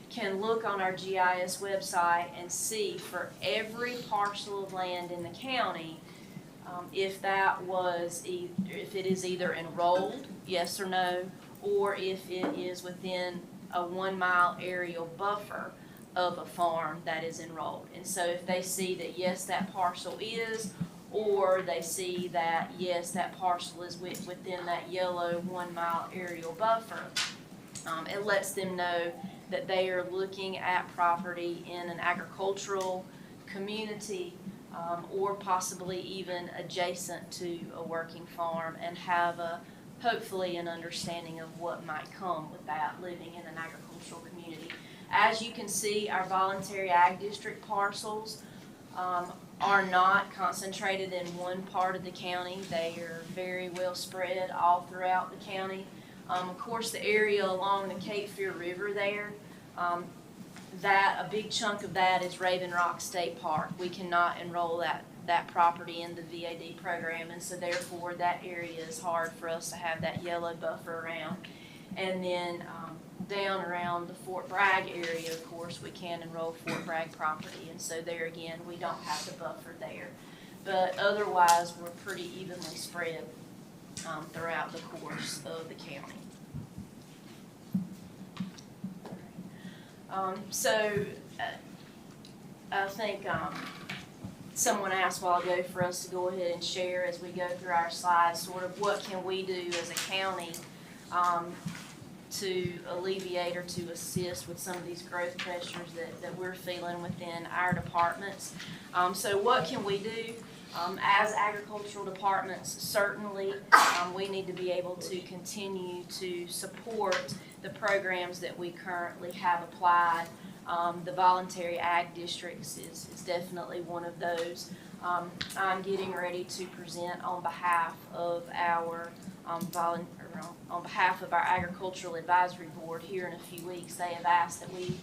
can look on our GIS website and see for every parcel of land in the county if it is either enrolled, yes or no, or if it is within a 1 mile aerial buffer of a farm that is enrolled. And so if they see that yes, that parcel is, or they see that yes, that parcel is within that yellow 1 mile aerial buffer, it lets them know that they are looking at property in an agricultural community, or possibly even adjacent to a working farm, and have hopefully an understanding of what might come with that, living in an agricultural community. As you can see, our voluntary ag district parcels are not concentrated in one part of the county. They are very well spread all throughout the county. Of course, the area along the Cape Fear River there, a big chunk of that is Raven Rock State Park. We cannot enroll that property in the VAD program, and so therefore that area is hard for us to have that yellow buffer around. And then down around the Fort Bragg area, of course, we can enroll Fort Bragg property, and so there again, we don't have the buffer there. But otherwise, we're pretty evenly spread throughout the course of the county. I think someone asked a while ago for us to go ahead and share as we go through our slides, sort of what can we do as a county to alleviate or to assist with some of these growth pressures that we're feeling within our departments. So what can we do? As agricultural departments, certainly we need to be able to continue to support the programs that we currently have applied. The voluntary ag districts is definitely one of those. I'm getting ready to present on behalf of our on behalf of our Agricultural Advisory Board here in a few weeks. They have asked that we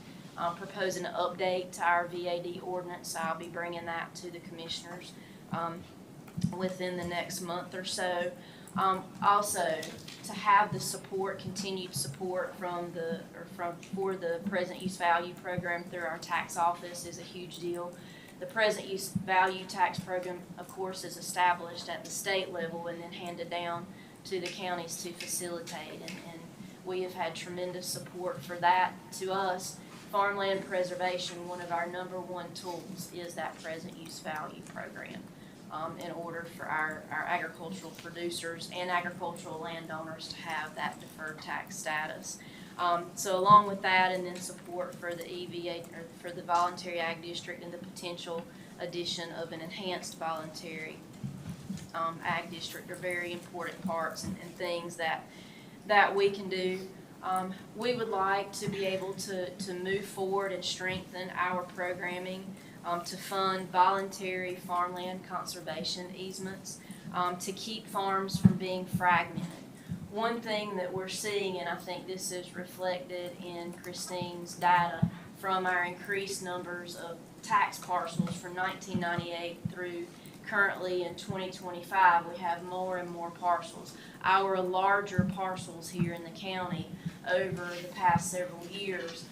propose an update to our VAD ordinance. I'll be bringing that to the commissioners within the next month or so. Also, to have the support, continued support for the present use value program through our tax office is a huge deal. The present use value tax program, of course, is established at the state level and then handed down to the counties to facilitate, and we have had tremendous support for that. To us, farmland preservation, one of our #1 tools is that present use value program. In order for our agricultural producers and agricultural landowners to have that deferred tax status. So along with that, and then support for the EVA, or for the voluntary ag district, and the potential addition of an enhanced voluntary ag district are very important parts and things that we can do. We would like to be able to move forward and strengthen our programming to fund voluntary farmland conservation easements, to keep farms from being fragmented. One thing that we're seeing, and I think this is reflected in Christine's data from our increased numbers of tax parcels from 1998 through currently in 2025, we have more and more parcels. Our larger parcels here in the county over the past several years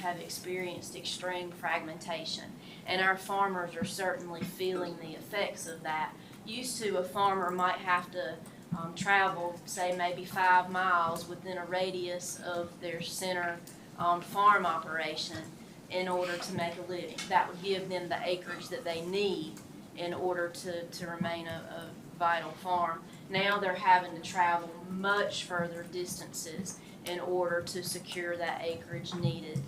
have experienced extreme fragmentation, and our farmers are certainly feeling the effects of that. Used to, a farmer might have to travel, say, maybe 5 miles within a radius of their center farm operation in order to make a living. That would give them the acreage that they need in order to remain a vital farm. Now they're having to travel much further distances in order to secure that acreage needed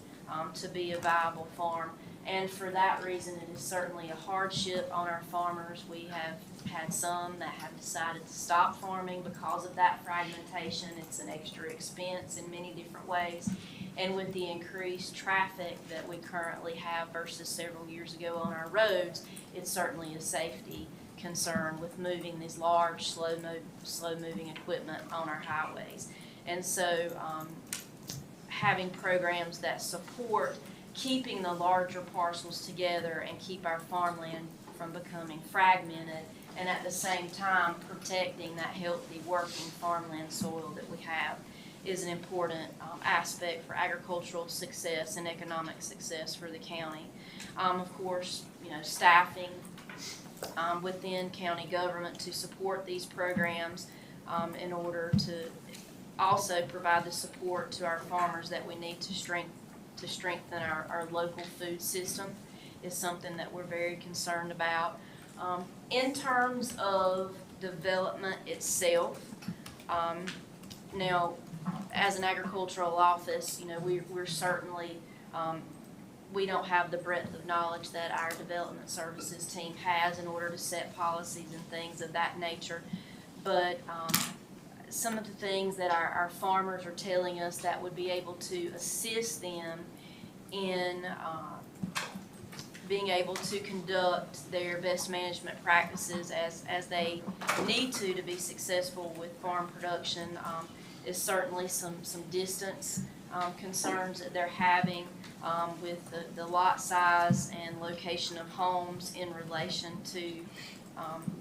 to be a viable farm. And for that reason, it is certainly a hardship on our farmers. We have had some that have decided to stop farming because of that fragmentation. It's an extra expense in many different ways. And with the increased traffic that we currently have versus several years ago on our roads, it's certainly a safety concern with moving these large, slow-moving equipment on our highways. And so having programs that support keeping the larger parcels together and keep our farmland from becoming fragmented, and at the same time protecting that healthy working farmland soil that we have, is an important aspect for agricultural success and economic success for the county. Of course, staffing within county government to support these programs in order to also provide the support to our farmers that we need to strengthen our local food system is something that we're very concerned about. In terms of development itself, now, as an agricultural office, we're certainly, we don't have the breadth of knowledge that our development services team has in order to set policies and things of that nature. But some of the things that our farmers are telling us that would be able to assist them in being able to conduct their best management practices as they need to be successful with farm production is certainly some distance concerns that they're having with the lot size and location of homes in relation to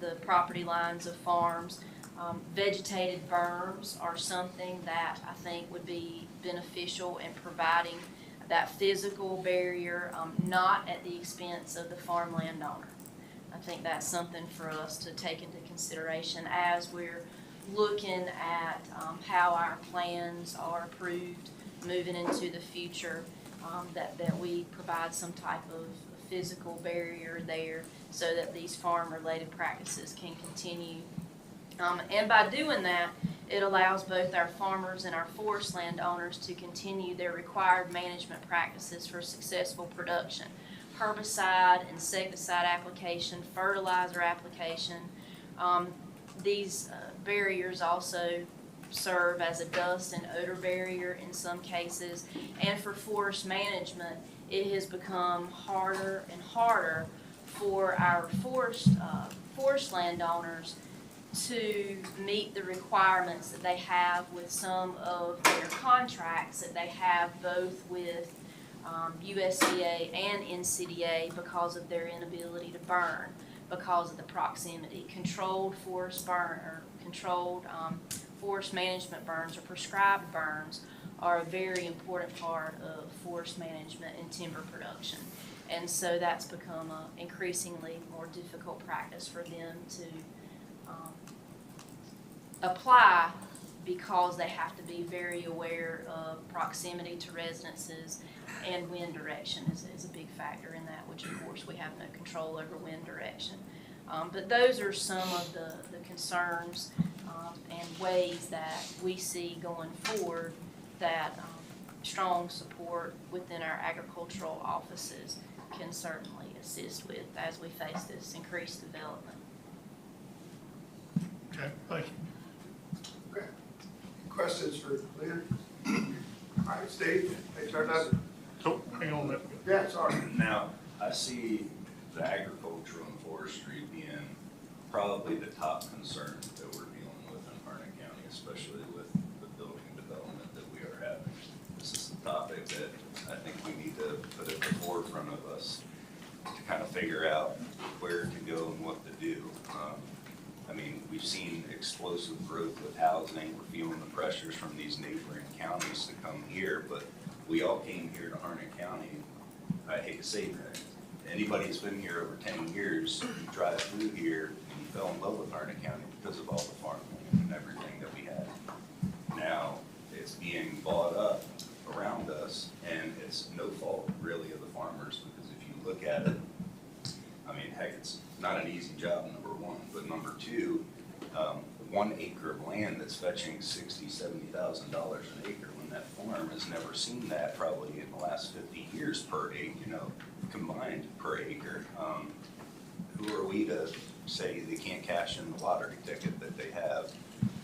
the property lines of farms. Vegetated berms are something that I think would be beneficial in providing that physical barrier, not at the expense of the farmland owner. I think that's something for us to take into consideration as we're looking at how our plans are approved moving into the future, that we provide some type of physical barrier there so that these farm-related practices can continue. And by doing that, it allows both our farmers and our forest landowners to continue their required management practices for successful production. Herbicide, insecticide application, fertilizer application. These barriers also serve as a dust and odor barrier in some cases. And for forest management, it has become harder and harder for our forest landowners to meet the requirements that they have with some of their contracts that they have both with USDA and NCDA because of their inability to burn, because of the proximity. Controlled forest burn or controlled forest management burns or prescribed burns are a very important part of forest management and timber production. And so that's become an increasingly more difficult practice for them to apply because they have to be very aware of proximity to residences, and wind direction is a big factor in that, which of course we have no control over wind direction. But those are some of the concerns and ways that we see going forward that strong support within our agricultural offices can certainly assist with as we face this increased development. Okay, thank you. Okay. Questions for Lynn? All right, Steve, hey, turn up. So, hang on a minute. Yeah, sorry. Now, I see the agriculture and forestry being probably the top concern that we're dealing with in Harnett County, especially with the building development that we are having. This is a topic that I think we need to put at the forefront of us to kind of figure out where to go and what to do. I mean, we've seen explosive growth with housing. We're feeling the pressures from these neighboring counties to come here, but we all came here to Harnett County. I hate to say that. Anybody who's been here over 10 years, you drive through here and you fell in love with Harnett County because of all the farmland and everything that we had. Now, it's being bought up around us, and it's no fault really of the farmers, because if you look at it, I mean, heck, it's not an easy job, number one, but number two, 1 acre of land that's fetching $60,000, $70,000 an acre, when that farm has never seen that probably in the last 50 years per acre, combined per acre. Who are we to say they can't cash in the lottery ticket that they have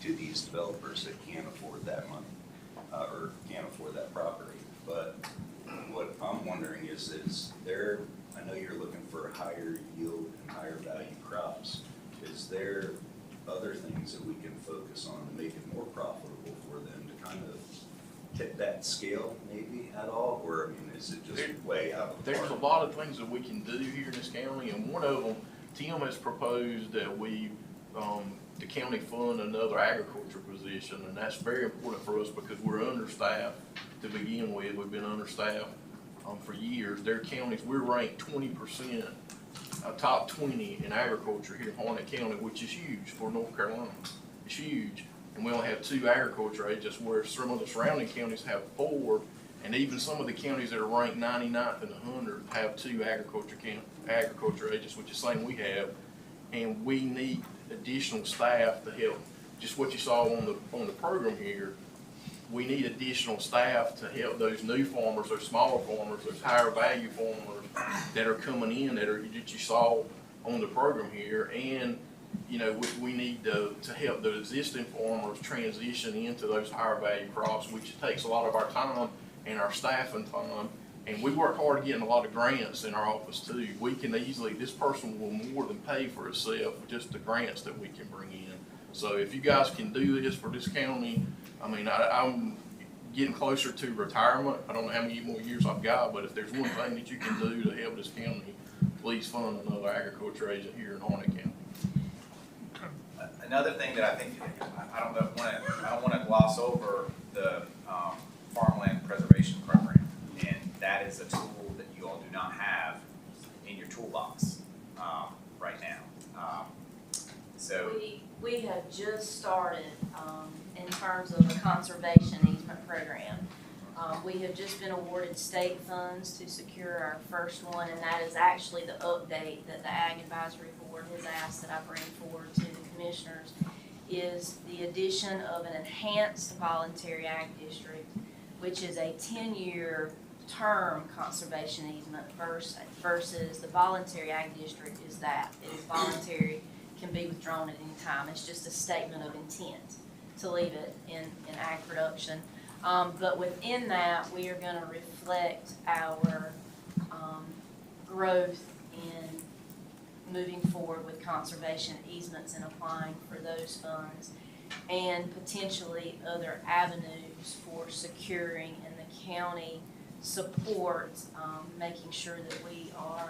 to these developers that can't afford that money or can't afford that property? But what I'm wondering is there, I know you're looking for higher yield and higher value crops. Is there other things that we can focus on to make it more profitable for them to kind of tip that scale maybe at all? Or, I mean, is it just way out of the There's a park? lot of things that we can do here in this county, and one of them, Tim has proposed that we, the county fund another agriculture position, and that's very important for us because we're understaffed to begin with. We've been understaffed for years. Their counties, we're ranked 20%, top 20 in agriculture here in Harnett County, which is huge for North Carolina. It's huge. And we only have 2 agriculture agents, where some of the surrounding counties have 4, and even some of the counties that are ranked 99th and 100 have 2 agriculture agents, which is the same we have. And we need additional staff to help. Just what you saw on the program here, we need additional staff to help those new farmers, those smaller farmers, those higher value farmers that are coming in that you saw on the program here. And we need to help the existing farmers transition into those higher value crops, which takes a lot of our time and our staffing time. And we work hard at getting a lot of grants in our office too. We can easily, this person will more than pay for itself with just the grants that we can bring in. So if you guys can do this for this county, I mean, I'm getting closer to retirement. I don't know how many more years I've got, but if there's one thing that you can do to help this county, please fund another agriculture agent here in Harnett County. Another thing that I think, I don't want to gloss over the farmland preservation program, and that is a tool that you all do not have in your toolbox right now. So We have just started in terms of the conservation easement program. We have just been awarded state funds to secure our first one, and that is actually the update that the Ag Advisory Board has asked that I bring forward to the commissioners, is the addition of an enhanced voluntary ag district, which is a 10-year term conservation easement versus the voluntary ag district is that. It is voluntary, can be withdrawn at any time. It's just a statement of intent to leave it in ag production. But within that, we are going to reflect our growth in moving forward with conservation easements and applying for those funds, and potentially other avenues for securing, and the county supports making sure that we are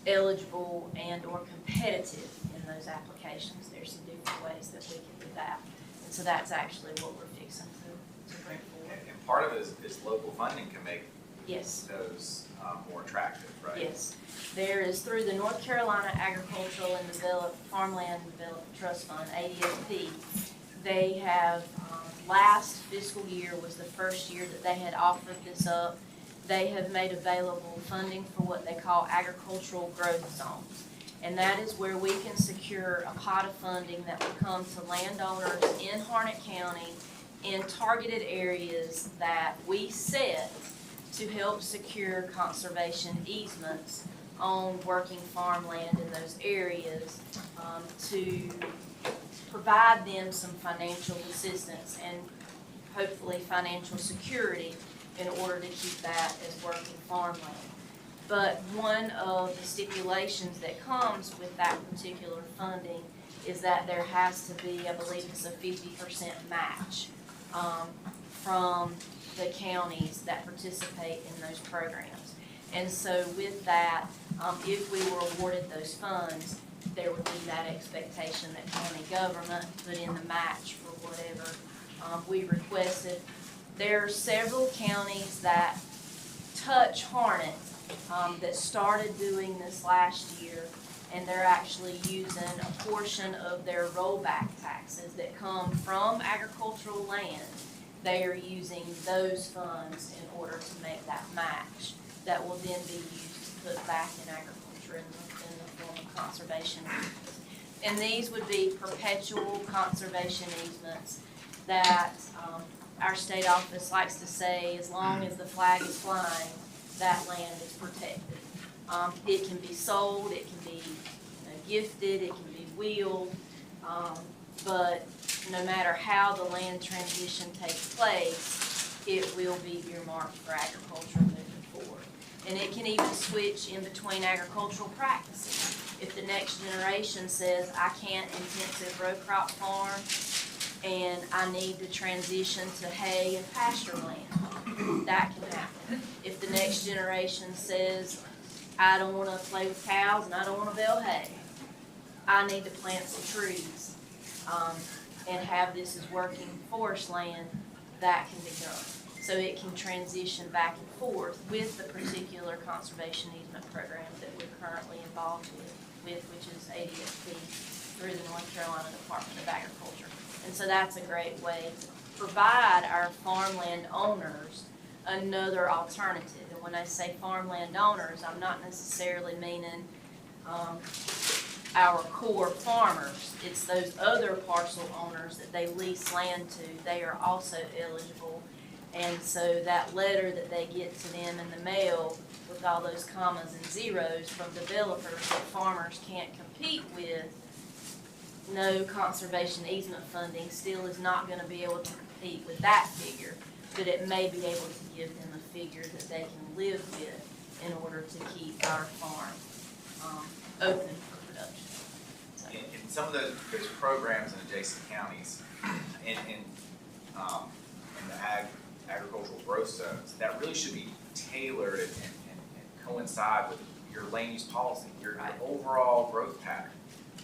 eligible and or competitive in those applications. There's some different ways that we can do that. And so that's actually what we're fixing to bring forward. And part of it is local funding can make Yes. those more attractive, right? Yes. There is, through the North Carolina Agricultural and Farmland Development Trust Fund, ADFP, they have, last fiscal year was the first year that they had offered this up. They have made available funding for what they call agricultural growth zones. And that is where we can secure a pot of funding that will come to landowners in Harnett County in targeted areas that we set to help secure conservation easements on working farmland in those areas, to provide them some financial assistance and hopefully financial security in order to keep that as working farmland. But one of the stipulations that comes with that particular funding is that there has to be, I believe it's a 50% match from the counties that participate in those programs. And so with that, if we were awarded those funds, there would be that expectation that county government put in the match for whatever we requested. There are several counties that touch Harnett that started doing this last year, and they're actually using a portion of their rollback taxes that come from agricultural land. They are using those funds in order to make that match that will then be used to put back in agriculture in the form of conservation easements. And these would be perpetual conservation easements that our state office likes to say, as long as the flag is flying, that land is protected. It can be sold, it can be gifted, it can be wheeled, but no matter how the land transition takes place, it will be earmarked for agriculture moving forward. And it can even switch in between agricultural practices. If the next generation says, I can't intensive row crop farm and I need to transition to hay and pasture land, that can happen. If the next generation says, I don't want to play with cows and I don't want to bale hay, I need to plant some trees and have this as working forest land, that can be done. So it can transition back and forth with the particular conservation easement program that we're currently involved with, which is ADFP through the North Carolina Department of Agriculture. And so that's a great way to provide our farmland owners another alternative. And when I say farmland owners, I'm not necessarily meaning our core farmers. It's those other parcel owners that they lease land to. They are also eligible. And so that letter that they get to them in the mail with all those commas and zeros from developers that farmers can't compete with, no conservation easement funding still is not going to be able to compete with that figure, but it may be able to give them a figure that they can live with in order to keep our farm open for production. So. In some of those programs in adjacent counties, in the agricultural growth zones, that really should be tailored and coincide with your land use policy, your overall growth pattern.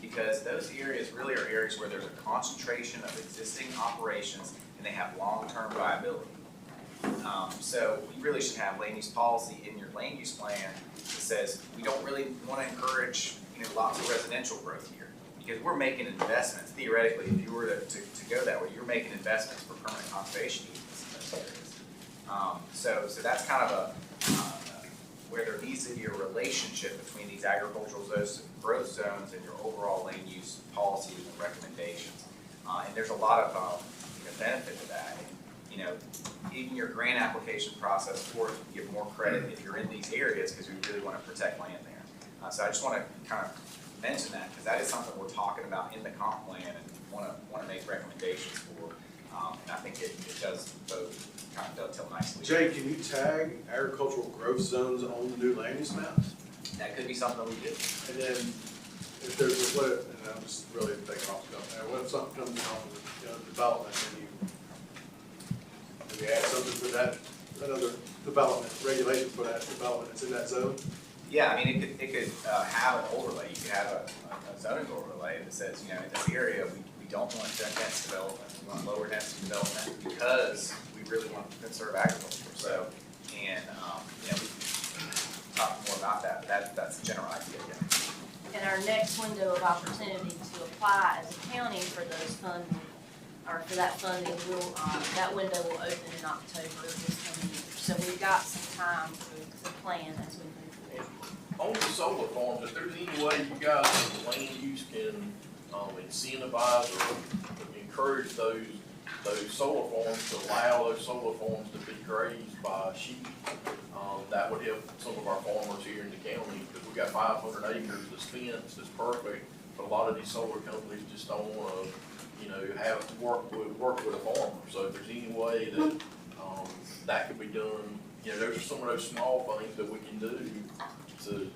Because those areas really are areas where there's a concentration of existing operations and they have long-term viability. So we really should have land use policy in your land use plan that says we don't really want to encourage lots of residential growth here, because we're making investments. Theoretically, if you were to go that way, you're making investments for permanent conservation easements in those areas. So that's kind of where there needs to be a relationship between these agricultural growth zones and your overall land use policies and recommendations. And there's a lot of benefit to that. And, even your grant application process for it, you give more credit if you're in these areas because we really want to protect land there. So I just want to kind of mention that because that is something we're talking about in the comp plan and want to make recommendations for. And I think it does both kind of dovetail nicely. Jay, can you tag agricultural growth zones on the new land use maps? That could be something that we do. And then if there's and I'm just really thinking off the cuff, what if something comes out of development and you maybe add something for that other development, regulation for that development that's in that zone? Yeah, I mean, it could have an overlay. You could have a zoning overlay that says, in this area, we don't want dense development. We want lower density development because we really want to conserve agriculture. So, and, we can talk more about that, but that's the general idea. And our next window of opportunity to apply as a county for those funding, or for that funding, that window will open in October of this coming year. So we've got some time to plan as we move forward. On the solar farms, if there's any way you guys, the land use can incentivize or encourage those solar farms to allow those solar farms to be grazed by sheep, that would help some of our farmers here in the county, because we got 500 acres that's fenced, that's perfect, but a lot of these solar companies just don't want to, have to work with a farmer. So if there's any way that that could be done, those are some of those small things that we can do to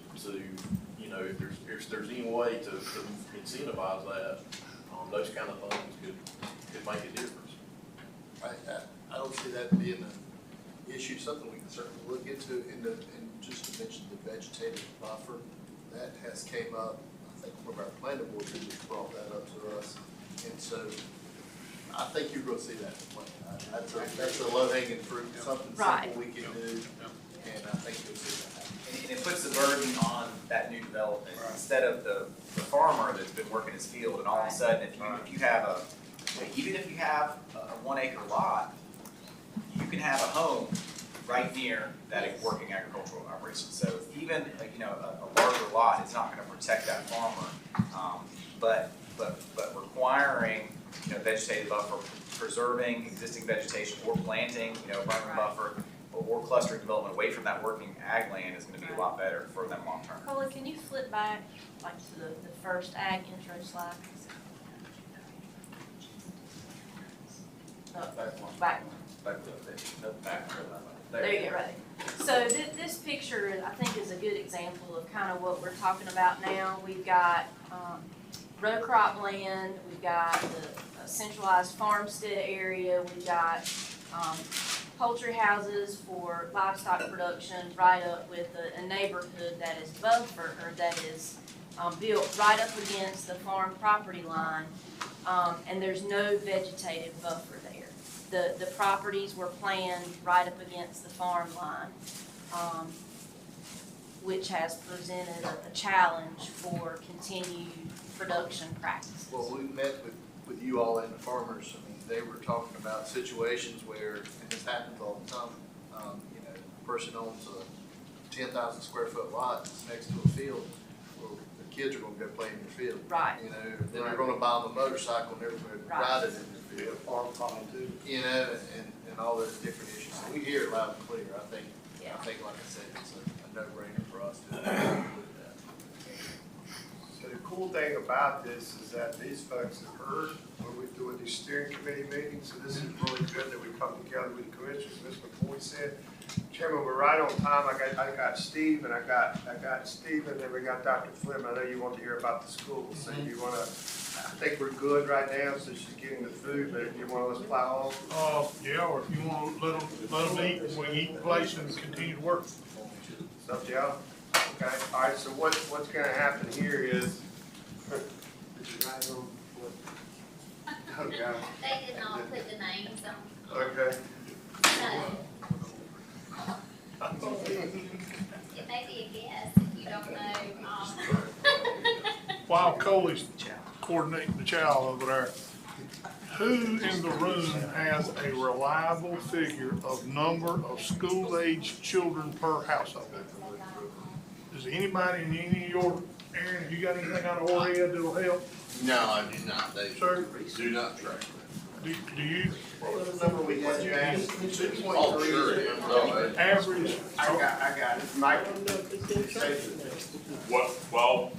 if there's any way to incentivize that, those kind of things could make a difference. I don't see that being an issue, something we can certainly look into, and just to mention the vegetative buffer, that has came up, I think from our planning board, who just brought that up to us, and so I think you're gonna see that in the plan. That's a low-hanging fruit, something simple we can do, and I think you'll see that happen. And it puts the burden on that new development instead of the farmer that's been working his field, and all of a sudden, if you have even if you have a 1 acre lot, you can have a home right near that working agricultural operation. So even a larger lot is not going to protect that farmer, but requiring vegetative buffer, preserving existing vegetation, or planting burn buffer, or clustering development away from that working ag land is going to be a lot better for them long term. Carla, can you flip back to the first ag intro slide? Back one. There you go, right. So this picture, I think, is a good example of kind of what we're talking about now. We've got row crop land, we've got the centralized farmstead area, we've got poultry houses for livestock production right up with a neighborhood that is buffered, or that is built right up against the farm property line, and there's no vegetative buffer there. The properties were planned right up against the farm line, which has presented a challenge for continued production practices. Well, we met with you all and the farmers. I mean, they were talking about situations where, and this happens all the time, a person owns a 10,000 square foot lot next to a field. Well, the kids are gonna go play in the field. Right. Then they're gonna buy them a motorcycle and they're gonna ride it in the field. Farm common too. And all those different issues. So we hear it loud and clear. I think, like I said, it's a no-brainer for us to include that. So the cool thing about this is that these folks have heard what we do with these steering committee meetings, so this is really good that we come together with the commissioners. Ms. McCoy said, Chairman, we're right on time. I got Steve, and I got Steve, and then we got Dr. Flynn. I know you want to hear about the school, so you want to. I think we're good right now, so she's getting the food, but if you want to let's plow on. Yeah, or if you want to let them eat, we eat in place and continue to work. It's up to y'all. Okay, all right, so what's going to happen here is. Did you write on what? Okay. They did not put the names on. Okay. It may be a guess if you don't know. While Coley's coordinating the chow over there. Who in the room has a reliable figure of number of school-aged children per household? Does anybody in any of your, Aaron, have you got anything out of ORED that'll help? No, I do not. They Sir? do not track that. Do you? What was the number we had, James? 2.3. Oh, sure. Average. I got it. Mike? Well,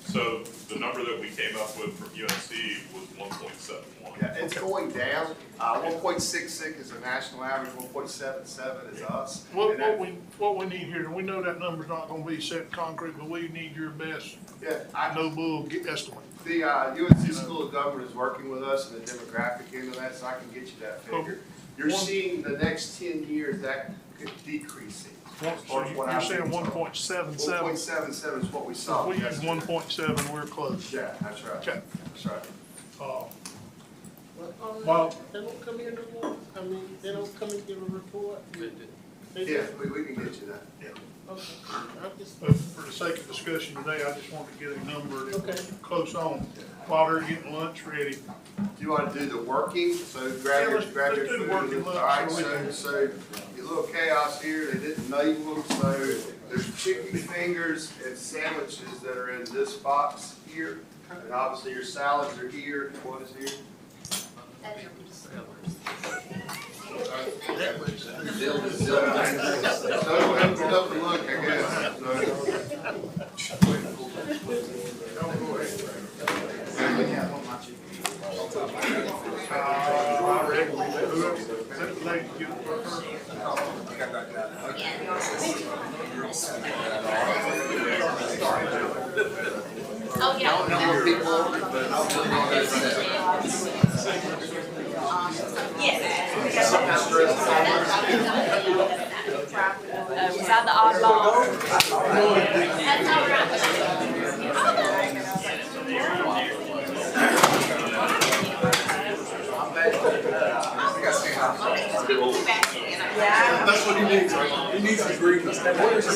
so the number that we came up with from UNC was 1.71. Yeah, it's going down. 1.66 is the national average, 1.77 is us. What we need here, we know that number's not gonna be set in concrete, but we need your best, Yeah, no bull estimate. the UNC School of Government is working with us in the demographic end of that, so I can get you that figure. You're seeing the next 10 years that could decreasing. So you're saying 1.77? 1.77 is what we saw. If we use yesterday. 1.7, we're close. Yeah, that's right. Okay. That's right. Bob? They don't come in no more? I mean, they don't come and give a report? They Yeah, do? we can get you that. Yeah. Okay, I'm just, For the sake of discussion today, I just wanted to get a number that's close on while they're getting lunch ready. Do you want to do the working? So grab your, let's grab your do the food. working lunch All right, so we can- so your little chaos here, they didn't label them, so there's chicken fingers and sandwiches that are in this box here. And obviously your salads are here. What is here? So open it up and look, I guess. Oh, yeah. I don't know where people are, but I'll put it on that set. Was that the oddball? That's all right. That's what he needs, right? He needs the greenness. Where's the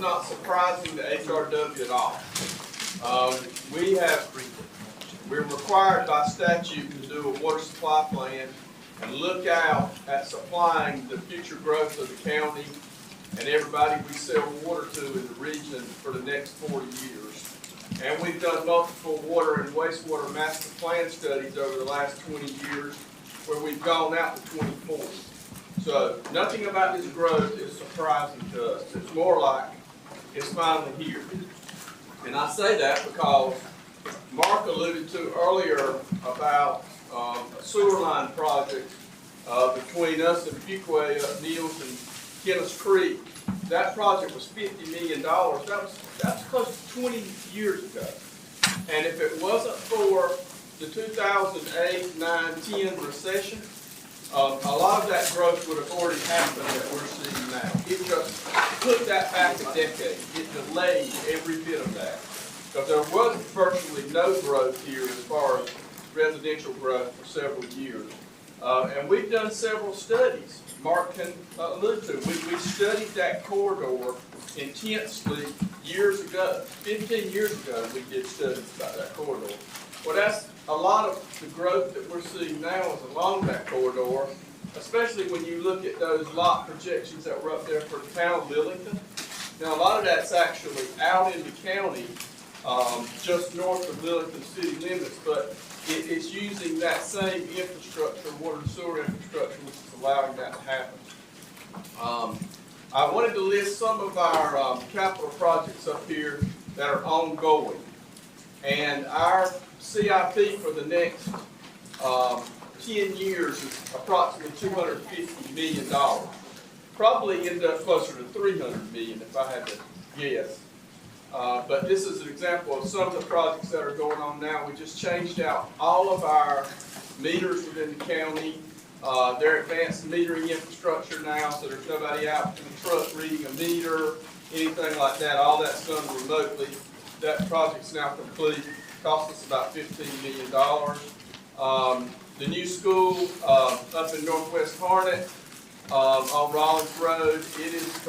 not surprising to HRW at all. We're required by statute to do a water supply plan and look out at supplying the future growth of the county and everybody we sell water to in the region for the next 40 years. And we've done multiple water and wastewater master plan studies over the last 20 years where we've gone out to 2040. So nothing about this growth is surprising to us. It's more like it's finally here. And I say that because Mark alluded to earlier about a sewer line project between us and Fuquay up Niels and Kenneth Creek. That project was $50 million. That's close to 20 years ago. And if it wasn't for the 2008, 9, 10 recession, a lot of that growth would have already happened that we're seeing now. It just put that back a decade. It delayed every bit of that. Because there was virtually no growth here as far as residential growth for several years. And we've done several studies. Mark can allude to. We studied that corridor intensely years ago. 15 years ago, we did studies about that corridor. Well, that's a lot of the growth that we're seeing now is along that corridor, especially when you look at those lot projections that were up there for the town of Lillington. Now, a lot of that's actually out in the county, just north of Lillington city limits, but it's using that same infrastructure, water and sewer infrastructure, which is allowing that to happen. I wanted to list some of our capital projects up here that are ongoing. And our CIP for the next 10 years is approximately $250 million. Probably end up closer to $300 million if I had to guess. But this is an example of some of the projects that are going on now. We just changed out all of our meters within the county. They're advanced metering infrastructure now, so there's nobody out in the truck reading a meter, anything like that. All that's done remotely. That project's now complete. Cost us about $15 million. The new school up in Northwest Harnett on Rollins Road, it is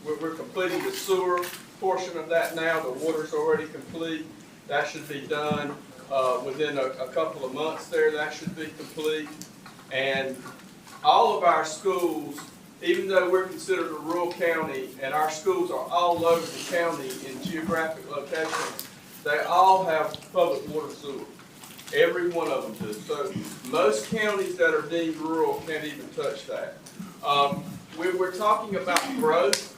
we're completing the sewer portion of that now. The water's already complete. That should be done within a couple of months there. That should be complete. And all of our schools, even though we're considered a rural county and our schools are all over the county in geographic locations, they all have public water sewer. Every one of them do. So most counties that are deemed rural can't even touch that. We're talking about growth.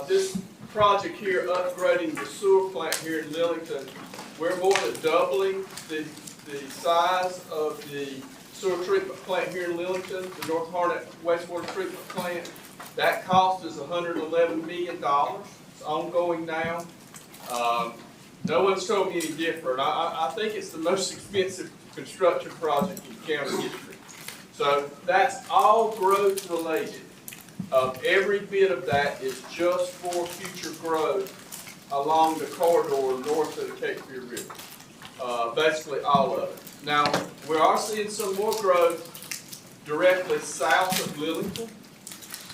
This project here, upgrading the sewer plant here in Lillington, we're more than doubling the size of the sewer treatment plant here in Lillington, the North Harnett wastewater treatment plant. That cost is $111 million. It's ongoing now. No one's told me any different. I think it's the most expensive construction project in county history. So that's all growth related. Every bit of that is just for future growth along the corridor north of the Cape Fear River. Basically all of it. Now, we are seeing some more growth directly south of Lillington,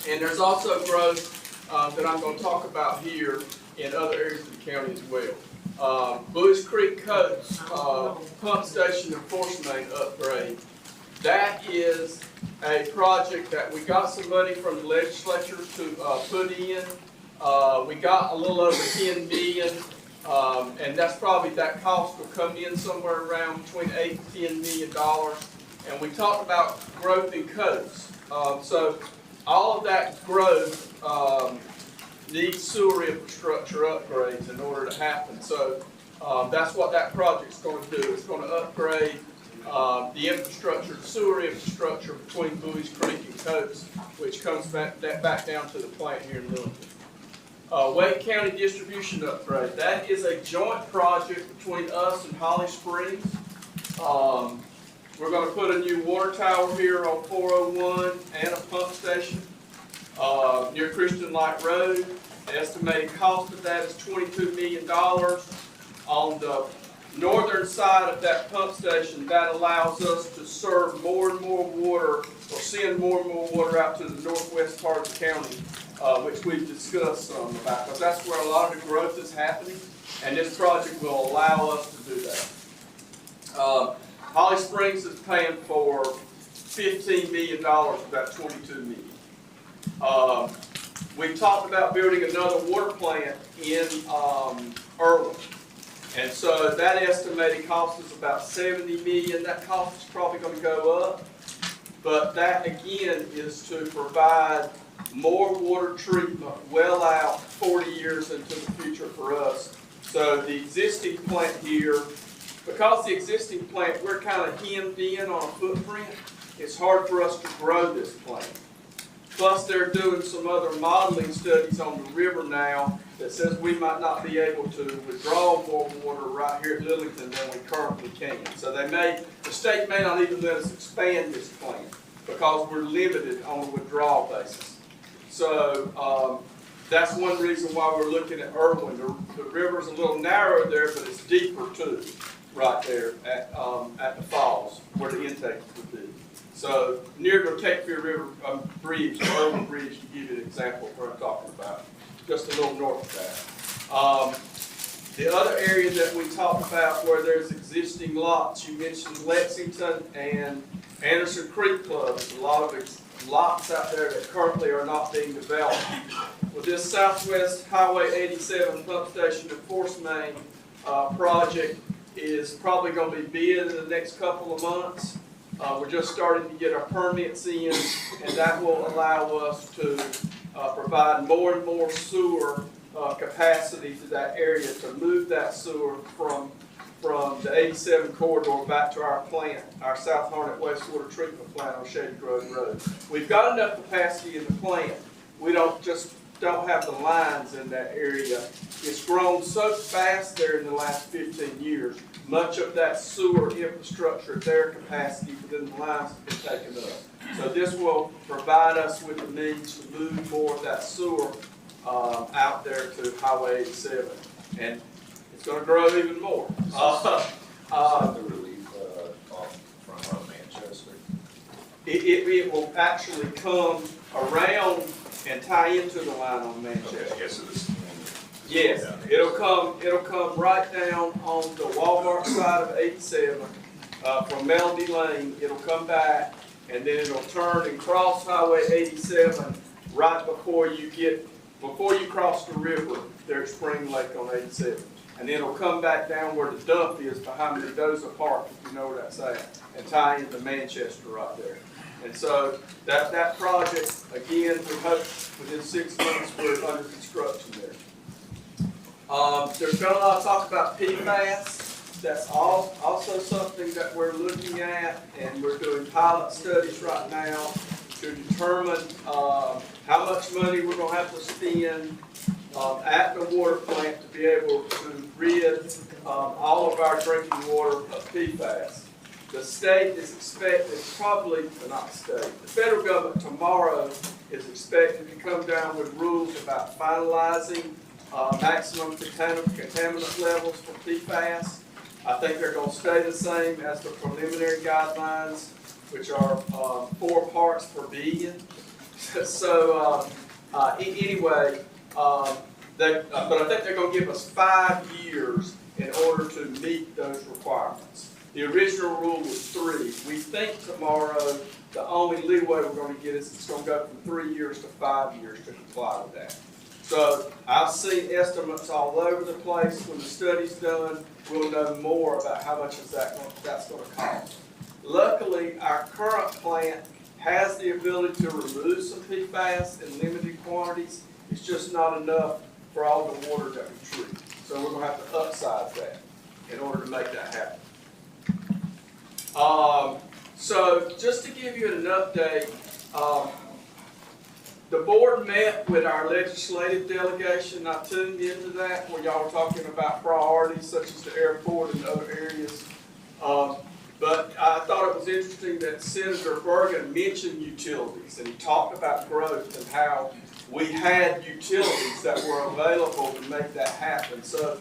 and there's also growth that I'm going to talk about here in other areas of the county as well. Buies Creek Coats pump station and force main upgrade. That is a project that we got some money from the legislature to put in. We got a little over $10 million. And that's probably, that cost will come in somewhere around between $8 and $10 million. And we talked about growth in coats. So all of that growth needs sewer infrastructure upgrades in order to happen. So that's what that project's going to do. It's going to upgrade the infrastructure, sewer infrastructure between Buies Creek and Coates, which comes back down to the plant here in Lillington. Wake County distribution upgrade. That is a joint project between us and Holly Springs. We're going to put a new water tower here on 401 and a pump station near Christian Light Road. The estimated cost of that is $22 million. On the northern side of that pump station, that allows us to serve more and more water, or send more and more water out to the northwest part of the county which we've discussed some about, because that's where a lot of the growth is happening, and this project will allow us to do that. Holly Springs is paying for $15 million of that $22 million. We talked about building another water plant in Irwin. And so that estimated cost is about $70 million. That cost is probably going to go up. But that, again, is to provide more water treatment well out 40 years into the future for us. So the existing plant here, because the existing plant, we're kind of hemmed in on a footprint, it's hard for us to grow this plant. Plus, they're doing some other modeling studies on the river now that says we might not be able to withdraw more water right here at Lillington than we currently can. So the state may not even let us expand this plant because we're limited on a withdrawal basis. So that's one reason why we're looking at Irwin. The river's a little narrower there, but it's deeper too, right there at the falls where the intake would be. So near the Cakefield River Bridge, the Irwin Bridge, to give you an example of what I'm talking about, just a little north of that. The other area that we talked about where there's existing lots, you mentioned Lexington and Anderson Creek Club. There's a lot of lots out there that currently are not being developed. With this Southwest Highway 87 pump station and force main project is probably going to be bid in the next couple of months. We're just starting to get our permits in, and that will allow us to provide more and more sewer capacity to that area to move that sewer from the 87 corridor back to our plant, our South Harnett wastewater treatment plant on Shady Grove Road. We've got enough capacity in the plant. We don't have the lines in that area. It's grown so fast there in the last 15 years. Much of that sewer infrastructure, their capacity within the lines has been taken up. So this will provide us with the means to move more of that sewer out there to Highway 87. And it's going to grow even more. The relief from Manchester? It will actually come around and tie into the line on Manchester. Okay, yes, it is. Yes, it'll come right down on the Walmart side of 87 from Melody Lane. It'll come back and then it'll turn and cross Highway 87 right before you cross the river there at Spring Lake on 87. And then it'll come back down where the dump is behind Mendoza Park, if you know where that's at, and tie into Manchester right there. And so that project, again, we hope within 6 months we're under construction there. There's been a lot of talk about PFAS. That's also something that we're looking at, and we're doing pilot studies right now to determine how much money we're going to have to spend at the water plant to be able to rid all of our drinking water of PFAS. The state is expected, not the state, the federal government tomorrow is expected to come down with rules about finalizing maximum contaminant levels for PFAS. I think they're going to stay the same as the preliminary guidelines, which are 4 parts per billion. So anyway, but I think they're going to give us 5 years in order to meet those requirements. The original rule was 3. We think tomorrow the only leeway we're going to get is it's going to go from 3 years to 5 years to comply with that. So I've seen estimates all over the place. When the study's done, we'll know more about how much that's going to cost. Luckily, our current plant has the ability to remove some PFAS in limited quantities. It's just not enough for all the water that we treat. So we're going to have to upsize that in order to make that happen. So just to give you an update, the board met with our legislative delegation. I tuned into that where y'all were talking about priorities such as the airport and other areas. But I thought it was interesting that Senator Bergen mentioned utilities, and he talked about growth and how we had utilities that were available to make that happen. So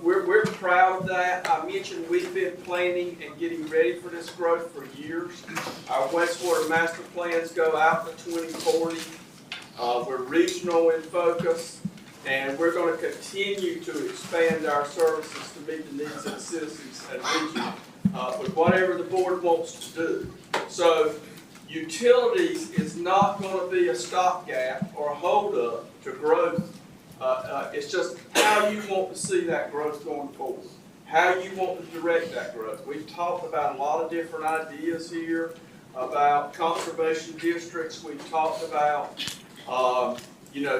we're proud of that. I mentioned we've been planning and getting ready for this growth for years. Our wastewater master plans go out to 2040. We're regional in focus, and we're going to continue to expand our services to meet the needs of the citizens and region with whatever the board wants to do. So utilities is not going to be a stopgap or a holdup to growth. It's just how you want to see that growth going forward, how you want to direct that growth. We've talked about a lot of different ideas here about conservation districts. We've talked about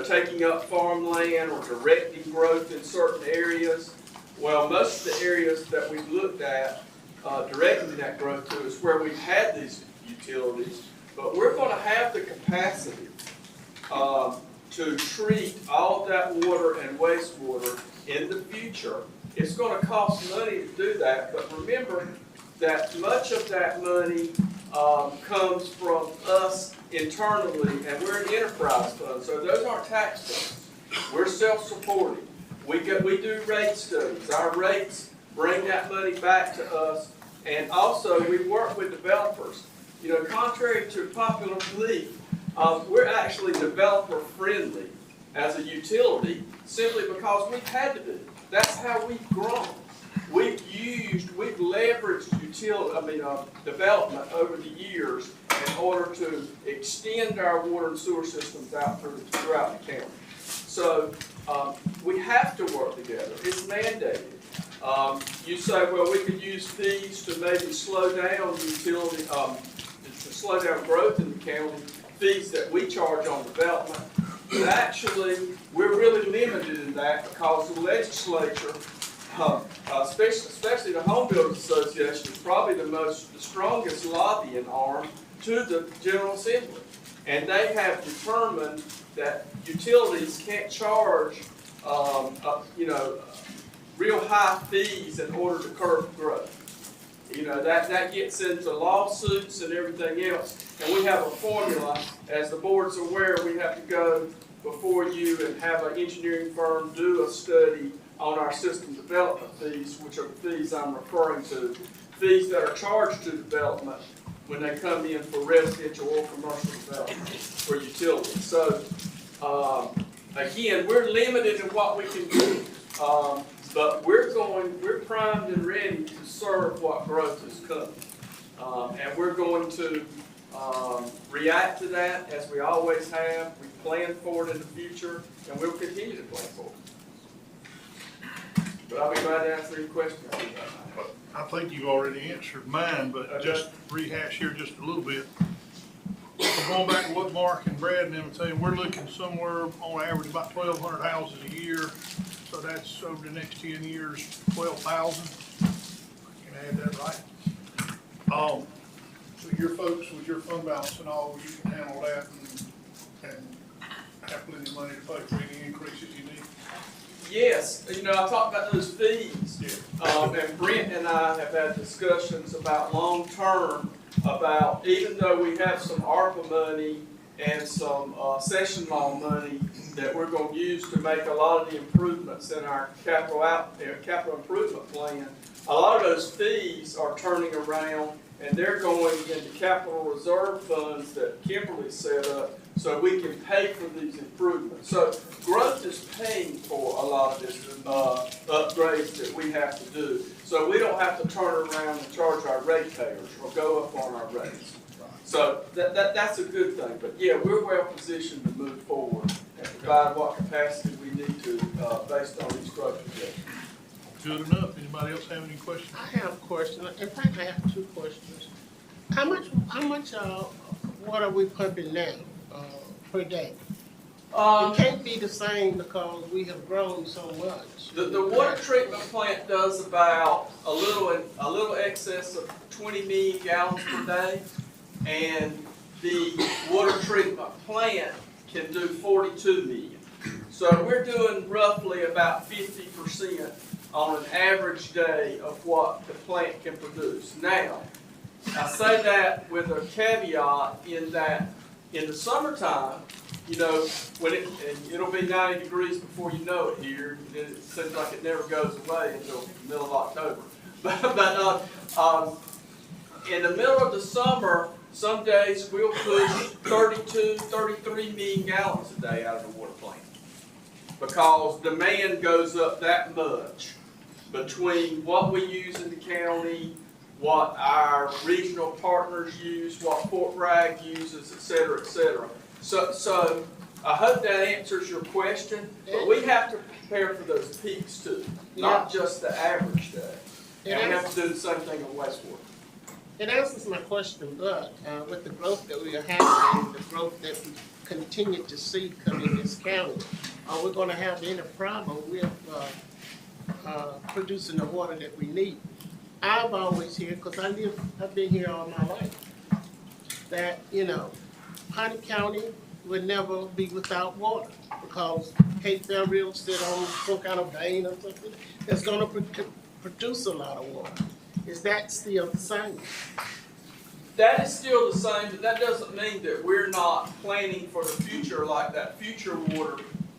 taking up farmland or directing growth in certain areas. Well, most of the areas that we've looked at directing that growth to is where we've had these utilities, but we're going to have the capacity to treat all of that water and wastewater in the future. It's going to cost money to do that, but remember that much of that money comes from us internally, and we're an enterprise fund, so those aren't tax funds. We're self-supporting. We do rate studies. Our rates bring that money back to us, and also we work with developers. Contrary to popular belief, we're actually developer friendly as a utility simply because we've had to be. That's how we've grown. We've leveraged development over the years in order to extend our water and sewer systems out throughout the county. So we have to work together. It's mandated. You say, well, we could use fees to maybe slow down utility, to slow down growth in the county, fees that we charge on development. But actually, we're really limited in that because the legislature, especially the Home Builders Association, is probably the strongest lobbying arm to the General Assembly. And they have determined that utilities can't charge, real high fees in order to curb growth. That gets into lawsuits and everything else. And we have a formula, as the board's aware, we have to go before you and have an engineering firm do a study on our system development fees, which are the fees I'm referring to, fees that are charged to development when they come in for residential or commercial development for utilities. So, again, we're limited in what we can do. But we're primed and ready to serve what growth is coming. And we're going to react to that as we always have. We plan for it in the future, and we'll continue to plan for it. But I'll be glad to answer any questions. I think you've already answered mine, but just rehash here just a little bit. Going back to what Mark and Brad and them were saying, we're looking somewhere on average about 1,200 houses a year. So that's over the next 10 years, 12,000. Can I add that right? So your folks with your fund balance and all, you can handle that and have plenty of money to pay for any increases you need? Yes, I talked about those fees. Yeah. And Brent and I have had discussions about long-term, about even though we have some ARPA money and some session law money that we're going to use to make a lot of the improvements in our capital improvement plan, a lot of those fees are turning around and they're going into capital reserve funds that Kimberly set up so we can pay for these improvements. So growth is paying for a lot of this upgrades that we have to do. So we don't have to turn around and charge our ratepayers or go up on our rates. So that's a good thing. But yeah, we're well positioned to move forward and provide what capacity we need to based on these growth projections. Good enough. Anybody else have any questions? I have a question. In fact, I have two questions. How much water are we pumping now per day? It can't be the same because we have grown so much. The water treatment plant does about a little excess of 20 million gallons per day, and the water treatment plant can do 42 million. So we're doing roughly about 50% on an average day of what the plant can produce. Now, I say that with a caveat in that in the summertime, when it'll be 90 degrees before you know it here. It seems like it never goes away until the middle of October. But in the middle of the summer, some days we'll push 32, 33 million gallons a day out of the water plant. Because demand goes up that much between what we use in the county, what our regional partners use, what Fort Bragg uses, et cetera, et cetera. So I hope that answers your question, but we have to prepare for those peaks too, not just the average day. And we have to do the same thing on wastewater. It answers my question, but with the growth that we are having and the growth that we continue to see coming in this county, are we gonna have any problem with producing the water that we need? I've always heard, because I've been here all my life, that, Hunter County would never be without water because Cape Del Rio sit on some kind of vein or something that's gonna produce a lot of water. Is that still the same? That is still the same, but that doesn't mean that we're not planning for the future, like that future water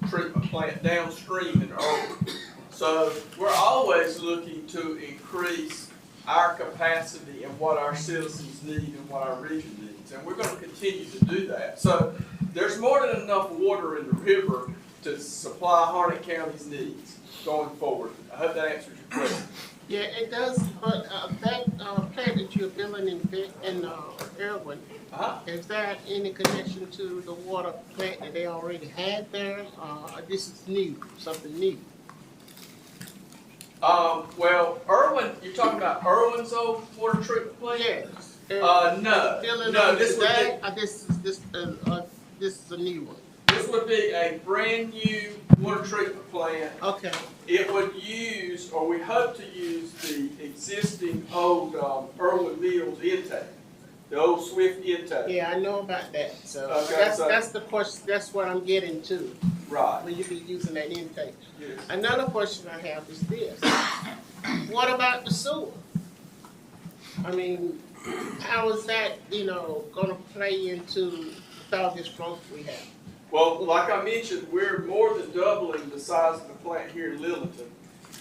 treatment plant downstream in Irwin. So we're always looking to increase our capacity and what our citizens need and what our region needs. And we're going to continue to do that. So there's more than enough water in the river to supply Harnett County's needs going forward. I hope that answers your question. Yeah, it does, but that plant that you're building in Irwin, is that any connection to the water plant that they already had there? This is new, something new? Well, Irwin, you're talking about Irwin's old water treatment plant? Yes. No, this would be, this is a new one. this would be a brand new water treatment plant. Okay. It would use, or we hope to use, the existing old Irwin Mills intake, the old Swift intake. Yeah, I know about that. So Okay, that's the question. That's what I'm getting to. Right. When you be using that intake. Yes. Another question I have is this: what about the sewer? I mean, how is that going to play into all this growth we have? Well, like I mentioned, we're more than doubling the size of the plant here in Lillington,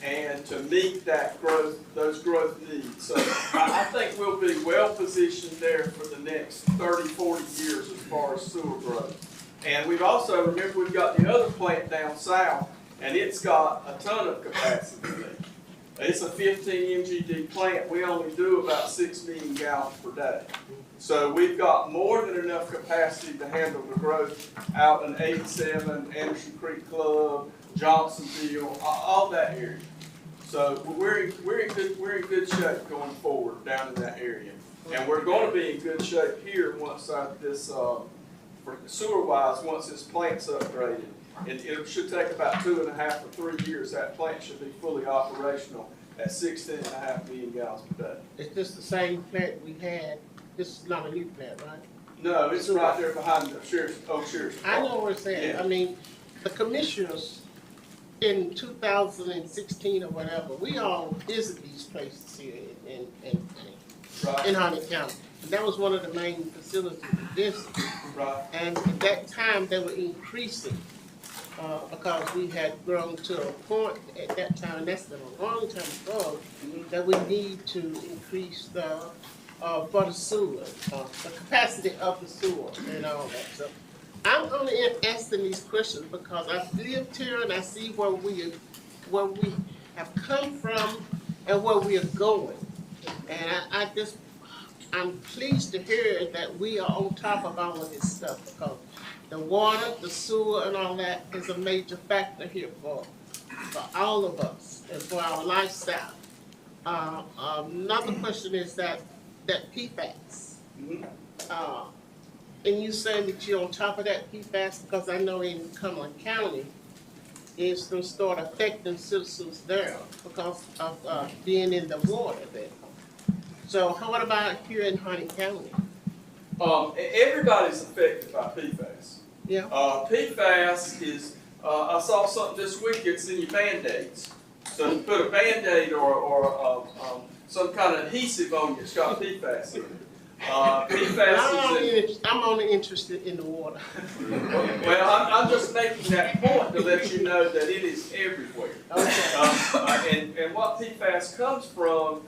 and to meet that growth, those growth needs. So I think we'll be well positioned there for the next 30, 40 years as far as sewer growth. And we've also, remember, we've got the other plant down south, and it's got a ton of capacity there. It's a 15 MGD plant. We only do about 6 million gallons per day. So we've got more than enough capacity to handle the growth out in 87, Anderson Creek Club, Johnsonville, all that area. So we're in good shape going forward down in that area, and we're going to be in good shape here once this sewer-wise, once this plant's upgraded. It should take about 2.5 or 3 years. That plant should be fully operational at 16.5 million gallons per day. Is this the same plant we had? This is not a new plant, right? No, it's right there behind the Sheriff's. I know where it's at. Yeah. I mean, the commissioners in 2016 or whatever, we all visit these places here in Harnett County. And that was one of the main facilities we visited. Right. And at that time, they were increasing because we had grown to a point at that time, and that's been a long time ago, that we need to increase for the sewer, the capacity of the sewer and all that. So I'm only asking these questions because I've lived here and I see where we have come from and where we are going. And I'm pleased to hear that we are on top of all of this stuff because the water, the sewer, and all that is a major factor here for all of us and for our lifestyle. Another question is that PFAS. And you saying that you're on top of that PFAS because I know in Cumberland County, it's going to start affecting citizens there because of being in the water there. So what about here in Harnett County? Everybody's affected by PFAS. Yeah. PFAS is, I saw something this week, it's in your Band-Aids. So you put a Band-Aid or some kind of adhesive on you, it's got PFAS in it. I'm only interested in the water. Well, I'm just making that point to let you know that it is everywhere. Okay. And what PFAS comes from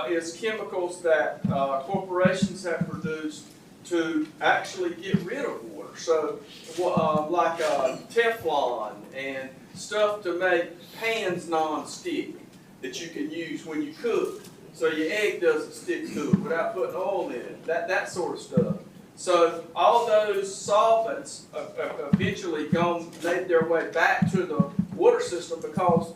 is chemicals that corporations have produced to actually get rid of water. So, like Teflon and stuff to make pans non-stick that you can use when you cook, so your egg doesn't stick to it without putting oil in it, that sort of stuff. So all those solvents eventually made their way back to the water system because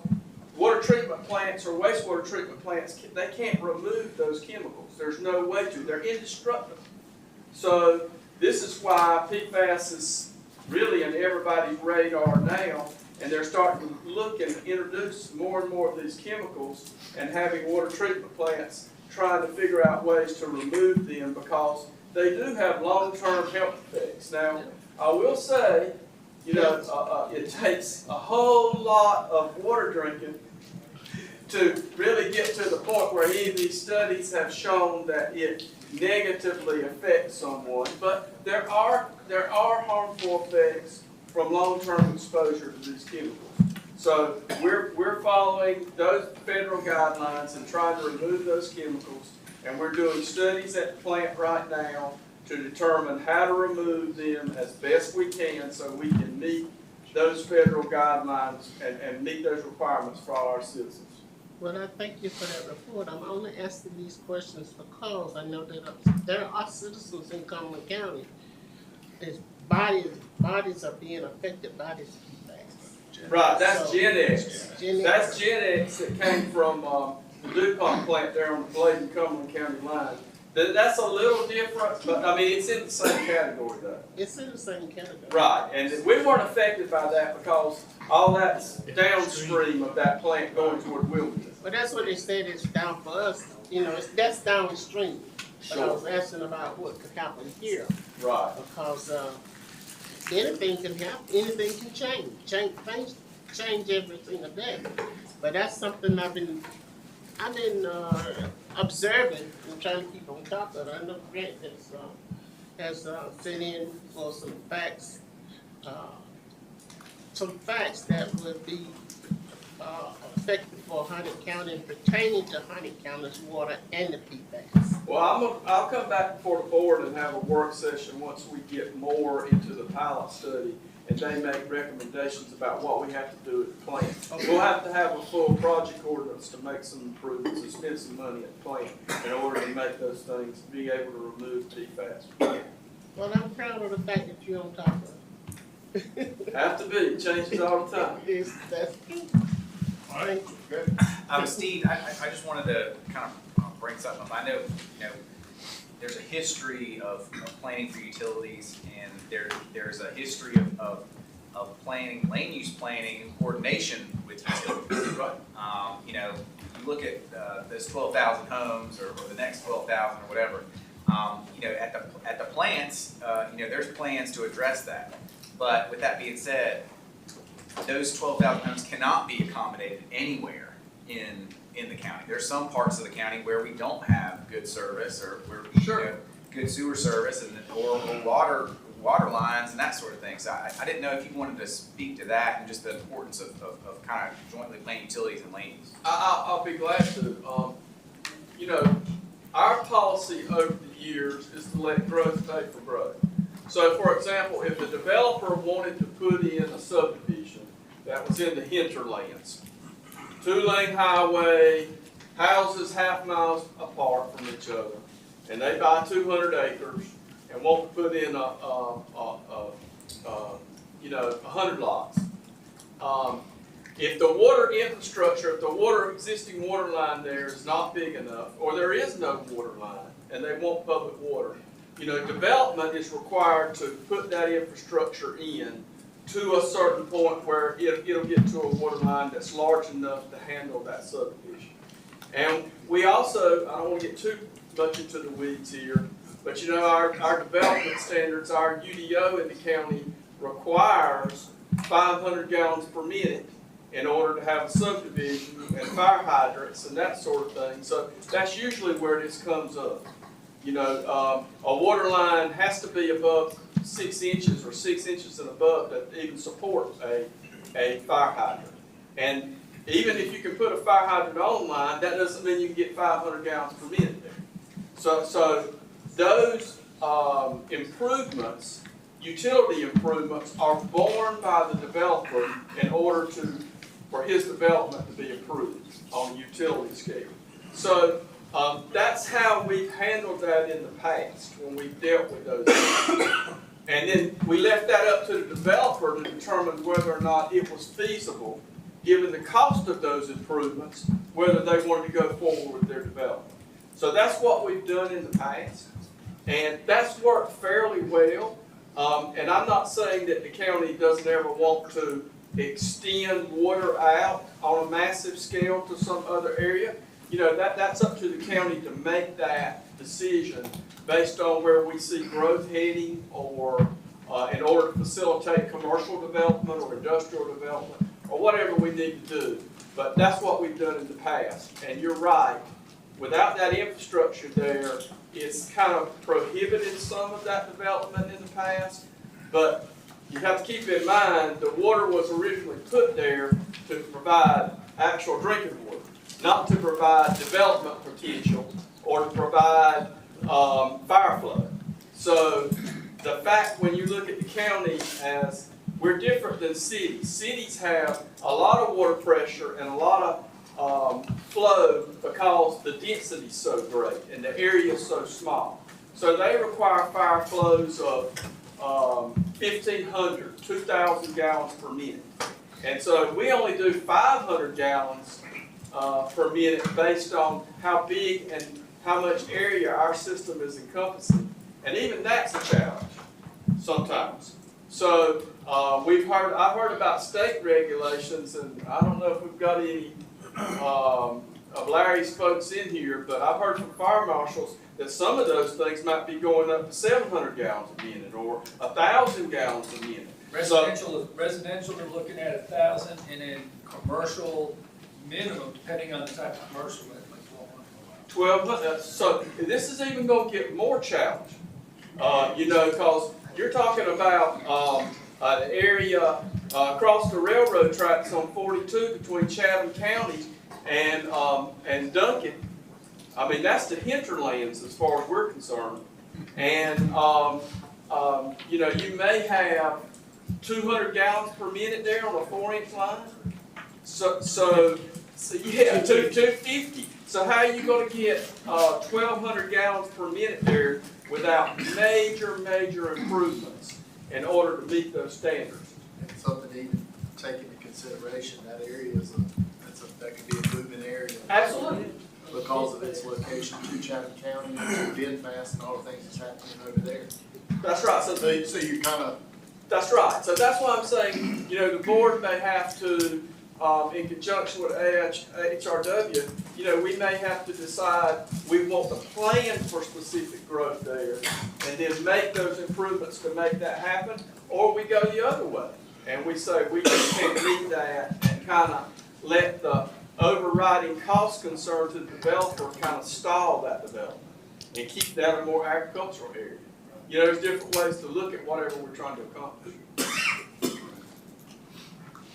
water treatment plants or wastewater treatment plants, they can't remove those chemicals. There's no way to. They're indestructible. So this is why PFAS is really in everybody's radar now, and they're starting to look and introduce more and more of these chemicals and having water treatment plants trying to figure out ways to remove them because they do have long-term health effects. Now, I will say, it takes a whole lot of water drinking to really get to the point where any of these studies have shown that it negatively affects someone. But there are harmful effects from long-term exposure to these chemicals. So we're following those federal guidelines and trying to remove those chemicals, and we're doing studies at the plant right now to determine how to remove them as best we can so we can meet those federal guidelines and meet those requirements for all our citizens. Well, I thank you for that report. I'm only asking these questions because I know that there are citizens in Cumberland County. His bodies are being affected by this PFAS. Right, that's Gen X. Gen X. That's Gen X that came from the DuPont plant there on the Bladen Cumberland County line. That's a little different, but I mean, it's in the same category though. It's in the same category. Right, and we weren't affected by that because all that's downstream of that plant going toward Wilmington. But that's what they said is down for us. That's downstream. But I was asking about what could happen here. Right. Because anything can happen, anything can change every single day. But that's something I've been observing and trying to keep on top of it. I know Grant has sent in for some facts that would be effective for Huntington County and pertaining to Huntington County's water and the PFAS. Well, I'll come back before the board and have a work session once we get more into the pilot study and they make recommendations about what we have to do at the plant. Okay. We'll have to have a full project ordinance to make some improvements and spend some money at the plant in order to make those things, be able to remove PFAS. Well, I'm proud of the fact that you're on top of it. Have to be, it changes all the time. That's true. Thank you. Steve, I just wanted to kind of bring something up. I know, there's a history of planning for utilities, and there's a history of planning, lane use planning, and coordination with utilities. Right. You look at those 12,000 homes or the next 12,000 or whatever. At the plants, there's plans to address that. But with that being said, those 12,000 homes cannot be accommodated anywhere in the county. There's some parts of the county where we don't have good service or good sewer service or water lines and that sort of thing. So I didn't know if you wanted to speak to that and just the importance of kind of jointly planning utilities and lane use. I'll be glad to. Our policy over the years is to let growth pay for growth. So, for example, if a developer wanted to put in a subdivision that was in the hinterlands, 2-lane highway, houses half miles apart from each other, and they buy 200 acres and want to put in 100 lots. If the water infrastructure, if the existing water line there is not big enough, or there is no water line, and they want public water, development is required to put that infrastructure in to a certain point where it'll get to a water line that's large enough to handle that subdivision. And we also, I don't want to get too much into the weeds here, but our development standards, our UDO in the county requires 500 gallons per minute in order to have a subdivision and fire hydrants and that sort of thing. So that's usually where this comes up. A water line has to be above 6 inches or 6 inches and above to even support a fire hydrant. And even if you can put a fire hydrant online, that doesn't mean you can get 500 gallons per minute there. So those improvements, utility improvements, are borne by the developer in order for his development to be approved on a utility scale. So that's how we've handled that in the past when we've dealt with those things. And then we left that up to the developer to determine whether or not it was feasible, given the cost of those improvements, whether they wanted to go forward with their development. So that's what we've done in the past, and that's worked fairly well. And I'm not saying that the county doesn't ever want to extend water out on a massive scale to some other area. You know, that's up to the county to make that decision based on where we see growth heading, or in order to facilitate commercial development or industrial development, or whatever we need to do. But that's what we've done in the past. And you're right, without that infrastructure there, it's kind of prohibited some of that development in the past. But you have to keep in mind, the water was originally put there to provide actual drinking water, not to provide development potential or to provide fire flow. So the fact, when you look at the county, as we're different than cities. Cities have a lot of water pressure and a lot of flow because the density is so great and the area is so small. So they require fire flows of 1,500, 2,000 gallons per minute. And so we only do 500 gallons per minute based on how big and how much area our system is encompassing. And even that's a challenge sometimes. So I've heard about state regulations, and I don't know if we've got any of Larry's folks in here, but I've heard from fire marshals that some of those things might be going up to 700 gallons a minute or 1,000 gallons a minute. Residential, they're looking at 1,000, and then commercial minimum, depending on the type of commercial, like 1,200. So this is even going to get more challenging, you know, because you're talking about an area across the railroad tracks on 42 between Chatham County and Duncan. I mean, that's the hinterlands as far as we're concerned. And you know, you may have 200 gallons per minute there on a 4-inch line. So yeah, 250. So how are you going to get 1,200 gallons per minute there without major improvements in order to meet those standards? And something to even take into consideration, that area is that could be a moving area. Absolutely. Because of its location to Chatham County, and to Denfast, and all the things that's happening over there. That's right. So you kind of. That's right. So that's why I'm saying, you know, the board may have to, in conjunction with HRW, you know, we may have to decide we want to plan for specific growth there and then make those improvements to make that happen, or we go the other way and we say we just can't meet that and kind of let the overriding cost concern to the developer kind of stall that development and keep that a more agricultural area. You know, there's different ways to look at whatever we're trying to accomplish.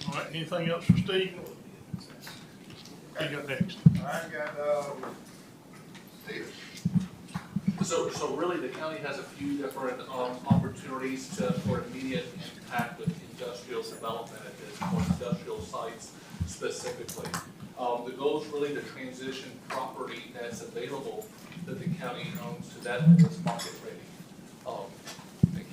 All right, anything else for Steve? What you got next? I got, Steve. So really, the county has a few different opportunities for immediate impact with industrial development at this point, industrial sites specifically. The goal is really to transition property that's available that the county owns to that that's market ready. Thank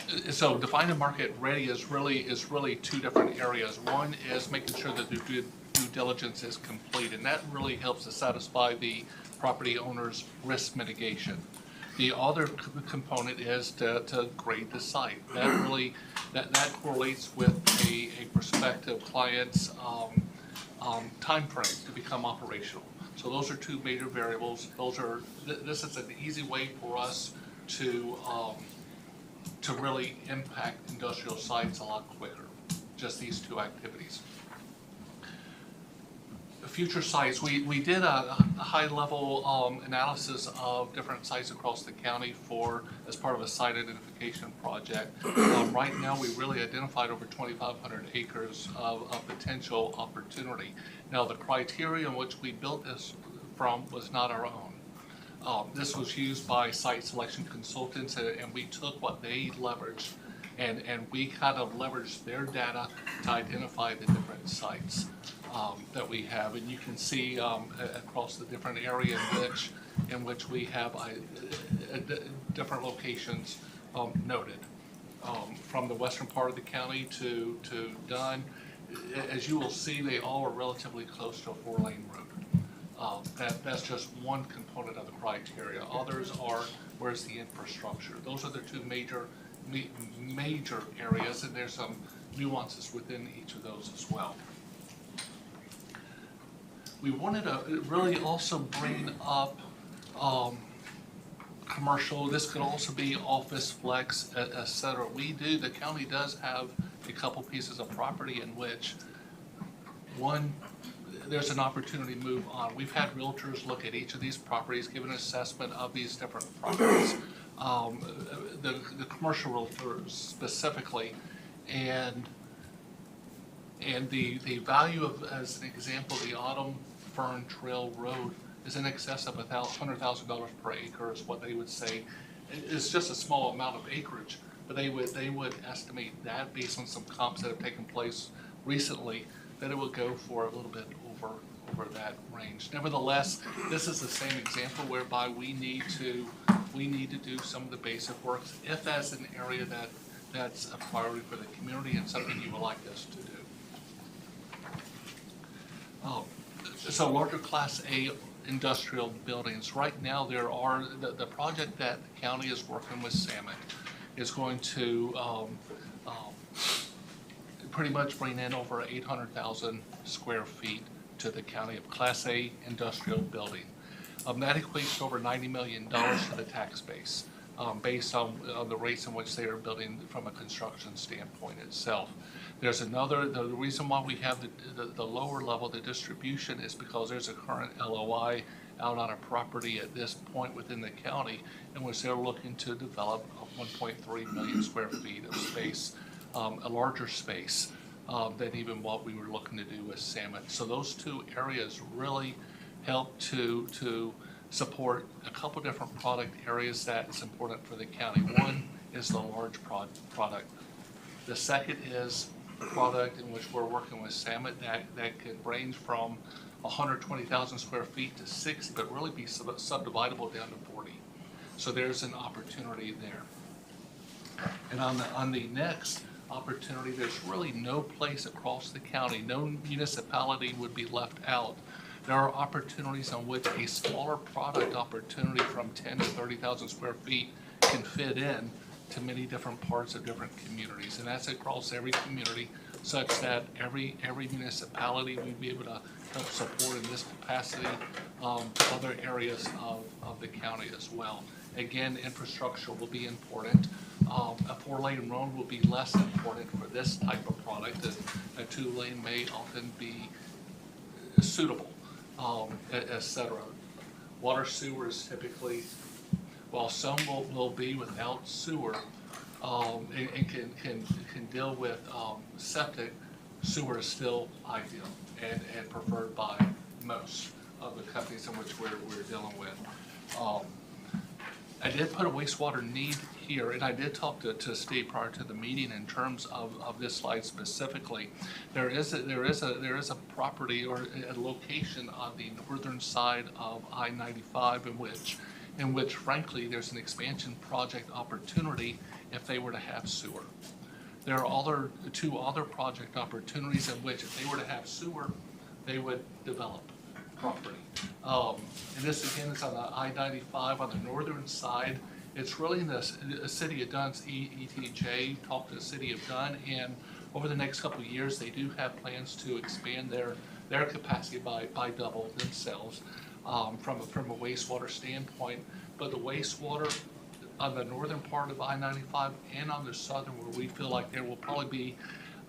you. So defining market ready is really two different areas. One is making sure that the due diligence is complete, and that really helps to satisfy the property owner's risk mitigation. The other component is to grade the site. That really that correlates with a prospective client's time frame to become operational. So those are two major variables. This is an easy way for us to really impact industrial sites a lot quicker. Just these two activities. Future sites, we did a high-level analysis of different sites across the county as part of a site identification project. Right now, we really identified over 2,500 acres of potential opportunity. Now, the criteria in which we built this from was not our own. This was used by site selection consultants, and we took what they leveraged, and we kind of leveraged their data to identify the different sites that we have. And you can see across the different area in which we have different locations noted. From the western part of the county to Dunn, as you will see, they all are relatively close to a 4-lane road. That's just one component of the criteria. Others are, where's the infrastructure? Those are the two major areas, and there's some nuances within each of those as well. We wanted to really also bring up commercial. This could also be office, flex, et cetera. The county does have a couple pieces of property in which there's an opportunity to move on. We've had realtors look at each of these properties, give an assessment of these different properties. The commercial realtors specifically, and the value of, as an example, the Autumn Fern Trail Road is in excess of $100,000 per acre, is what they would say. It's just a small amount of acreage, but they would estimate that based on some comps that have taken place recently, that it would go for a little bit over that range. Nevertheless, this is the same example whereby we need to do some of the basic works if that's an area that's a priority for the community and something you would like us to do. So larger Class A industrial buildings. Right now, there are the project that the county is working with Samet is going to pretty much bring in over 800,000 square feet to the county of Class A industrial building. That equates to over $90 million to the tax base, based on the rates in which they are building from a construction standpoint itself. There's the reason why we have the lower level, the distribution, is because there's a current LOI out on a property at this point within the county in which they're looking to develop 1.3 million square feet of space, a larger space than even what we were looking to do with Samet. So those two areas really help to support a couple different product areas that is important for the county. One is the large product. The second is product in which we're working with Samet that could range from 120,000 square feet to 60, but really be subdividable down to 40. So there's an opportunity there. And on the next opportunity, there's really no place across the county, no municipality would be left out. There are opportunities on which a smaller product opportunity from 10 to 30,000 square feet can fit in to many different parts of different communities. And that's across every community, such that every municipality will be able to help support in this capacity other areas of the county as well. Again, infrastructure will be important. A 4-lane road will be less important for this type of product. A 2-lane may often be suitable, et cetera. Water sewer is typically, while some will be without sewer and can deal with septic, sewer is still ideal and preferred by most of the companies in which we're dealing with. I did put a wastewater need here, and I did talk to Steve prior to the meeting in terms of this slide specifically. There is a property or a location on the northern side of I-95 in which frankly there's an expansion project opportunity if they were to have sewer. There are two other project opportunities in which if they were to have sewer, they would develop property. And this again is on the I-95 on the northern side. It's really in the city of Dunn's ETJ, talked to the city of Dunn, and over the next couple of years they do have plans to expand their capacity by double themselves from a wastewater standpoint. But the wastewater on the northern part of I-95 and on the southern, where we feel like there will probably be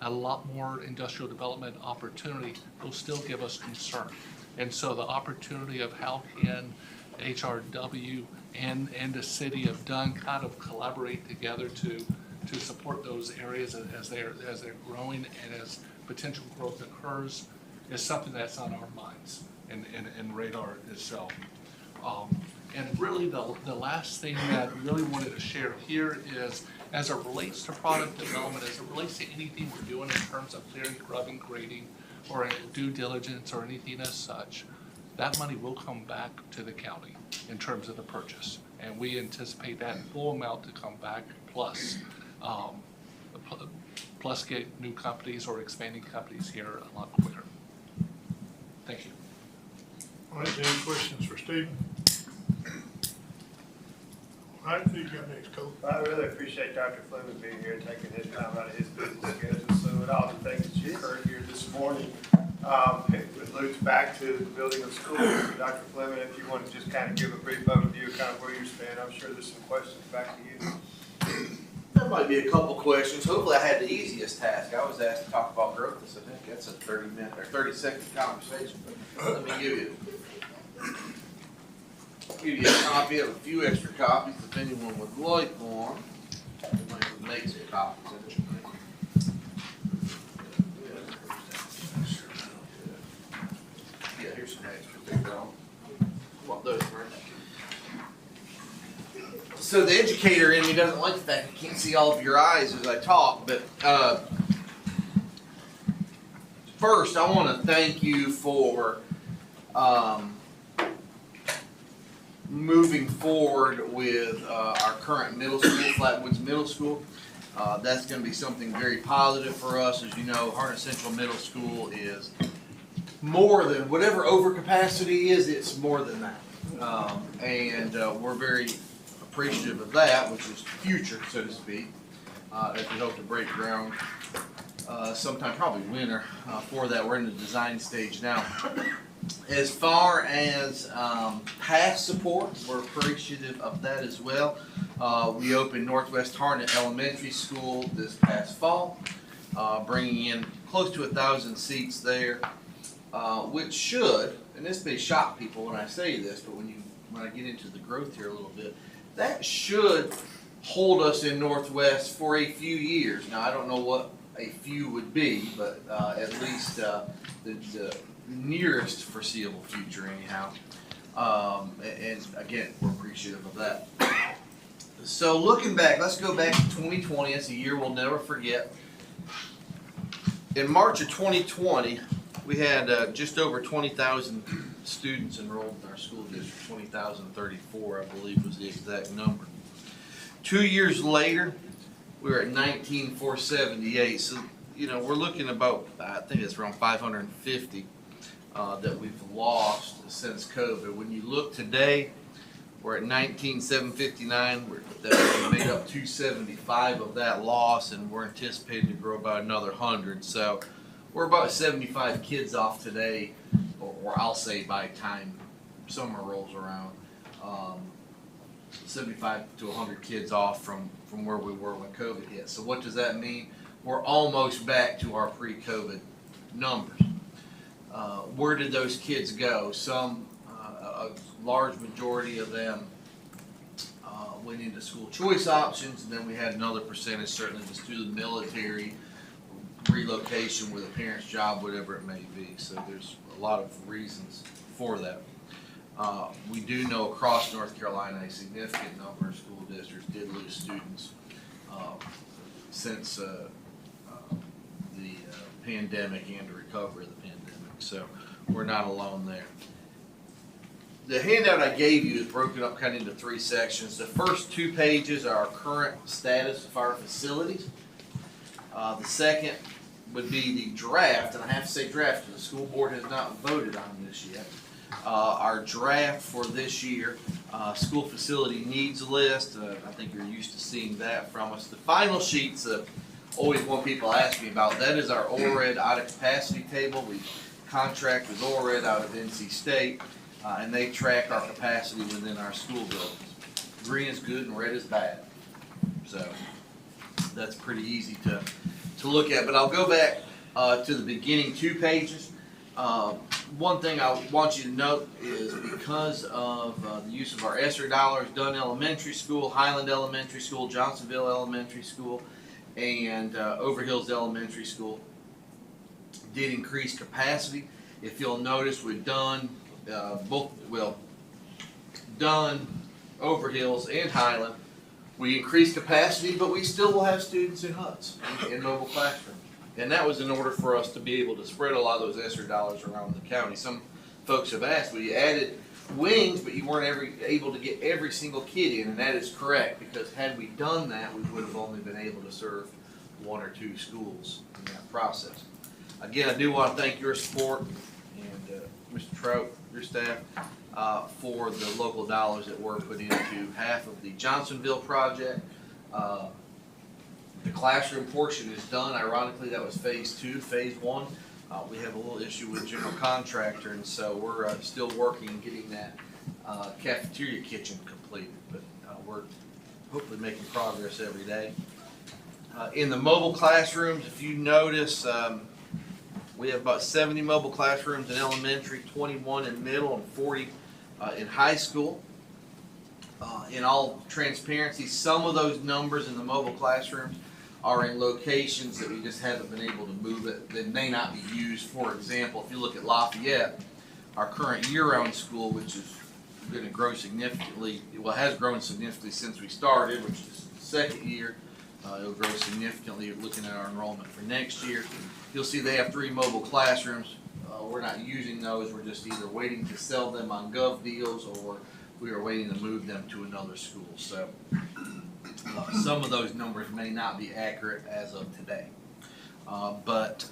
a lot more industrial development opportunity, will still give us concern. And so the opportunity of how can HRW and the city of Dunn kind of collaborate together to support those areas as they're growing and as potential growth occurs is something that's on our minds. and radar itself. And really, the last thing that I really wanted to share here is, as it relates to product development, as it relates to anything we're doing in terms of clearing, grubbing, grading, or due diligence or anything as such, that money will come back to the county in terms of the purchase. And we anticipate that full amount to come back, plus get new companies or expanding companies here a lot quicker. Thank you. All right, any questions for Stephen? All right, who you got next, Cole? I really appreciate Dr. Fleming being here, taking his time out of his busy schedule. So with all the things that you heard here this morning, it loops back to the building of schools. Dr. Fleming, if you want to just kind of give a brief overview of kind of where you stand, I'm sure there's some questions back to you. There might be a couple questions. Hopefully I had the easiest task. I was asked to talk about growth. I said, Nick, that's a 30-minute or 30-second conversation. But let me give you a copy of a few extra copies if anyone would like one. I might make some copies of it. Yeah, here's some extra. Want those first? So the educator in me doesn't like the fact I can't see all of your eyes as I talk, but first I want to thank you for moving forward with our current middle school, Flatwoods Middle School. That's going to be something very positive for us. As you know, Harnett Central Middle School is more than whatever overcapacity is, it's more than that. And we're very appreciative of that, which is future, so to speak, as we hope to break ground sometime probably winter for that. We're in the design stage now. As far as past support, we're appreciative of that as well. We opened Northwest Harnett Elementary School this past fall, bringing in close to 1,000 seats there, which should, and this may shock people when I say this, but when I get into the growth here a little bit, that should hold us in Northwest for a few years. Now, I don't know what a few would be, but at least the nearest foreseeable future anyhow. And again, we're appreciative of that. So looking back, let's go back to 2020. It's a year we'll never forget. In March of 2020, we had just over 20,000 students enrolled in our school district. 20,034, I believe, was the exact number. 2 years later, we were at 19,478. So, you know, we're looking about, I think it's around 550 that we've lost since COVID. When you look today, we're at 19,759. We made up 275 of that loss, and we're anticipating to grow about another 100. So we're about 75 kids off today, or I'll say by the time summer rolls around, 75 to 100 kids off from where we were when COVID hit. So what does that mean? We're almost back to our pre-COVID numbers. Where did those kids go? Some, a large majority of them went into school choice options, and then we had another percentage, certainly just through the military, relocation with a parent's job, whatever it may be. So there's a lot of reasons for that. We do know across North Carolina a significant number of school districts did lose students since the pandemic and the recovery of the pandemic. So we're not alone there. The handout I gave you is broken up kind of into three sections. The first 2 pages are our current status of our facilities. The second would be the draft, and I have to say draft because the school board has not voted on this yet. Our draft for this year, school facility needs list. I think you're used to seeing that from us. The final sheets, always one people ask me about, that is our ORED out of capacity table. We contract with ORED out of NC State, and they track our capacity within our school buildings. Green is good and red is bad. So that's pretty easy to look at. But I'll go back to the beginning 2 pages. One thing I want you to note is because of the use of our ESSER dollars, Dunn Elementary School, Highland Elementary School, Johnsonville Elementary School, and Overhills Elementary School did increase capacity. If you'll notice, we've done, done Overhills and Highland. We increased capacity, but we still will have students in huts, in mobile classrooms. And that was in order for us to be able to spread a lot of those ESSER dollars around the county. Some folks have asked, well, you added wings, but you weren't able to get every single kid in, and that is correct, because had we done that, we would have only been able to serve 1 or 2 schools in that process. Again, I do want to thank your support and Mr. Trout, your staff, for the local dollars that were put into half of the Johnsonville project. The classroom portion is done. Ironically, that was phase 2. Phase 1, we have a little issue with general contractor, and so we're still working getting that cafeteria kitchen completed. But we're hopefully making progress every day. In the mobile classrooms, if you notice, we have about 70 mobile classrooms in elementary, 21 in middle, and 40 in high school. In all transparency, some of those numbers in the mobile classrooms are in locations that we just haven't been able to move it, that may not be used. For example, if you look at Lafayette, our current year-round school, which is going to grow significantly, well, has grown significantly since we started, which is the second year. It'll grow significantly looking at our enrollment for next year. You'll see they have 3 mobile classrooms. We're not using those. We're just either waiting to sell them on gov deals, or we are waiting to move them to another school. So some of those numbers may not be accurate as of today. But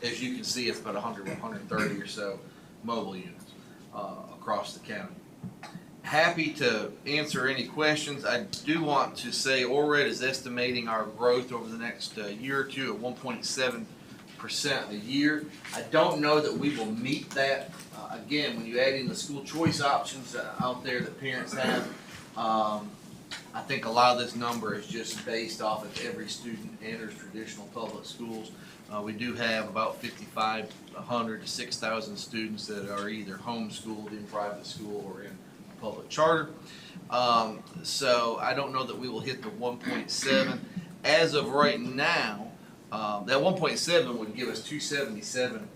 as you can see, it's about 100, 130 or so mobile units across the county. Happy to answer any questions. I do want to say ORED is estimating our growth over the next year or two at 1.7% a year. I don't know that we will meet that. Again, when you add in the school choice options out there that parents have, I think a lot of this number is just based off of every student enters traditional public schools. We do have about 5,500 to 6,000 students that are either homeschooled in private school or in public charter. So I don't know that we will hit the 1.7. As of right now, that 1.7 would give us 277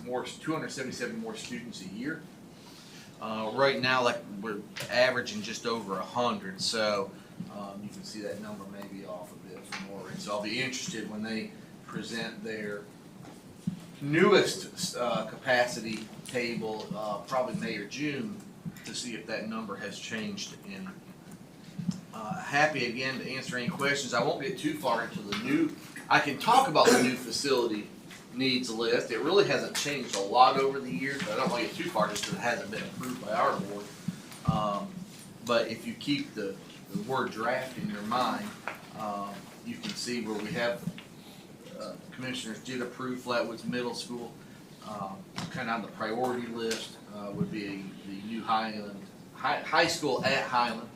more students a year. Right now, like, we're averaging just over 100, so you can see that number may be off a bit from ORED. So I'll be interested when they present their newest capacity table, probably May or June, to see if that number has changed in. Happy again to answer any questions. I won't get too far into the new. I can talk about the new facility needs list. It really hasn't changed a lot over the years, but I don't want to get too far just because it hasn't been approved by our board. But if you keep the word draft in your mind, you can see where we have commissioners did approve Flatwoods Middle School. Kind of on the priority list would be the new high school at Highland,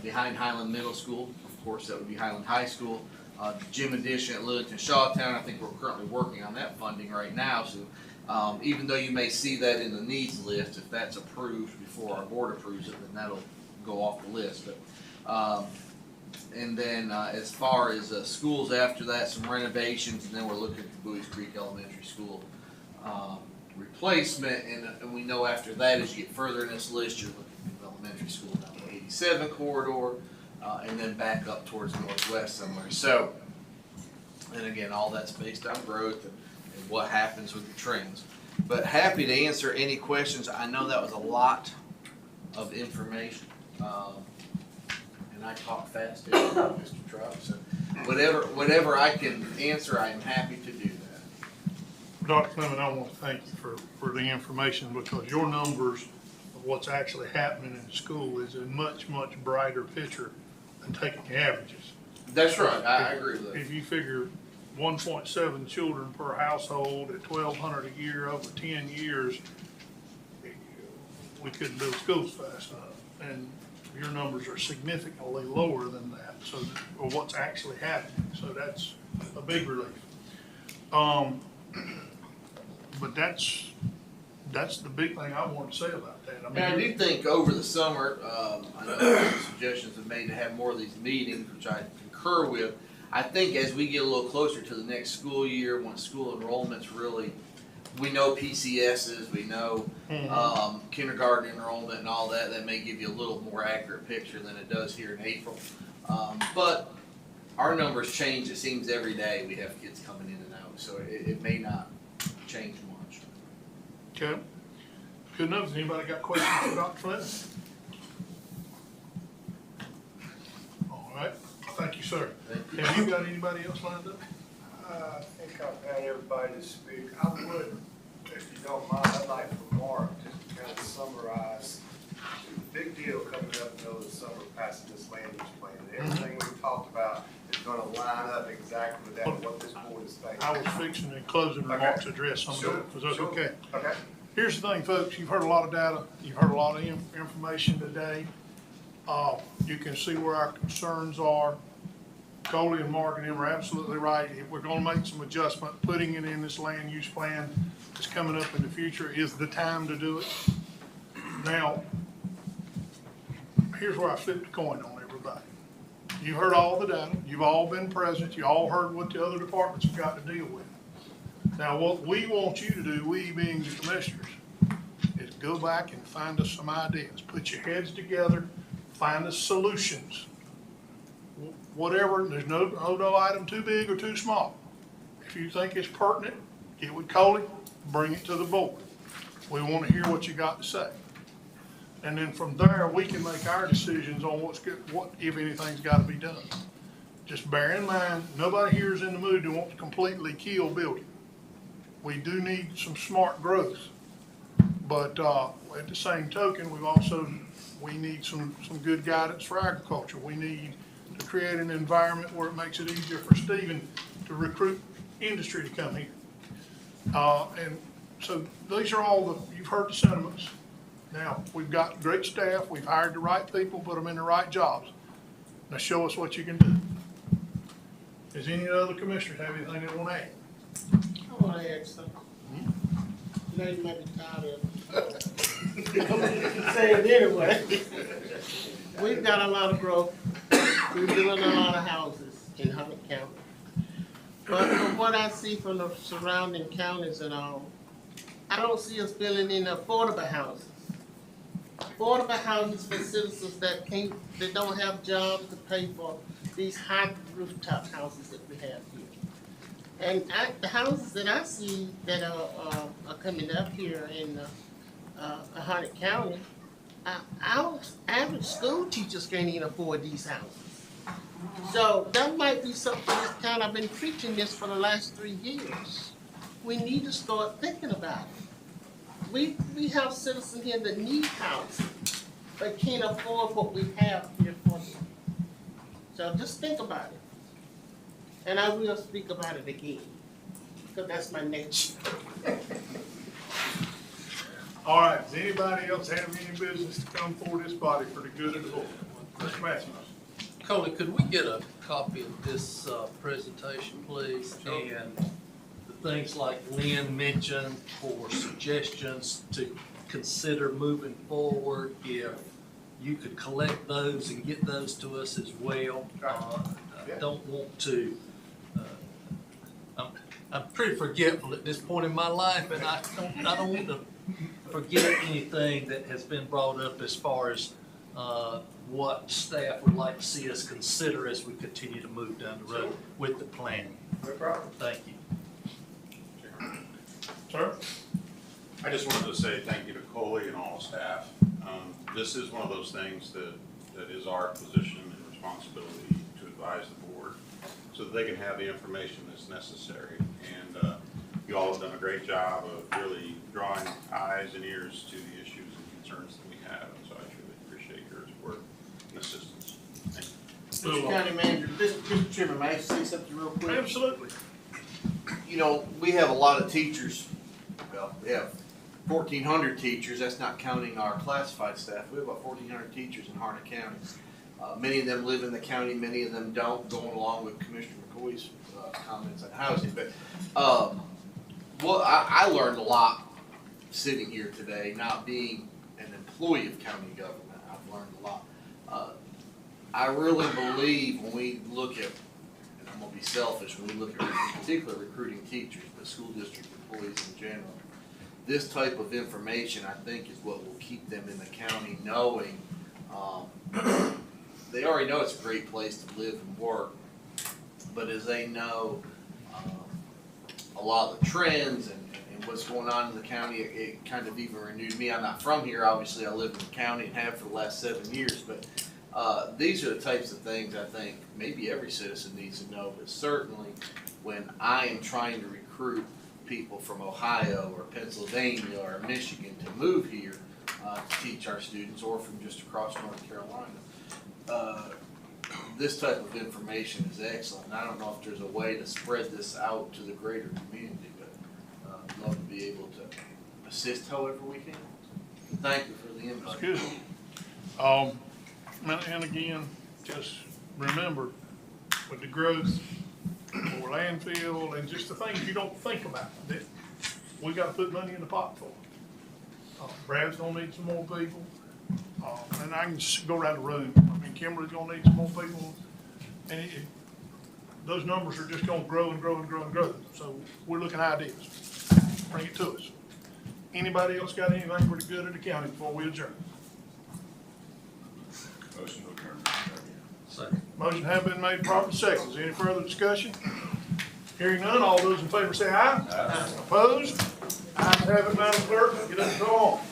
behind Highland Middle School. Of course, that would be Highland High School. The gym addition at Littleton Shawtown, I think we're currently working on that funding right now. So even though you may see that in the needs list, if that's approved before our board approves it, then that'll go off the list. But and then as far as schools after that, some renovations, and then we're looking at Bowie's Creek Elementary School replacement. And we know after that, as you get further in this list, you're looking at elementary school down the 87 corridor, and then back up towards Northwest somewhere. So, and again, all that's based on growth and what happens with the trends. But happy to answer any questions. I know that was a lot of information. And I talk fast, Mr. Trout, so whatever I can answer, I am happy to do that. Dr. Clement, I want to thank you for the information, because your numbers of what's actually happening in school is a much, much brighter picture than taking averages. That's right, I agree with that. If you figure 1.7 children per household at $1,200 a year over 10 years, we couldn't build schools fast enough. And your numbers are significantly lower than that, so or what's actually happening. So that's a big relief. But that's the big thing I want to say about that. I mean, and I do think over the summer, I know suggestions have made to have more of these meetings, which I concur with. I think as we get a little closer to the next school year, when school enrollment's really, we know PCSs, we know kindergarten enrollment and all that, that may give you a little more accurate picture than it does here in April. But our numbers change, it seems every day we have kids coming in and out, so it may not change much. Okay. Good enough. Has anybody got questions for Dr. Fleming? All right. Thank you, sir. Have you got anybody else lined up? I think I've had everybody to speak. I would, if you don't mind, I'd like for Mark just to kind of summarize the big deal coming up in the middle of the summer, passing this land use plan. Everything we've talked about is going to line up exactly with that, what this board is thinking. I was fixing in closing remarks to address some of that. Was that Sure. okay? Okay. Here's the thing, folks, you've heard a lot of data, you've heard a lot of information today. You can see where our concerns are. Coley and Mark and them are absolutely right. If we're gonna make some adjustment, putting it in this land use plan that's coming up in the future is the time to do it. Now, here's where I flipped the coin on everybody. You heard all the data, you've all been present, you all heard what the other departments have got to deal with. Now, what we want you to do, we being the commissioners, is go back and find us some ideas. Put your heads together, find us solutions. Whatever, there's no item too big or too small. If you think it's pertinent, get with Coley, bring it to the board. We want to hear what you got to say. And then from there, we can make our decisions on what's good, what, if anything's got to be done. Just bear in mind, nobody here is in the mood to want to completely kill building. We do need some smart growth. But at the same token, we need some good guidance for agriculture. We need to create an environment where it makes it easier for Stephen to recruit industry to come here. And so these are all you've heard the sentiments. Now, we've got great staff, we've hired the right people, put them in the right jobs. Now show us what you can do. Does any other commissioners have anything they want to add? I want to add something. You know, you might be tired of I'm say it anyway. We've got a lot of growth. We're building a lot of houses in Hunt County. But from what I see from the surrounding counties and all, I don't see us building any affordable houses. Affordable houses for citizens that don't have jobs to pay for these high rooftop houses that we have here. And the houses that I see that are coming up here in Harnett County, our average school teachers can't even afford these houses. So that might be something that's kind of been preaching this for the last 3 years. We need to start thinking about it. We have citizens here that need housing, but can't afford what we have here for them. So just think about it. And I will speak about it again, because that's my nature. All right, does anybody else have any business to come before this body for the good of the board? Mr. Matthews. Coley, could we get a copy of this presentation, please? Sure. And the things like Lynn mentioned for suggestions to consider moving forward, if you could collect those and get those to us as well. I don't want to, I'm pretty forgetful at this point in my life, and I don't want to forget anything that has been brought up as far as what staff would like to see us consider as we continue to move down the road with the planning. No problem. Thank you. Sir? I just wanted to say thank you to Coley and all the staff. This is one of those things that is our position and responsibility to advise the board so that they can have the information that's necessary. And you all have done a great job of really drawing eyes and ears to the issues and concerns that we have. And so I truly appreciate your support and assistance. Thank you. Mr. County Manager, Mr. Chairman, may I say something real quick? Absolutely. You know, we have a lot of teachers, well, we have 1,400 teachers, that's not counting our classified staff. We have about 1,400 teachers in Harnett County. Many of them live in the county, many of them don't, going along with Commissioner McCoy's comments on housing. But I learned a lot sitting here today, not being an employee of county government. I've learned a lot. I really believe when we look at, and I'm be selfish when we look at particularly recruiting teachers, but school district employees in general. This type of information, I think, is what will keep them in the county knowing, they already know it's a great place to live and work, but as they know, a lot of the trends and what's going on in the county, it kind of even renewed me. I'm not from here, obviously, I live in the county and have for the last 7 years, but these are the types of things I think maybe every citizen needs to know, but certainly when I am trying to recruit people from Ohio or Pennsylvania or Michigan to move here to teach our students, or from just across North Carolina, this type of information is excellent. I don't know if there's a way to spread this out to the greater community, but I'd love to be able to assist however we can. Thank you for the invite. That's good. And again, just remember, with the growth or landfill and just the things you don't think about, that we gotta put money in the pot for. Brad's gonna need some more people, and I can just go around the room. I mean, Kimberly's gonna need some more people, and those numbers are just gonna grow and grow and grow and grow. So we're looking at ideas. Bring it to us. Anybody else got anything for the good of the county before we adjourn? Motion to adjourn. Second. Motion has been made, proper seconds. Any further discussion? Hearing none, all those in favor say aye. Aye. Opposed? Ayes have it, Madam Clerk. Get us go on.